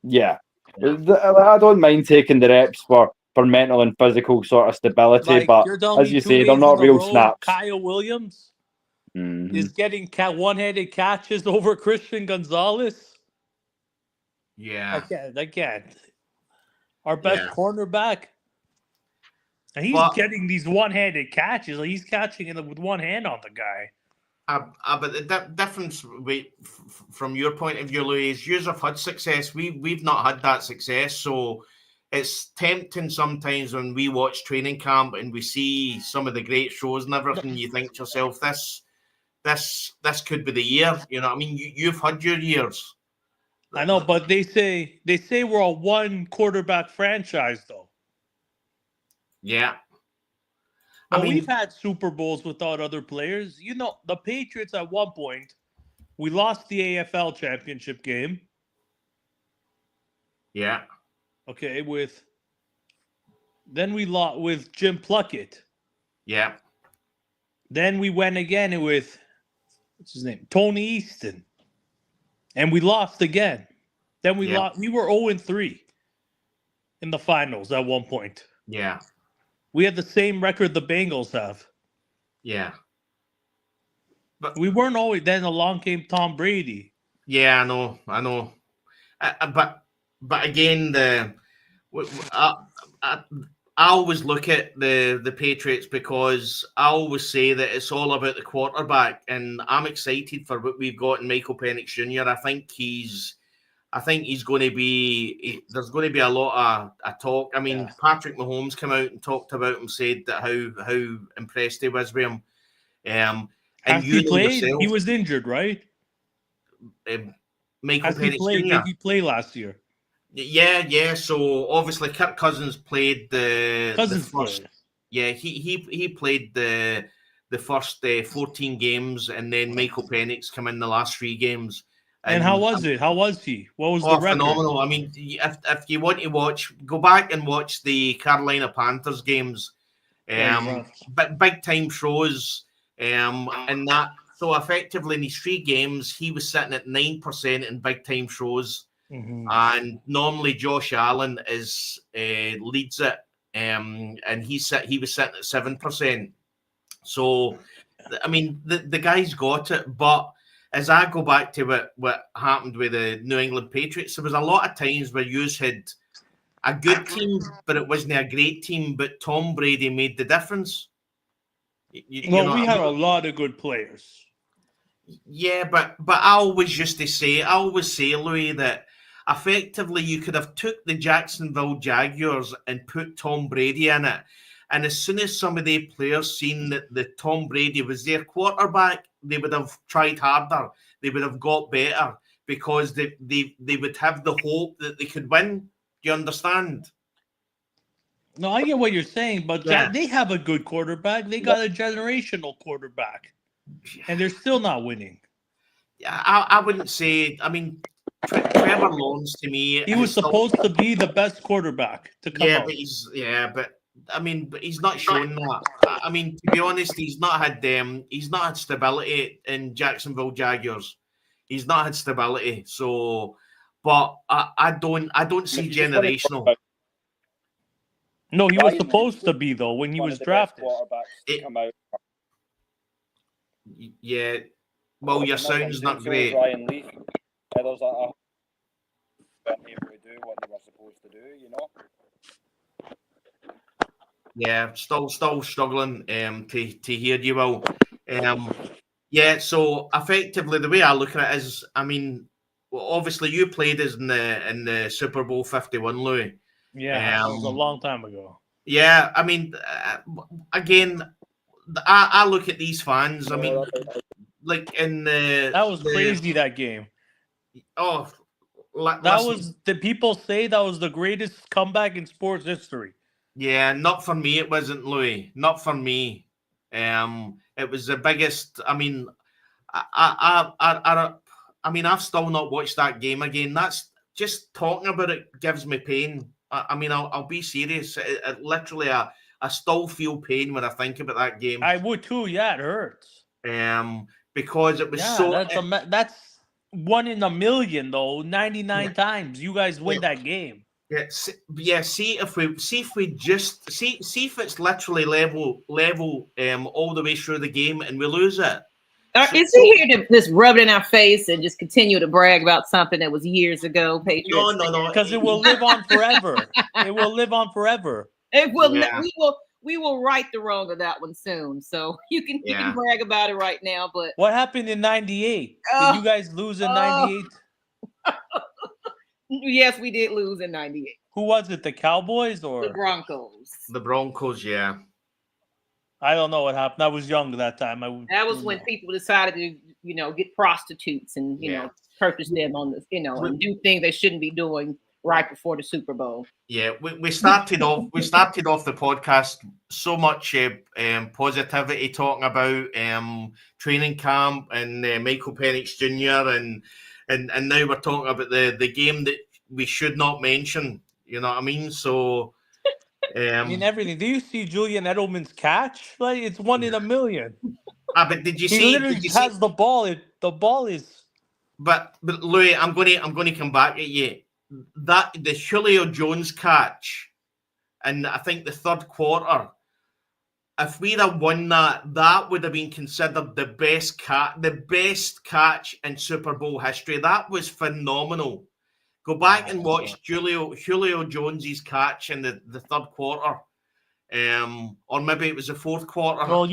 Yeah. I don't mind taking the reps for mental and physical sort of stability, but as you say, they're not real snaps. Kyle Williams is getting one-handed catches over Christian Gonzalez. Yeah. I can't. Our best cornerback. And he's getting these one-handed catches. Like he's catching it with one hand on the guy. But the difference from your point of view, Louis, is you have had success. We've not had that success. So it's tempting sometimes when we watch training camp and we see some of the great shows and everything. You think to yourself, this could be the year. You know what I mean? You've had your years. I know, but they say we're a one quarterback franchise, though. Yeah. I mean, we've had Super Bowls without other players. You know, the Patriots at one point, we lost the AFL championship game. Yeah. Okay, then we lost with Jim Plunkett. Yeah. Then we went again with, what's his name? Tony Easton. And we lost again. Then we lost. We were 0-3 in the finals at one point. Yeah. We had the same record the Bengals have. Yeah. But we weren't always. Then along came Tom Brady. Yeah, I know. But again, I always look at the Patriots because I always say that it's all about the quarterback, and I'm excited for what we've got in Michael Penix Jr. I think he's going to be. There's going to be a lot of talk. I mean, Patrick Mahomes came out and talked about him, said that how impressed he was with him. And he played? Yourself, he was injured, right? Michael Penix Jr. Did he play last year? Yeah. So obviously, Kirk Cousins played the first. Played. Yeah, he played the first 14 games, and then Michael Penix came in the last 3 games. And how was it? How was he? What was the record? Phenomenal. I mean, if you want to go back and watch the Carolina Panthers games, big time throws, and that. So effectively in these 3 games, he was sitting at 9% in big time throws. Mm-hmm. And normally Josh Allen leads it, and he was sitting at 7%. So, I mean, the guy's got it. But as I go back to what happened with the New England Patriots, there was a lot of times where you had a good team, but it wasn't a great team. But Tom Brady made the difference. We had a lot of good players. Yeah, but I always say, Louis, that effectively you could have took the Jacksonville Jaguars and put Tom Brady in it. And as soon as some of the players seen that Tom Brady was their quarterback, they would have tried harder. They would have got better because they would have the hope that they could win. Do you understand? No, I get what you're saying, but they have a good quarterback. They got a generational quarterback. And they're still not winning. Yeah, I wouldn't say. I mean, Trevor Lawrence to me, he was supposed to be the best quarterback to come out. But he's not shown that. I mean, to be honest, he's not had stability in Jacksonville Jaguars. He's not had stability. So, but I don't see generational. No, he was supposed to be though when he was drafted. Yeah, well, your sound's not great. Ryan Leaf, there's weren't able to do what they were supposed to do, you know. Yeah, still struggling to hear you well. Yeah, so effectively the way I look at it is, I mean, obviously you played us in the Super Bowl 51, Louis. Yeah, that was a long time ago. Yeah, I mean, again. I look at these fans. I mean, like in the that was crazy that game. Oh, the people say that was the greatest comeback in sports history. Yeah, not for me. It wasn't, Louis. Not for me. It was the biggest. I mean, I mean, I've still not watched that game again. That's just talking about it gives me pain. I mean, I'll be serious. It literally I still feel pain when I think about that game. I would too. Yeah, it hurts. Because it was that's 1 in a million though. 99 times you guys win that game. Yeah. See if it's literally level all the way through the game and we lose it. Is he here to just rub it in our face and just continue to brag about something that was years ago, Patriots? No. Because it will live on forever. It will live on forever. It will. Yeah. We will right the wrong of that one soon. So you can brag about it right now. But what happened in '98? Did you guys lose in '98? Yes, we did lose in '98. Who was it? The Cowboys or the Broncos? The Broncos, yeah. I don't know what happened. I was young that time. That was when people decided to, get prostitutes and purchase them on this, and do things they shouldn't be doing right before the Super Bowl. Yeah, we started off the podcast so much positivity talking about training camp and Michael Penix Jr. and now we're talking about the game that we should not mention. You know what I mean? So I mean everything. Do you see Julian Edelman's catch? Like it's 1 in a million. But did you see? He literally has the ball. The ball is. But Louis, I'm going to come back at you. That the Julio Jones catch, and I think the third quarter, if we'd have won that would have been considered the best catch in Super Bowl history. That was phenomenal. Go back and watch Julio Jones's catch in the third quarter, or maybe it was the fourth quarter. Well,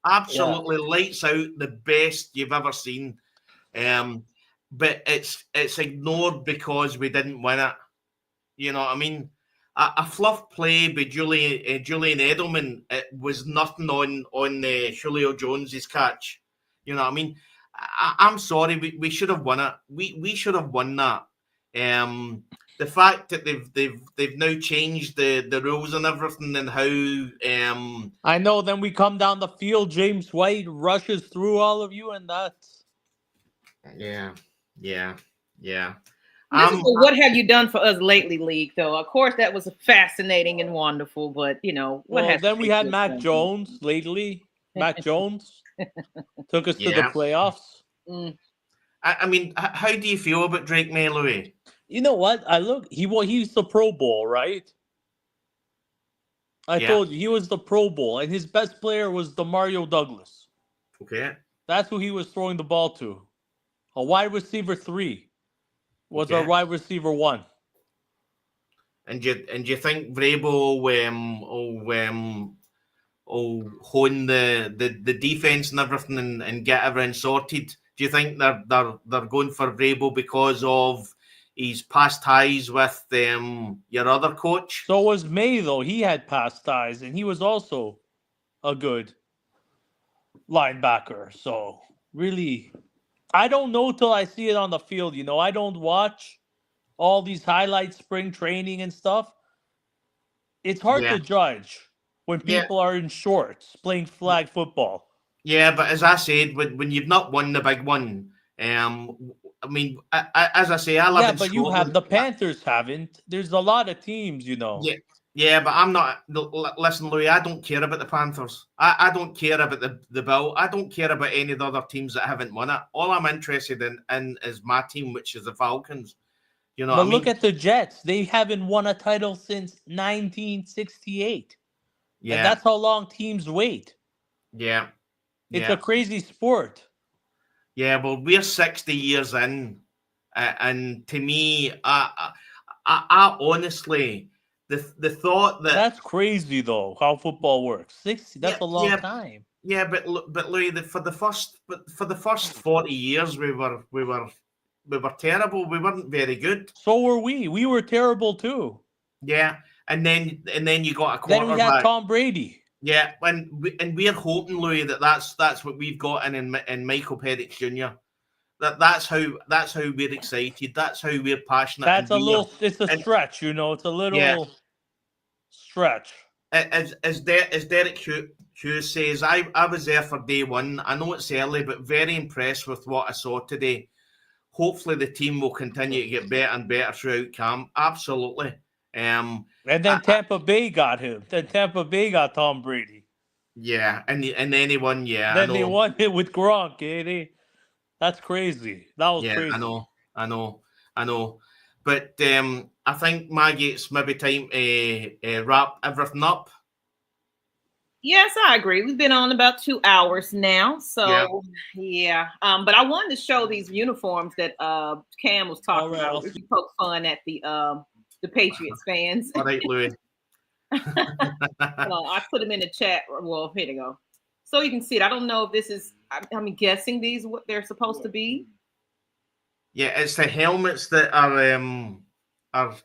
absolutely lights out, the best you've ever seen. But it's ignored because we didn't win it. You know what I mean? A fluff play by Julian Edelman, it was nothing on Julio Jones's catch. You know what I mean? I'm sorry, we should have won it. We should have won that. The fact that they've now changed the rules and everything, and how I know. Then we come down the field, James White rushes through all of you, and that's yeah. What have you done for us lately, League? Though, of course, that was fascinating and wonderful. But then we had Mac Jones lately. Mac Jones took us to the playoffs. I mean, how do you feel about Drake May, Louis? You know what? He's the Pro Bowl, right? I told you he was the Pro Bowl, and his best player was Demario Douglas. Okay, that's who he was throwing the ball to. A wide receiver 3 was our wide receiver 1. And do you think Vrabel will hone the defense and everything and get everything sorted? Do you think they're going for Vrabel because of his past ties with your other coach? So was May, though. He had past ties, and he was also a good linebacker. So really, I don't know till I see it on the field. I don't watch all these highlights, spring training and stuff. It's hard to judge when people are in shorts playing flag football. Yeah, but as I said, when you've not won the big one, I mean, as I say, I love. Yeah, but you have the Panthers haven't. There's a lot of teams, Yeah, but I'm not. Listen, Louis, I don't care about the Panthers. I don't care about the Bill. I don't care about any of the other teams that haven't won it. All I'm interested in is my team, which is the Falcons. But look at the Jets. They haven't won a title since 1968. Yeah, and that's how long teams wait. Yeah, it's a crazy sport. Yeah, well, we're 60 years in, and to me, I honestly, the thought that's crazy though. How football works, 60. That's a long time. Yeah, but Louis, for the first 40 years, we were terrible. We weren't very good. So were we. We were terrible too. Yeah, and then you got a quarterback. Then we had Tom Brady. Yeah, and we're hoping, Louis, that's what we've got in Michael Penix Jr. That's how we're excited. That's how we're passionate. That's it's a stretch, It's a little stretch. As Derek Hughes says, I was there for day one. I know it's early, but very impressed with what I saw today. Hopefully, the team will continue to get better and better throughout camp. Absolutely. And then Tampa Bay got him. Then Tampa Bay got Tom Brady. Yeah, and then he won. Yeah, then they won it with Gronk. That's crazy. That was crazy. I know. But I think, Maggie, it's maybe time to wrap everything up. Yes, I agree. We've been on about 2 hours now. So, yeah. But I wanted to show these uniforms that Cam was talking about. We poked fun at the Patriots fans. All right, Louis. I put them in the chat. Well, here they go. So you can see it. I don't know if this is, I'm guessing these what they're supposed to be. Yeah, it's the helmets that are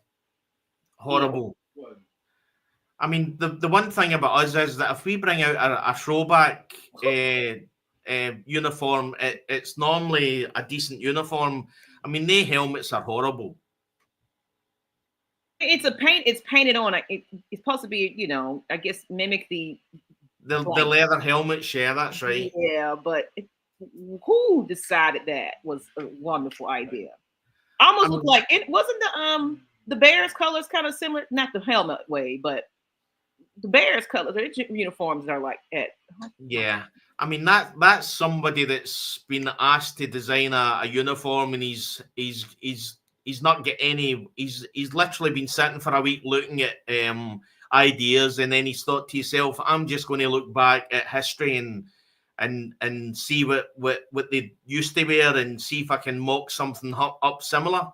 horrible. I mean, the one thing about us is that if we bring out a throwback uniform, it's normally a decent uniform. I mean, the helmets are horrible. It's painted on. It's supposed to be, I guess mimic the leather helmets. Yeah, that's right. Yeah, but who decided that was a wonderful idea? Almost looked like it wasn't the Bears colors kind of similar, not the helmet way, but the Bears colors. Their uniforms are like that. Yeah, I mean that's somebody that's been asked to design a uniform, and he's not get any. He's literally been sitting for a week looking at ideas, and then he's thought to himself, I'm just going to look back at history and see what they used to wear and see if I can mock something up similar.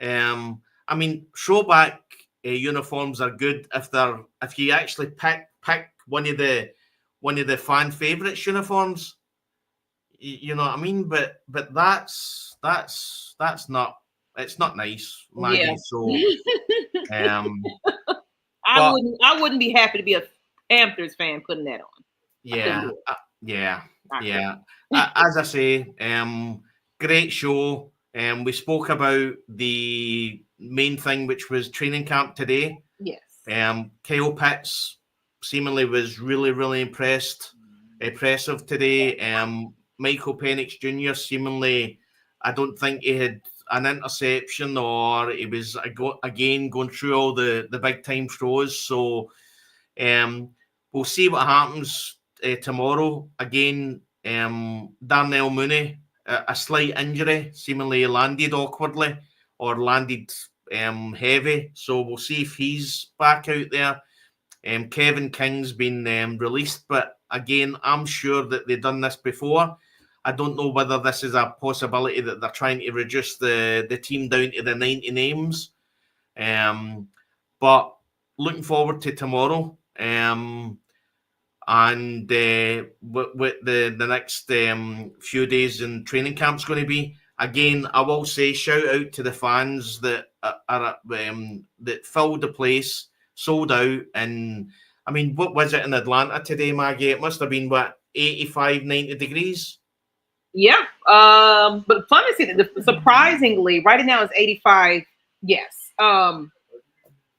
I mean, throwback uniforms are good if you actually pick one of the fan favourites uniforms. You know what I mean? But that's not, it's not nice, Maggie. Yeah. So I wouldn't be happy to be a Panthers fan putting that on. Yeah. As I say, great show. We spoke about the main thing, which was training camp today. Yes. Kyle Pitts seemingly was really, really impressive today. Michael Penix Jr. seemingly, I don't think he had an interception, or he was again going through all the big time throws. So we'll see what happens tomorrow. Again, Darnell Mooney, a slight injury, seemingly landed awkwardly or landed heavy. So we'll see if he's back out there. Kevin King's been released, but again, I'm sure that they've done this before. I don't know whether this is a possibility that they're trying to reduce the team down to the 90 names. But looking forward to tomorrow. And what the next few days in training camp's going to be. Again, I will say shout out to the fans that that filled the place, sold out. And I mean, what was it in Atlanta today, Maggie? It must have been 85, 90 degrees. Yeah. But fun to see that surprisingly, right now it's 85. Yes.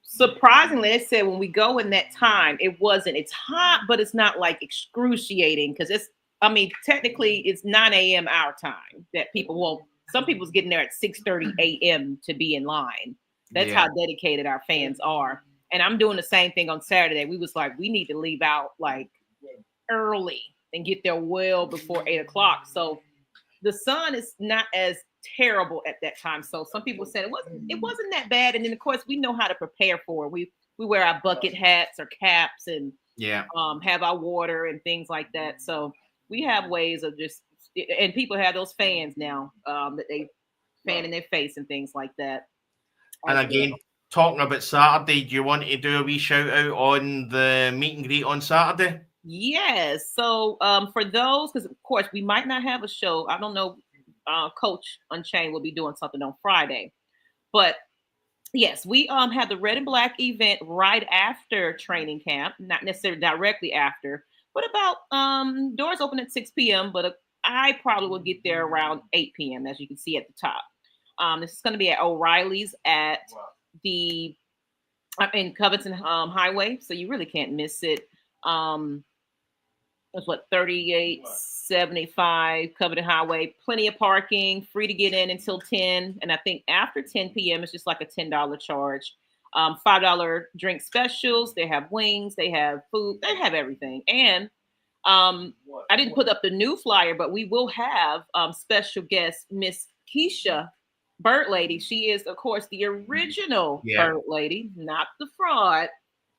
Surprisingly, they said when we go in that time, it's hot, but it's not like excruciating, because technically it's 9 a.m. our time that some people's getting there at 6:30 a.m. to be in line. That's how dedicated our fans are. And I'm doing the same thing on Saturday. We was like, we need to leave out like early and get there well before 8 o'clock. So the sun is not as terrible at that time. So some people said it wasn't that bad. And then of course we know how to prepare for it. We wear our bucket hats or caps and have our water and things like that. So we have ways of and people have those fans now that they fan in their face and things like that. And again, talking about Saturday, do you want to do a wee shout out on the meet and greet on Saturday? Yes. So for those, because of course we might not have a show. I don't know. Coach Unchained will be doing something on Friday, but yes, we have the Red and Black event right after training camp, not necessarily directly after, but about doors open at 6 p.m. But I probably will get there around 8 p.m. as you can see at the top. This is going to be at O'Reilly's at in Covington Highway, so you really can't miss it. That's 3875 Covington Highway. Plenty of parking, free to get in until 10. And I think after 10 p.m. it's just like a $10 charge. $5 drink specials. They have wings. They have food. They have everything. And I didn't put up the new flyer, but we will have special guest Miss Keisha Bird Lady. She is, of course, the original Bird Lady, not the fraud.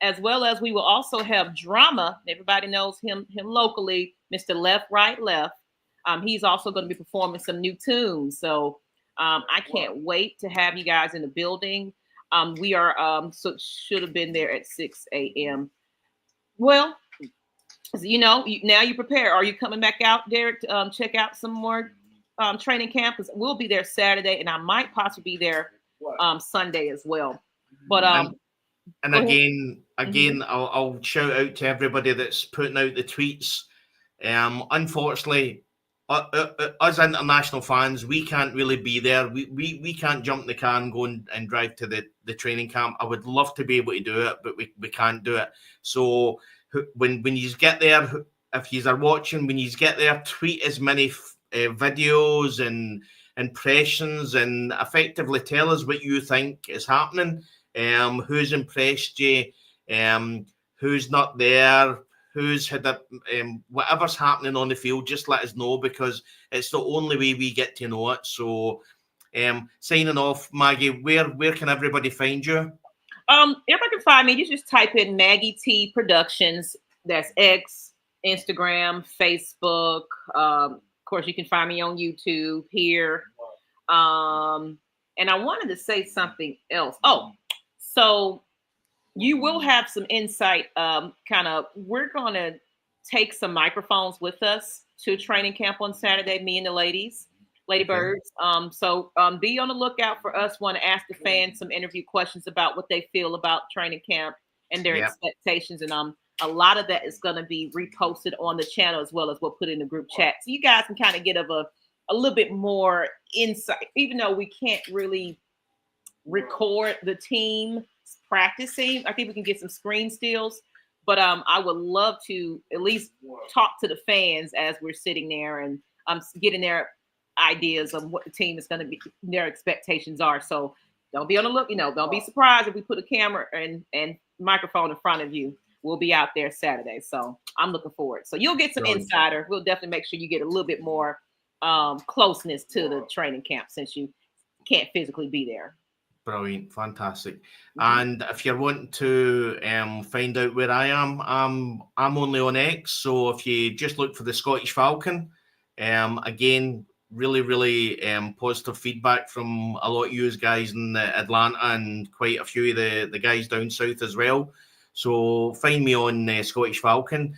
As well as we will also have drama. Everybody knows him locally, Mr. Left, Right, Left. He's also going to be performing some new tunes. So I can't wait to have you guys in the building. We are should have been there at 6 a.m. Well, now you prepare. Are you coming back out, Derek, to check out some more training camp? Because we'll be there Saturday, and I might possibly be there Sunday as well. But and again, I'll shout out to everybody that's putting out the tweets. Unfortunately, us international fans, we can't really be there. We can't jump in the car and go and drive to the training camp. I would love to be able to do it, but we can't do it. So when you get there, if you are watching, when you get there, tweet as many videos and impressions and effectively tell us what you think is happening. Who's impressed you, who's not there, who's had whatever's happening on the field, just let us know, because it's the only way we get to know it. So signing off, Maggie, where can everybody find you? Everybody can find me. You just type in Maggie T Productions. That's X, Instagram, Facebook. Of course, you can find me on YouTube here. And I wanted to say something else. Oh, so you will have some insight. We're going to take some microphones with us to training camp on Saturday, me and the Ladybirds. So be on the lookout for us. Want to ask the fans some interview questions about what they feel about training camp and their expectations. And a lot of that is going to be reposted on the channel as well as we'll put in the group chat. So you guys can kind of get a little bit more insight, even though we can't really record the team practicing. I think we can get some screen stills, but I would love to at least talk to the fans as we're sitting there and getting their ideas of what the team is going to be, their expectations are. So don't be on the look, don't be surprised if we put a camera and microphone in front of you. We'll be out there Saturday. So I'm looking forward. So you'll get some insider. We'll definitely make sure you get a little bit more closeness to the training camp since you can't physically be there. Brilliant, fantastic. And if you're wanting to find out where I am, I'm only on X. So if you just look for the Scottish Falcon, again, really positive feedback from a lot of you guys in Atlanta and quite a few of the guys down south as well. So find me on Scottish Falcon.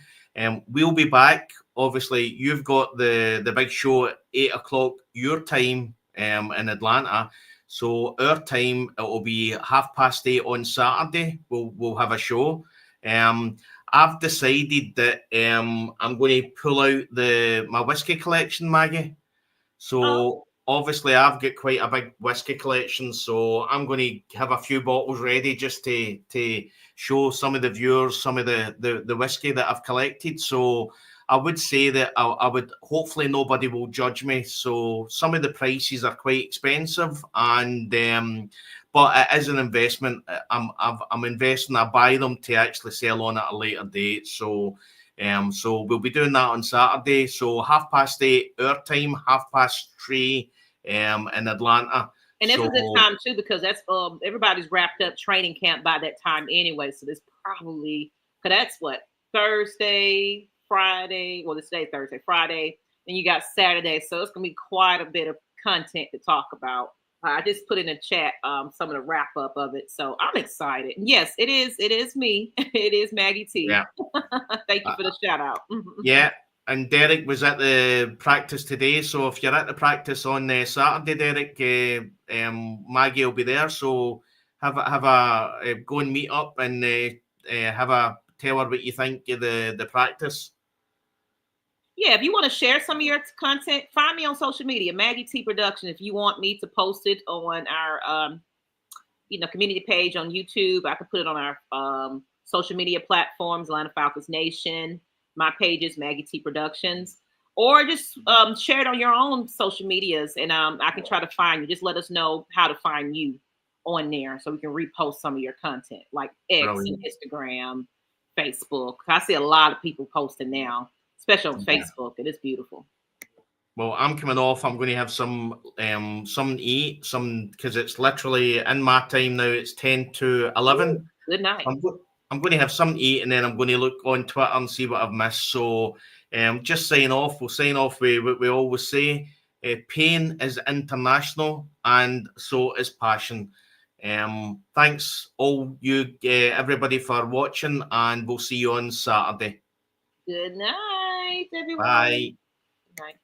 We'll be back. Obviously, you've got the big show at 8 o'clock your time in Atlanta. So our time, it will be 8:30 on Saturday. We'll have a show. I've decided that I'm going to pull out my whiskey collection, Maggie. So obviously I've got quite a big whiskey collection. So I'm going to have a few bottles ready just to show some of the viewers some of the whiskey that I've collected. So I would say that I would hopefully nobody will judge me. So some of the prices are quite expensive, and but it is an investment. I'm investing. I buy them to actually sell on at a later date. So we'll be doing that on Saturday. So 8:30 our time, 3:30 in Atlanta. And that's a good time too, because that's everybody's wrapped up training camp by that time anyway. So this probably, because that's what, Thursday, Friday. Well, today's Thursday, Friday, and you got Saturday. So it's gonna be quite a bit of content to talk about. I just put in a chat some of the wrap up of it. So I'm excited. And yes, it is me. It is Maggie T. Yeah. Thank you for the shout out. Yeah. And Derek was at the practice today. So if you're at the practice on Saturday, Derek, Maggie will be there. So have a go and meet up and tell her what you think of the practice. Yeah, if you want to share some of your content, find me on social media, Maggie T Production. If you want me to post it on our community page on YouTube, I can put it on our social media platforms, Atlanta Falcons Nation. My page is Maggie T Productions, or just share it on your own social medias, and I can try to find you. Just let us know how to find you on there, so we can repost some of your content, like X and Instagram, Facebook. I see a lot of people posting now, especially on Facebook. It is beautiful. Well, I'm coming off. I'm going to have some to eat, because it's literally in my time now. It's 10 to 11. Good night. I'm going to have something to eat, and then I'm going to look on Twitter and see what I've missed. So just sign off. We'll sign off with what we always say. Pain is international, and so is passion. Thanks all you everybody for watching, and we'll see you on Saturday. Good night, everyone. Bye. Good night.